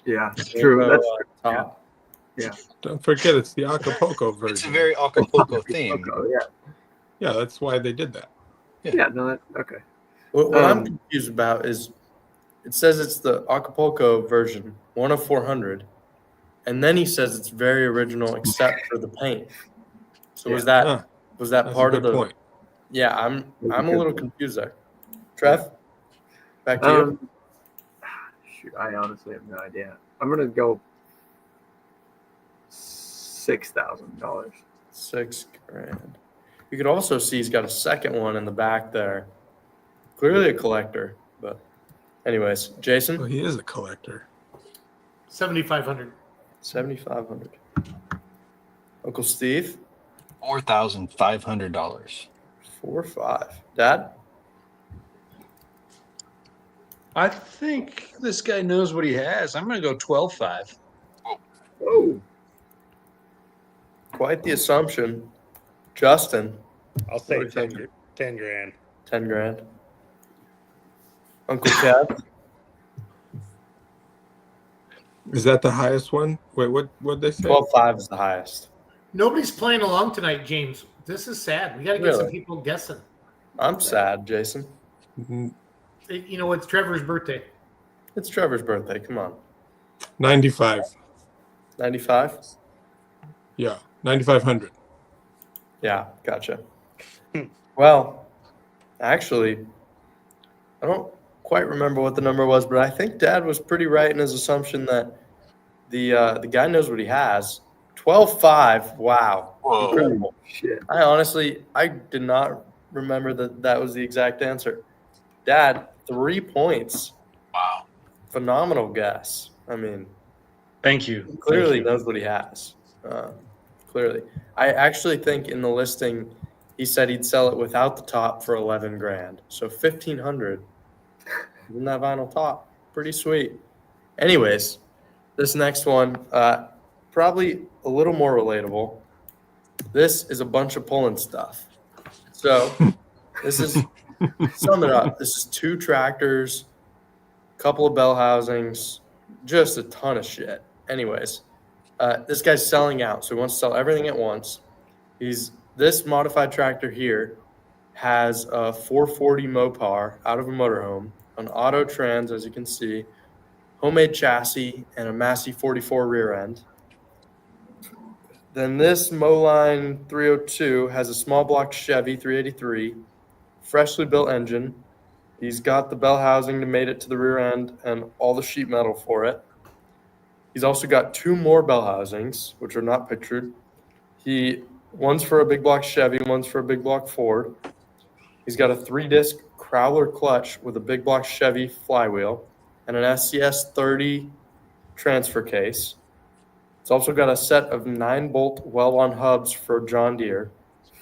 Yeah, true. Rainbow, That's top. yeah. Don't forget it's the Acapulco version. It's a very Acapulco theme. Yeah. Yeah, that's why they did that. Yeah. No. Okay. What I'm confused about is it says it's the Acapulco version, one of 400, and then he says it's very original except for the paint. So was that Huh. was that That's part a of good the point. Yeah, I'm a little confused there. Trev, back to you. Shoot, I honestly have no idea. I'm gonna go $6,000. $6,000. You could also see he's got a second one in the back there. Clearly a collector, but anyways, Jason. Well, he is a collector. 7,500. 7,500. Uncle Steve. $4,500. 4,500. Dad. I think this guy knows what he has. I'm going to go 12.5. Oh, Quite the assumption. Justin. I'll say What do you 10, think? 10 grand. 10 grand. Uncle Kev. Is that the highest one? Wait, what did they say? 12.5 is the highest. Nobody's playing along tonight, James. This is sad. We got to get some Really? people guessing. I'm sad, Jason. You know, it's Trevor's birthday. It's Trevor's birthday. Come on. 95. 95? Yeah, 9,500. Yeah, gotcha. Well, actually, I don't quite remember what the number was, but I think Dad was pretty right in his assumption that the guy knows what he has. 12.5. Wow. Whoa. Incredible. Shit. I did not remember that was the exact answer. Dad, 3 points. Wow. Phenomenal guess. I mean, Thank you. he clearly Thank you. knows what he has. Clearly. I actually think in the listing, he said he'd sell it without the top for 11 grand. So 1,500 in that vinyl top. Pretty sweet. Anyways, this next one, probably a little more relatable. This is a bunch of pulling stuff. So this is, sum it up. This is 2 tractors, couple of bell housings, just a ton of shit. Anyways, this guy's selling out, so he wants to sell everything at once. This modified tractor here has a 440 Mopar out of a motorhome, an auto trans, as you can see, homemade chassis, and a Massey 44 rear end. Then this Moline 302 has a small block Chevy 383, freshly built engine. He's got the bell housing to mate it to the rear end and all the sheet metal for it. He's also got 2 more bell housings, which are not pictured. One's for a big block Chevy, one's for a big block Ford. He's got a 3-disc Crowler clutch with a big block Chevy flywheel and an SCS 30 transfer case. It's also got a set of 9-bolt well-on hubs for John Deere.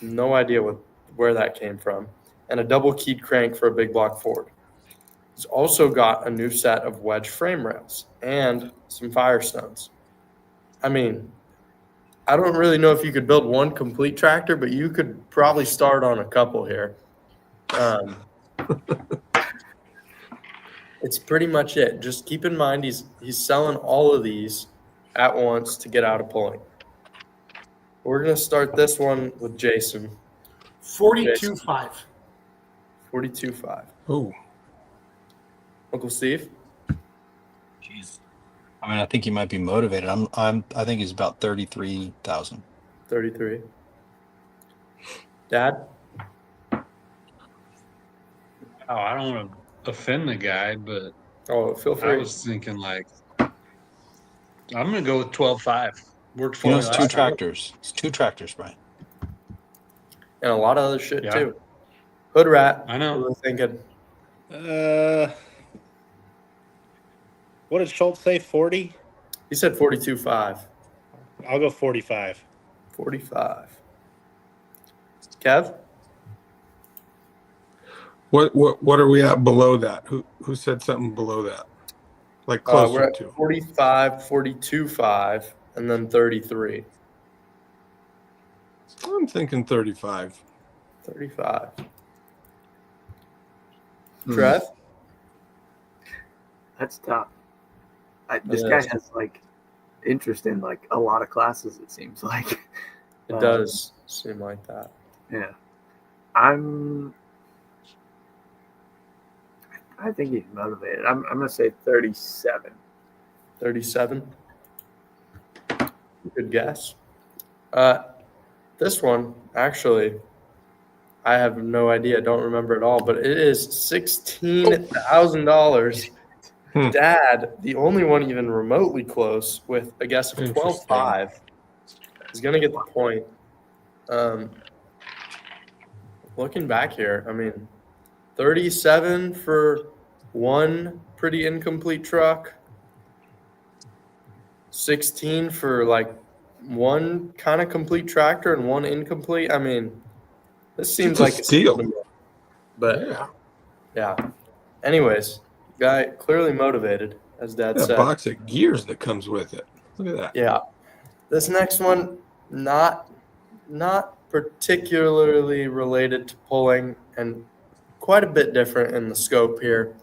No idea where that came from. And a double-keyed crank for a big block Ford. He's also got a new set of wedge frame rails and some Firestones. I mean, I don't really know if you could build one complete tractor, but you could probably start on a couple here. It's pretty much it. Just keep in mind he's selling all of these at once to get out of pulling. We're going to start this one with Jason. 42.5. 42.5. Oh. Uncle Steve? Jeez. I mean, I think he might be motivated. I think he's about 33,000. 33. Dad? Oh, I don't want to offend the guy, but feel free. I was thinking I'm going to go with 12.5. Worked for You know, me it's last 2 time. tractors. It's 2 tractors, Brian. And a lot of other shit, Yeah. too. Hood rat. I know. What are we thinking? What did Schultz say? 40? He said 42.5. I'll go 45. 45. Kev? What are we at below that? Who said something below that? Like closer We're at to 45, 42.5, and then 33. I'm thinking 35. 35. Trev? That's tough. This guy has interest in a lot of classes. It seems like It does seem like that. Yeah, I think he's motivated. I'm gonna say 37. 37. Good guess. This one, actually, I have no idea. Don't remember at all, but it is $16,000. Dad, the only one even remotely close with a guess of 12.5, is going to get the point. Looking back here, I mean, 37 for one pretty incomplete truck, 16 for one kind of complete tractor and one incomplete. I mean, this seems like a steal. But yeah. Anyways, guy clearly motivated, as Dad That said. box of gears that comes with it. Look at that. Yeah. This next one, not particularly related to pulling and quite a bit different in the scope here.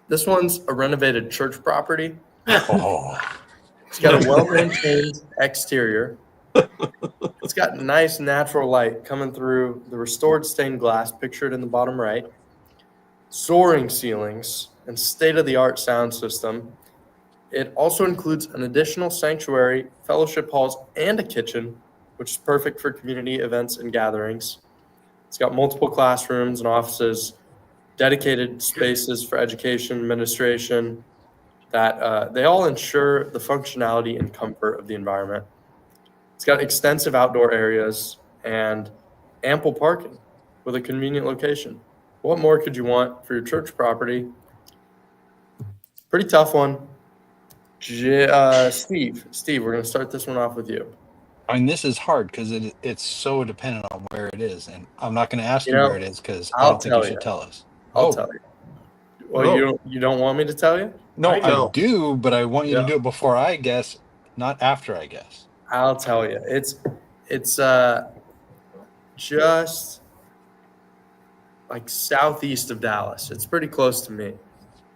This one's a renovated church property. It's got a well-maintained exterior, It's got nice natural light coming through the restored stained glass pictured in the bottom right, soaring ceilings, and state-of-the-art sound system. It also includes an additional sanctuary, fellowship halls, and a kitchen, which is perfect for community events and gatherings. It's got multiple classrooms and offices, dedicated spaces for education, administration, that they all ensure the functionality and comfort of the environment. It's got extensive outdoor areas and ample parking with a convenient location. What more could you want for your church property? Pretty tough one. Steve, we're going to start this one off with you. I mean, this is hard because it's so dependent on where it is, and I'm not going to ask you where it is because I don't think you should tell us. I'll tell you. Well, you don't want me to tell you? No, I do, but I want you to do it before I guess, not after I guess. I'll tell you. It's just like southeast of Dallas. It's pretty close to me.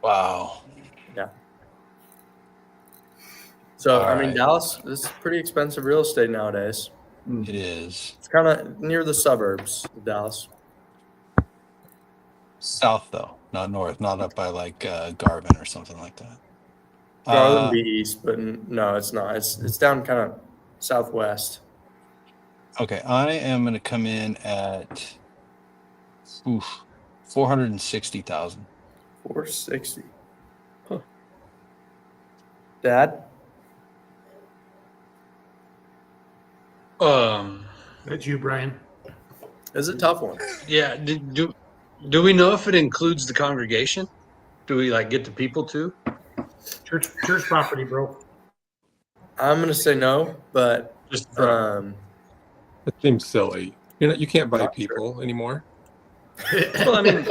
Wow. Yeah. So, All I mean, right. Dallas, this is pretty expensive real estate nowadays. It is. It's kind of near the suburbs of Dallas. South, though, not north, not up by like Garvin or something like that. Garland would be east, but no, it's not. It's down kind of southwest. Okay, I am going to come in at 460,000. 460. Huh. Dad? That's you, Brian. It's a tough one. Yeah. Do we know if it includes the congregation? Do we like get the people too? Church property, bro. I'm gonna say no, but It seems silly. You can't buy people anymore. Well, I mean,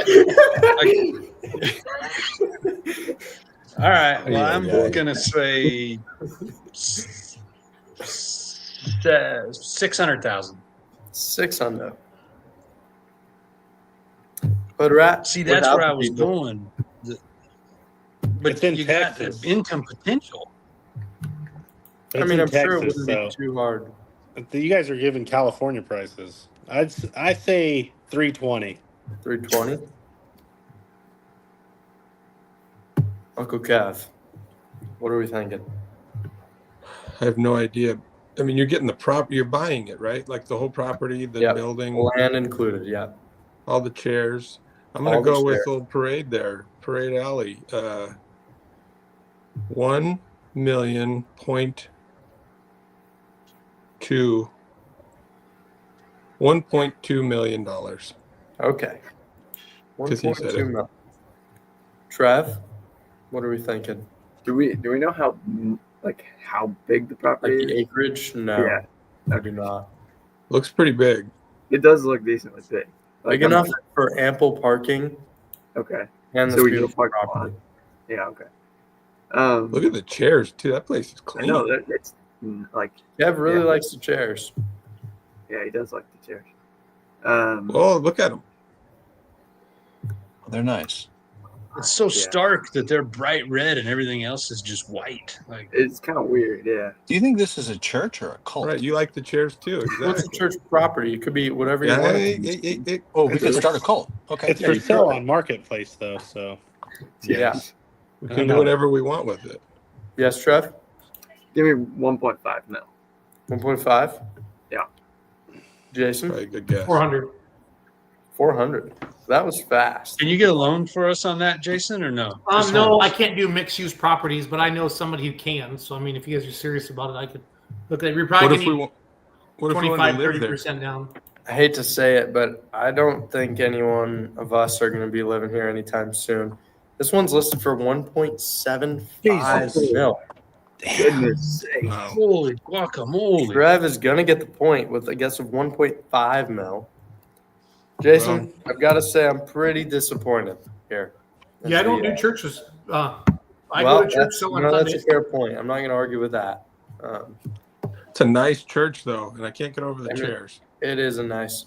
all right. Well, I'm gonna say 600,000. 600. But rat. See, that's without where I the was people. going. But It's in you Texas. got the income potential. But I it's mean, in I'm sure it Texas, wouldn't be too hard. You guys are giving California prices. I say 320. 320. Uncle Kev, what are we thinking? I have no idea. I mean, you're getting the you're buying it, right? Like the whole property, the Yep. building, Land included, yeah. all the chairs. I'm All gonna the go with chairs. Old Parade there, Parade Alley. 1.2 million dollars. Okay. 'Cause he said 1.2 it. mil. Trev, what are we thinking? Do we know how big the Like property the is? acreage? No. Yeah. I do not. Looks pretty big. It does look decently big. Big enough for ample parking Okay. and So this we can go beautiful park a lot. property. Yeah. Okay. Look at the chairs too. That place is I clean. know that it's like. Kev really Yeah. likes the chairs. Yeah, he does like the chairs. Oh, look at them. They're nice. It's so stark that they're bright red and everything else is just white. Like It's kind of weird. Yeah. Do you think this is a church or a cult? Right, you like the chairs too. What's Exactly. a church property? It could be whatever you want. it to be. Oh, we It's could for- start a cult. Okay. It's for sale on Marketplace though, so Yeah. We I can know. do whatever we want with it. Yes, Trev? Give me 1.5 mil. 1.5? Yeah. Jason? Probably a good guess. 400. 400. That was fast. Can you get a loan for us on that, Jason, or no? Just No, homes? I can't do mixed use properties, but I know somebody who can. So I mean, if you guys are serious about it, I could look at it. You're What probably if we want? What if we wanted 25, to live there? 30% down. I hate to say it, but I don't think any one of us are going to be living here anytime soon. This one's listed for 1.75 mil. Goodness sake. Holy guacamole. Trev is going to get the point with a guess of 1.5 mil. Jason, I've got to say I'm pretty disappointed here. Yeah, I don't do churches. I Well, go to church that's, so on no, that's a Sundays. fair point. I'm not going to argue with that. It's a nice church though, and I can't get over the I mean, chairs. It is a nice,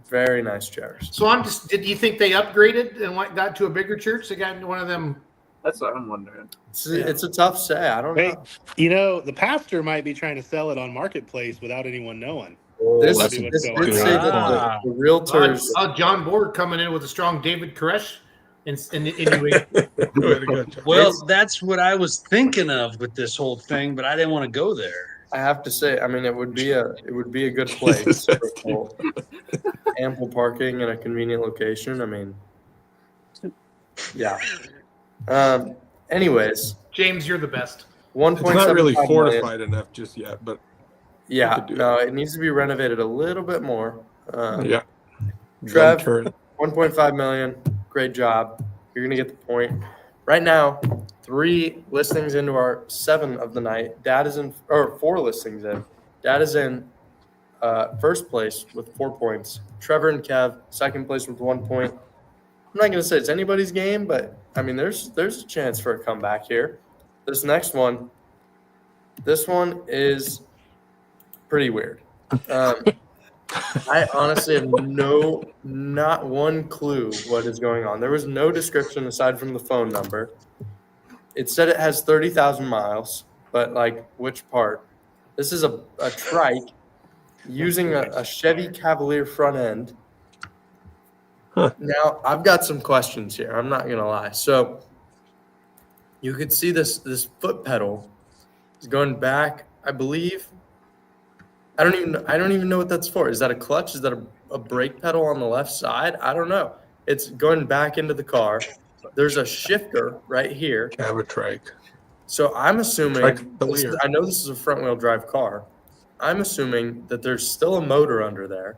very nice chairs. So I'm just. Did you think they upgraded and got to a bigger church? They got one of them That's what I'm wondering. It's a tough say. I don't know. You know, the pastor might be trying to sell it on Marketplace without anyone knowing. This Might be what's did going say on. that the realtors. John Borg coming in with a strong David Koresh in New England. Well, that's what I was thinking of with this whole thing, but I didn't want to go there. I have to say, I mean, it would be a good place. Ample parking and a convenient location. I mean, yeah. Anyways, James, you're the best. It's not really fortified enough just yet, but yeah, no, it needs to be renovated a little bit more. Yeah. Trev, Turret. 1.5 million. Great job. You're gonna get the point. Right now, 3 listings into our 7 of the night. Dad is in, or 4 listings in. Dad is in first place with 4 points. Trevor and Kev, second place with 1 point. I'm not gonna say it's anybody's game, but I mean, there's a chance for a comeback here. This next one, this one is pretty weird. I honestly have not one clue what is going on. There was no description aside from the phone number. It said it has 30,000 miles, but like which part? This is a trike using a Chevy Cavalier front end. Now, I've got some questions here. I'm not going to lie. So you could see this foot pedal is going back, I believe. I don't even know what that's for. Is that a clutch? Is that a brake pedal on the left side? I don't know. It's going back into the car. There's a shifter right here. Cab-a-trike. So I'm assuming, Trike-a-leer. I know this is a front-wheel drive car. I'm assuming that there's still a motor under there,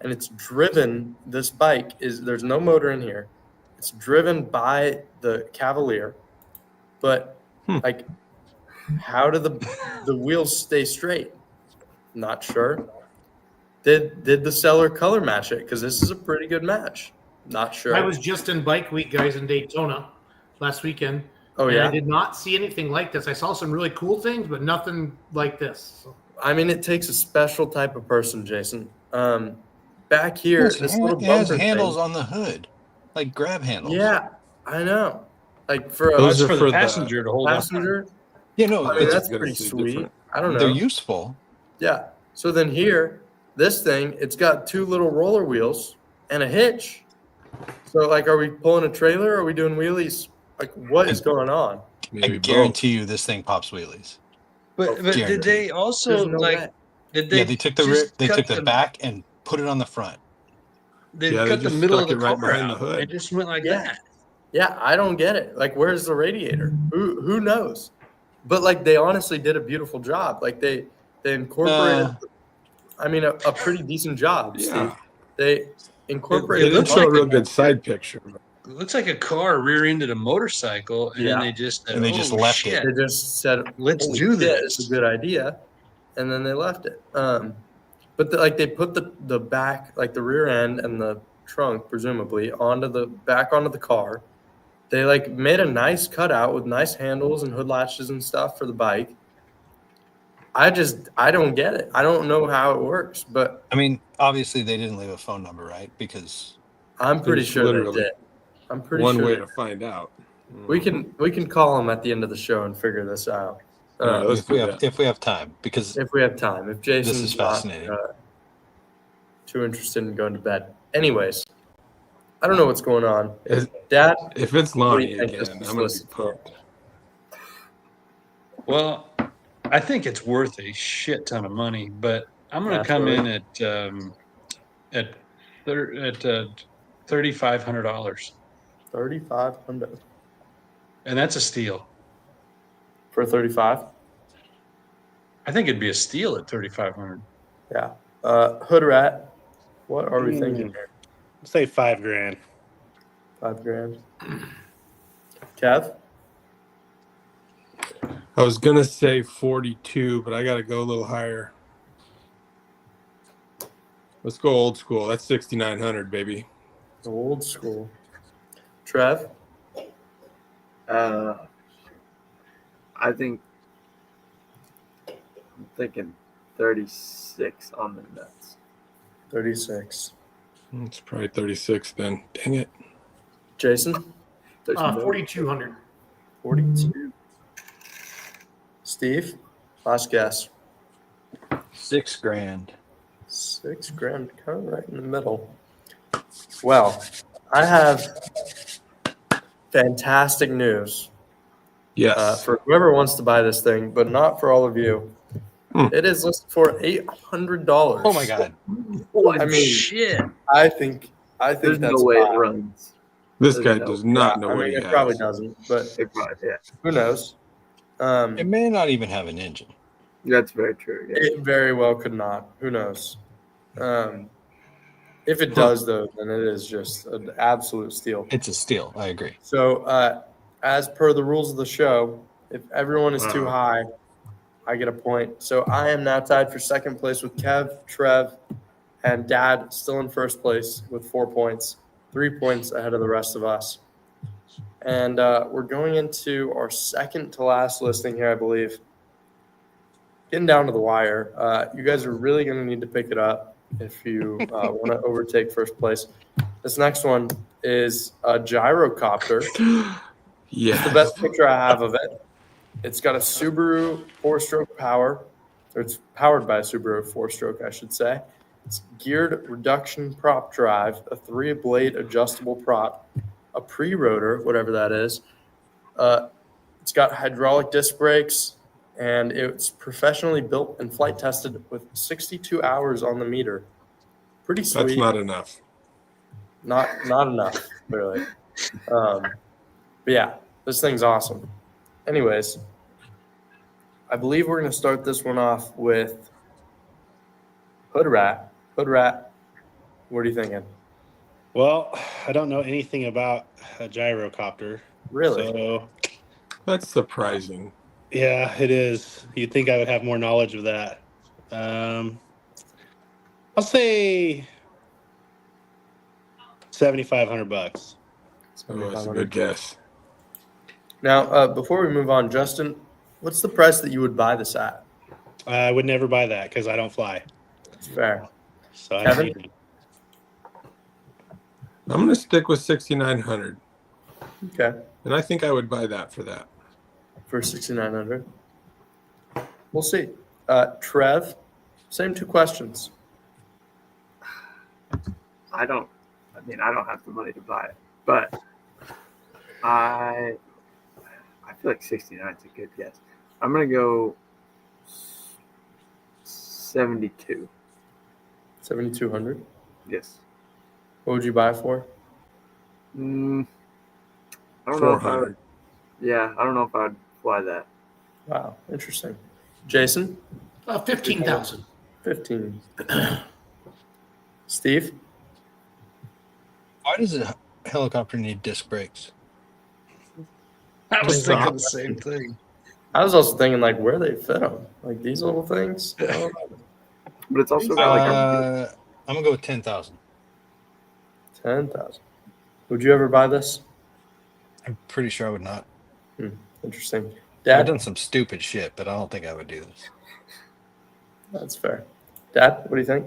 and it's driven, this bike there's no motor in here. It's driven by the Cavalier, but like, how do the wheels stay straight? Not sure. Did the seller color match it? Because this is a pretty good match. Not sure. I was just in Bike Week, guys, in Daytona last weekend. Oh, and yeah? I did not see anything like this. I saw some really cool things, but nothing like this. So. I mean, it takes a special type of person, Jason. Back here, Yes, this it little has bumper handles thing, on the hood, like grab handles. Yeah, I know. Like for Those a are for the passenger to hold on. passenger. You know, I mean, it's that's pretty sweet. I don't know. They're useful. Yeah. So then here, this thing, it's got 2 little roller wheels and a hitch. So like, are we pulling a trailer? Or are we doing wheelies? Like, what is going on? I guarantee you, this thing pops wheelies. But did they also There's no way. Did they? Yeah, they took the just they cut took the back and put it on the front. They Yeah, they cut the just middle of stuck the it right car behind the out. hood. It just went like Yeah. that. Yeah, I don't get it. Like, where's the radiator? Who knows? But like, they honestly did a beautiful job. Like they incorporated. I mean, a pretty decent job, Steve. Yeah. They incorporated. It did show a real good side picture. It looks like a car rear-ended a motorcycle, and then they just And they just "Oh, left shit, They just said, Let's "Holy do shit, this." It's a good idea," and then they left it. But they put the back, like the rear end and the trunk, presumably, onto the car. They like made a nice cutout with nice handles and hood latches and stuff for the bike. I don't get it. I don't know how it works, but I mean, obviously they didn't leave a phone number, right? Because I'm pretty There's sure they literally did. I'm pretty One sure way they to find out. We can call them at the end of the show and figure this out. if we have time, because if we have time, if Jason's this is fascinating. not too interested in going to bed. Anyways, I don't know what's going on. Dad, If it's what do Lonnie you think again, this I'm was gonna be listed for? pumped. Well, I think it's worth a shit ton of money, but I'm going to come in at $3,500. $3,500 And that's a steal. for 35. I think it'd be a steal at 3,500. Yeah. Hood rat. What are we thinking here? Say $5,000. $5,000. Kev? I was gonna say 42, but I gotta go a little higher. Let's go old school. That's 6,900, baby. Old school. Trev? I think I'm thinking 36 on the nuts. 36. It's probably 36 then. Dang it. Jason? 4,200. 42. Steve, last guess. $6,000. $6,000, kind of right in the middle. Well, I have fantastic news. Yes. For whoever wants to buy this thing, but not for all of you. It is listed for $800. Oh my God. I mean, shit. I think There's that's no way it fine. runs. This guy does not know I what mean, he it has. probably doesn't, but who knows? It may not even have an engine. That's very true. Yeah. It very well could not. Who knows? If it does, though, then it is just an absolute steal. It's a steal. I agree. So, as per the rules of the show, if everyone is too high, I get a point. So I am now tied for second place with Kev, Trev, and Dad still in first place with 4 points, 3 points ahead of the rest of us. And we're going into our second to last listing here, I believe. Getting down to the wire. You guys are really going to need to pick it up if you want to overtake first place. This next one is a gyrocopter. Yeah. It's the best picture I have of it. It's got a Subaru 4-stroke power, or it's powered by a Subaru 4-stroke, I should say. It's geared reduction prop drive, a 3-blade adjustable prop, a pre-rotor, whatever that is. It's got hydraulic disc brakes, and it's professionally built and flight tested with 62 hours on the meter. Pretty sweet. That's not enough. Not enough, clearly. But yeah, this thing's awesome. Anyways, I believe we're going to start this one off with Hood Rat. Hood Rat, what are you thinking? Well, I don't know anything about a gyrocopter. Really? So, That's surprising. yeah, it is. You'd think I would have more knowledge of that. I'll say $7,500. Oh, that's a good guess. Now, before we move on, Justin, what's the price that you would buy this at? I would never buy that because I don't fly. That's fair. So I Kevin? need it. I'm going to stick with 6,900. Okay. And I think I would buy that for that. For 6,900. We'll see. Trev, same 2 questions. I don't have the money to buy it, but I feel like 69 is a good guess. I'm gonna go 72. 7,200. Yes. What would you buy it for? I don't know if I would. 400. Yeah, I don't know if I'd fly that. Wow, interesting. Jason? 15,000. 15. Steve? Why does a helicopter need disc brakes? I was thinking the same thing. I was also thinking, like, where they fit them. Like, these little things. I don't know. But it's also got like I'm gonna go with 10,000. 10,000. Would you ever buy this? I'm pretty sure I would not. Interesting. I've Dad? done some stupid shit, but I don't think I would do this. That's fair. Dad, what do you think?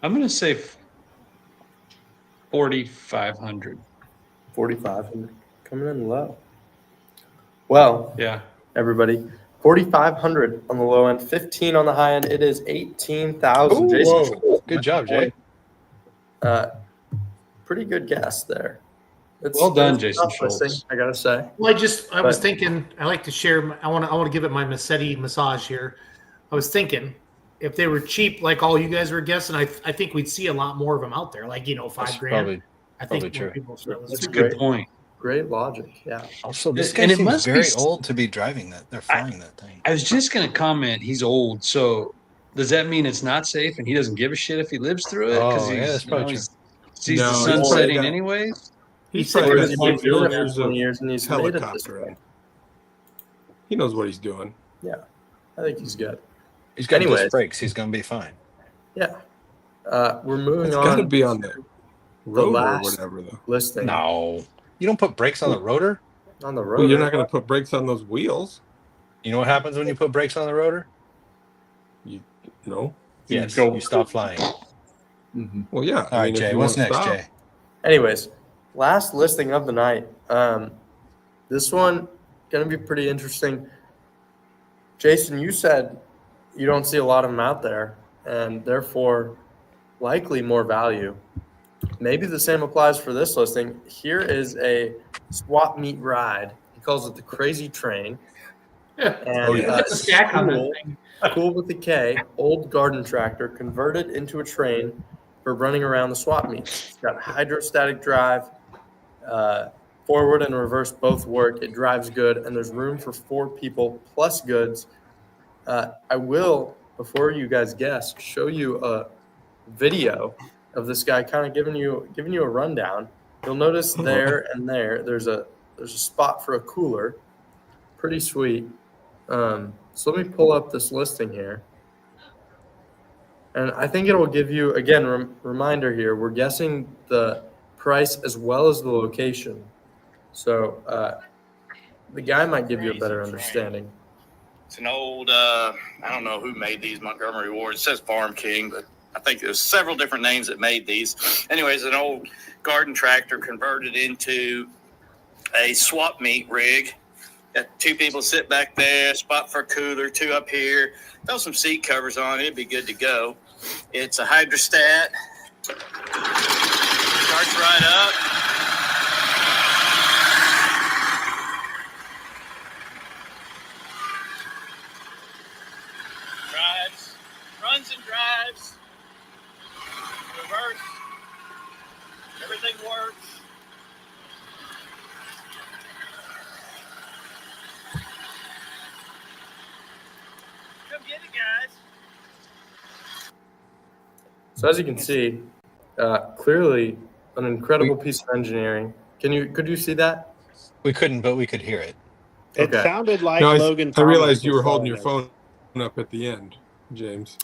I'm going to say 4,500. 4,500. Coming in low. Well, yeah, everybody, 4,500 on the low end, 15 on the high end. It is 18,000. Jason, good job, Jay. Pretty good guess there. Well done, it's Jason tough listing, Schultz. I gotta say. Well, I was thinking. I like to share. I want to give it my Massetti massage here. I was thinking, if they were cheap, like all you guys were guessing, I think we'd see a lot more of them out there. Like $5,000. I think probably true. people That's a good point. Great logic. Yeah. Also, this guy And it seems must be very s- old to be driving that. They're flying that thing. I was just going to comment, he's old. So does that mean it's not safe and he doesn't give a shit if he lives through it? Oh, yeah, that's probably true. Sees No, the he's sun probably setting got- anyways? He's said probably he's got been doing 20 it years for 20 of years and he's made it this helicoptering. way. He knows what he's doing. Yeah. I think he's good. He's got Anyways. disc brakes. He's going to be fine. Yeah. We're moving It's on. got to be on the road or last whatever, though. listing. No. You don't put brakes on the rotor? On the road. Well, you're not going to put brakes on those wheels. You know what happens when you put brakes on the rotor? No. Yes, you stop flying. Well, yeah. All right, Jay. What's next, Jay? Anyways, last listing of the night. This one going to be pretty interesting. Jason, you said you don't see a lot of them out there, and therefore likely more value. Maybe the same applies for this listing. Here is a swap meet ride. He calls it the Crazy Train. And cool with the K, old garden tractor converted into a train for running around the swap meets. It's got hydrostatic drive, forward and reverse both work. It drives good, and there's room for 4 people plus goods. I will, before you guys guess, show you a video of this guy kind of giving you a rundown. You'll notice there's a spot for a cooler. Pretty sweet. So let me pull up this listing here. And I think it will give you, again, reminder here, we're guessing the price as well as the location. So the guy might give you a better understanding. It's an old, I don't know who made these Montgomery Ward. It says Farm King, but I think there's several different names that made these. Anyways, an old garden tractor converted into a swap meet rig. Got 2 people sit back there, spot for a cooler, 2 up here. Throw some seat covers on it, it'd be good to go. It's a hydrostat. Starts right up. Drives, runs and drives. Reverse. Everything works. Come get it, guys. So as you can see, clearly an incredible piece of engineering. Could you see that? We couldn't, but we could hear it. It sounded like No, Logan. I realized you was were holding your selling phone up at the end, James.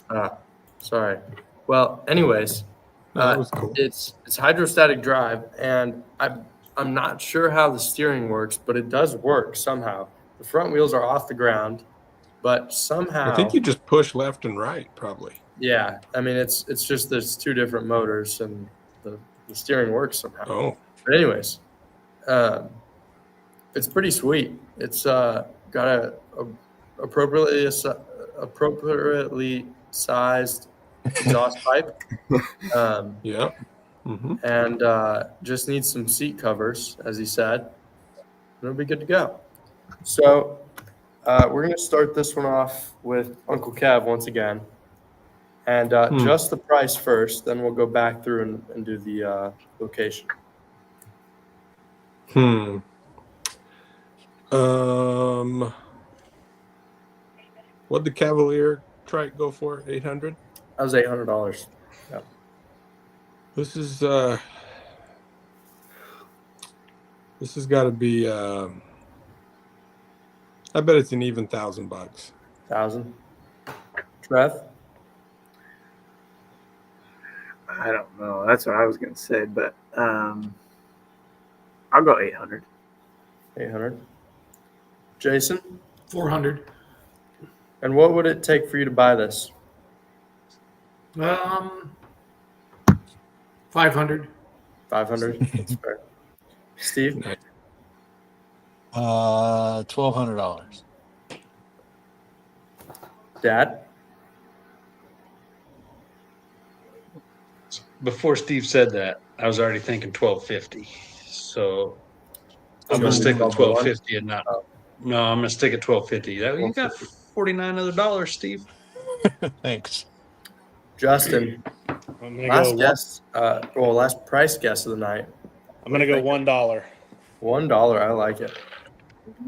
Sorry. Well, anyways, that was cool. It's hydrostatic drive, and I'm not sure how the steering works, but it does work somehow. The front wheels are off the ground, but somehow I think you just push left and right, probably. Yeah, I mean it's just there's 2 different motors, and the steering works somehow. Oh. But anyways, it's pretty sweet. It's got a appropriately sized exhaust pipe. Yeah. And just needs some seat covers, as he said. It'll be good to go. So we're going to start this one off with Uncle Kev once again. And just the price first, then we'll go back through and do the location. What'd the Cavalier trike go for? $800? That was $800. Yeah. This is this has got to be. I bet it's an even $1,000. 1,000. Trev? I don't know. That's what I was going to say, but I'll go 800. 800. Jason? 400. And what would it take for you to buy this? 500. 500. That's fair. Steve? $1,200. Dad? Before Steve said that, I was already thinking 1,250. So I'm gonna stick with 1,250 and not. No, I'm gonna stick at 1,250. You got $49 other dollars, Steve. Thanks. Justin, last price guess of the night. I'm gonna go $1. $1, I like it.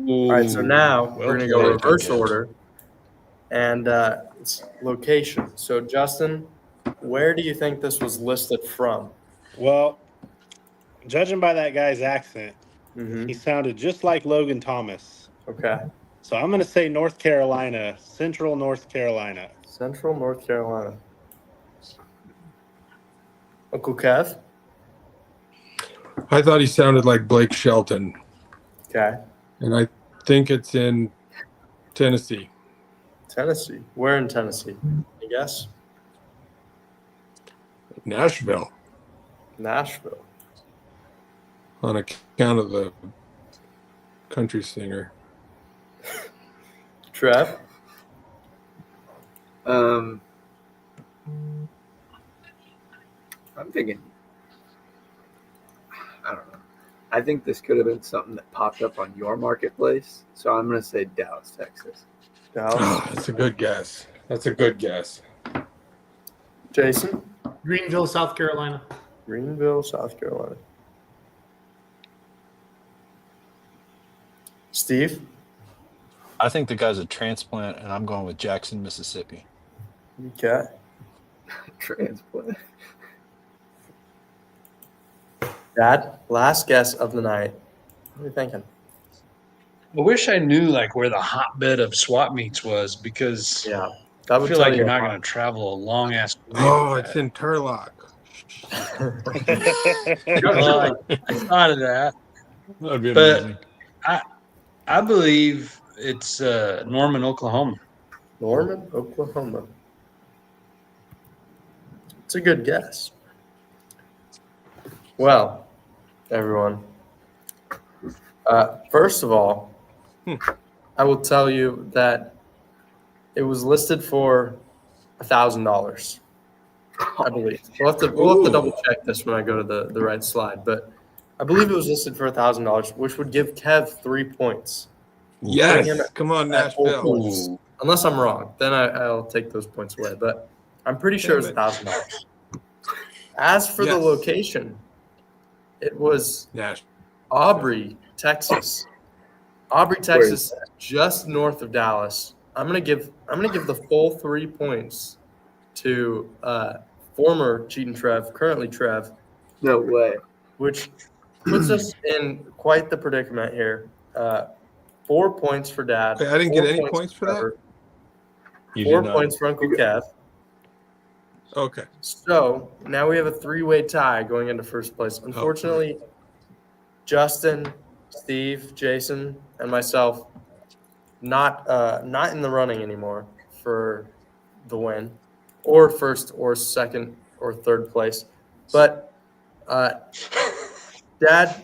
All right, so now we're gonna go reverse order, and it's location. So Justin, where do you think this was listed from? Well, judging by that guy's accent, he sounded just like Logan Thomas. Okay. So I'm going to say North Carolina, Central North Carolina. Central North Carolina. Uncle Kev? I thought he sounded like Blake Shelton. Okay. And I think it's in Tennessee. Tennessee. Where in Tennessee? I guess. Nashville. Nashville. on account of the country singer. Trev? I'm thinking, I don't know. I think this could have been something that popped up on your marketplace. So I'm going to say Dallas, Texas. Oh, that's a good guess. That's a good guess. Jason? Greenville, South Carolina. Greenville, South Carolina. Steve? I think the guy's a transplant, and I'm going with Jackson, Mississippi. Okay. Transplant. Dad, last guess of the night. What are you thinking? I wish I knew like where the hotbed of swap meets was, because yeah, I feel like you're not going to travel a long ass way. Oh, it's in Turlock. Well, I thought of that. That'd be but amazing. I believe it's Norman, Oklahoma. Norman, Oklahoma. It's a good guess. Well, everyone, first of all, I will tell you that it was listed for $1,000. I believe. We'll have to double check this when I go to the right slide, but I believe it was listed for $1,000, which would give Kev 3 points. Yes, come on, Nashville. Unless I'm wrong, then I'll take those points away. But I'm pretty sure it was $1,000. As for the location, it was Aubrey, Texas. Aubrey, Texas, just north of Dallas. I'm gonna give the full 3 points to former Cheatin' Trev, currently Trev. No way. Which puts us in quite the predicament here. 4 points for Dad. Wait, I didn't get any points for that? You 4 did not. points for Uncle Kev. Okay. So now we have a 3-way tie going into first place. Unfortunately, Justin, Steve, Jason, and myself not in the running anymore for the win, or first or second or third place. But Dad,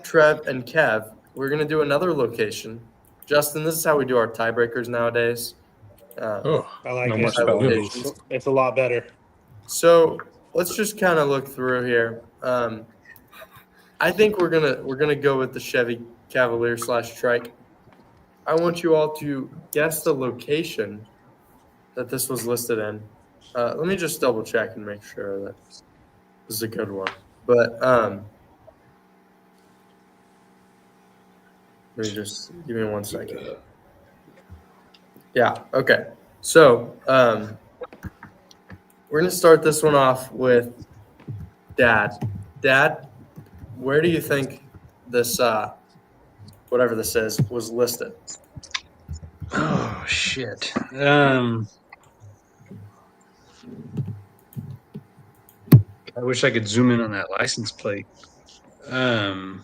Trev, and Kev, we're gonna do another location. Justin, this is how we do our tiebreakers nowadays. I like no it. more spelling bees. It's a lot better. So let's just kind of look through here. I think we're gonna go with the Chevy Cavalier / Trike. I want you all to guess the location that this was listed in. Let me just double check and make sure that this is a good one. But let me just give me 1 second. Yeah. Okay. So we're gonna start this one off with Dad. Dad, where do you think this whatever this is was listed? Oh shit. I wish I could zoom in on that license plate. Well,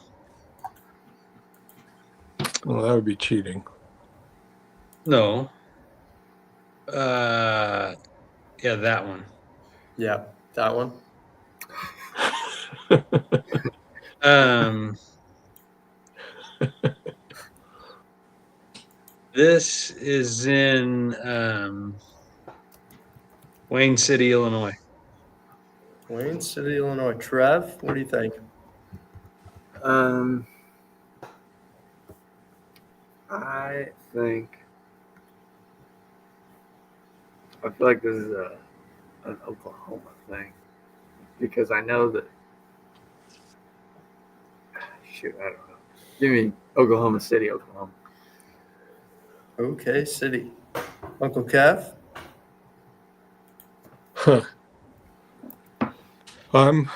that would be cheating. No. Yeah, that one. Yeah, that one. This is in Wayne City, Illinois. Wayne City, Illinois. Trev, what do you think? I think I feel like this is an Oklahoma thing because I know that. Shoot, I don't know. Give me Oklahoma City, Oklahoma. Okay, City. Uncle Kev? I'm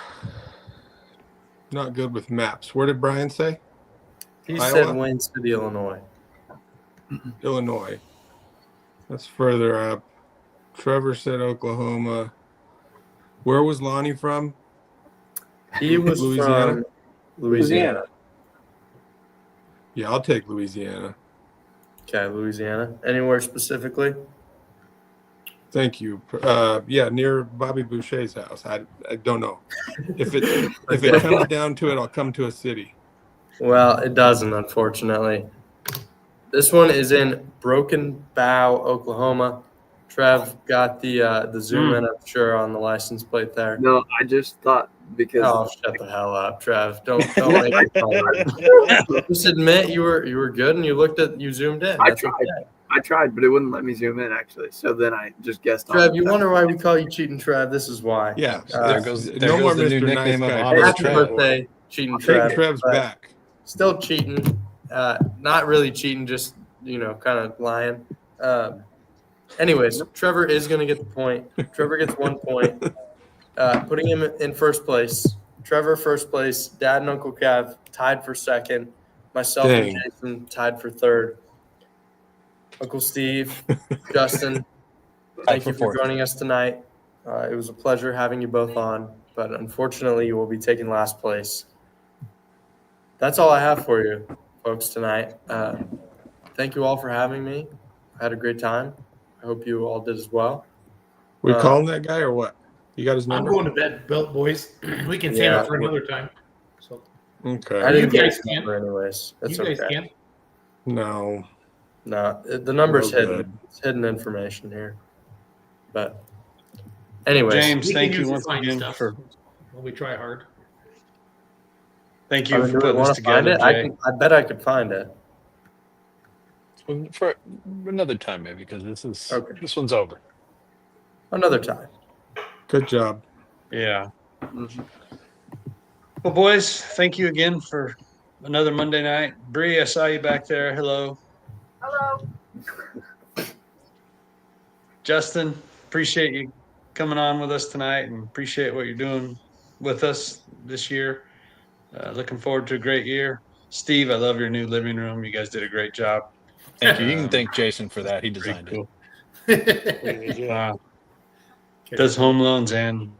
not good with maps. Where did Brian say? He Iowa? said Wayne City, Illinois. Illinois. That's further up. Trevor said Oklahoma. Where was Lonnie from? He was from Louisiana. Yeah, I'll take Louisiana. Okay, Louisiana. Anywhere specifically? Thank you. Yeah, near Bobby Boucher's house. I don't know. If it comes down to it, I'll come to a city. Well, it doesn't, unfortunately. This one is in Broken Bow, Oklahoma. Trev got the zoom in, I'm sure, on the license plate there. No, I just thought because. Oh, shut the hell up, Trev! Don't make it fun. Just admit you were good, and you zoomed in. I That's tried. okay. I tried, but it wouldn't let me zoom in actually. So then I just guessed. Trev, you wonder why we call you Cheating Trev? This is why. Yeah. There goes no more the new Mr. nickname Nice of Guy. Honest Happy Trev. birthday, Cheating Take Trev. Trev's but back. Still cheating. Not really cheating, just kind of lying. Anyways, Trevor is going to get the point. Trevor gets 1 point, putting him in first place. Trevor first place. Dad and Uncle Kev tied for second. Myself and Jason tied for third. Uncle Steve, Justin, thank you for joining us tonight. It was a pleasure having you both on, but unfortunately, you will be taking last place. That's all I have for you, folks, tonight. Thank you all for having me. I had a great time. I hope you all did as well. We calling that guy or what? You got his number? I'm going to bed, boys. We can save it for another time. So Okay. I didn't You get guys his number anyways. That's you guys okay. can. No. No, the number's Well, hidden. good. It's hidden information here. But anyways, James, We can thank you use the once fine again stuff. for Well, we try hard. thank I you mean, for do we putting this want to find together, it? Jay. I bet I could find it. For another time, maybe, because this one's over. Another time. Good job. Yeah. Well, boys, thank you again for another Monday night. Bree, I saw you back there. Hello. Hello. Justin, appreciate you coming on with us tonight and appreciate what you're doing with us this year. Looking forward to a great year. Steve, I love your new living room. You guys did a great job. Thank you. You can thank Jason for that. He designed Wow. Does home loans and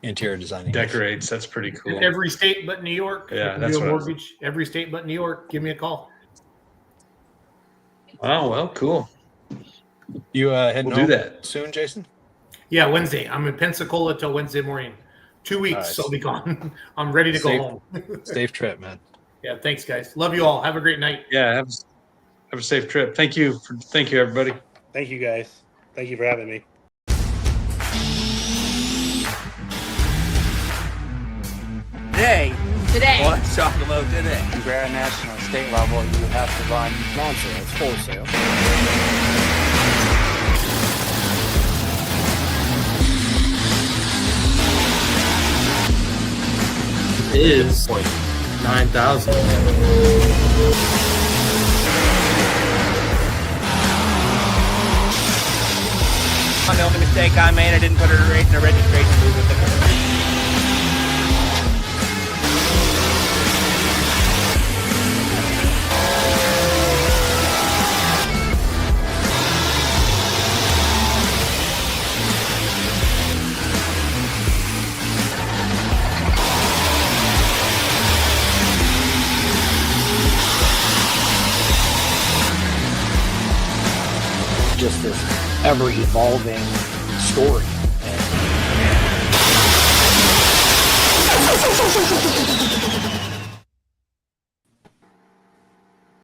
interior designing. Decorates. That's pretty cool. In every state but New York. Yeah, You that's do a what I was- mortgage. Every state but New York. Give me a call. Oh, well, cool. You heading We'll do home that. soon, Jason? Yeah, Wednesday. I'm in Pensacola till Wednesday morning. 2 weeks, Nice. so I'll be gone. I'm ready to Safe- go home. Safe trip, man. Yeah, thanks, guys. Love you all. Have a great night. Yeah, have a safe trip. Thank you, everybody. Thank you, guys. Thank you for having me. Today. Let's talk about today. Compare national state level, you have to run non-sales, wholesale. Is 9,000. The only mistake I made, I didn't put a rate in a registration booth with the just this ever evolving story.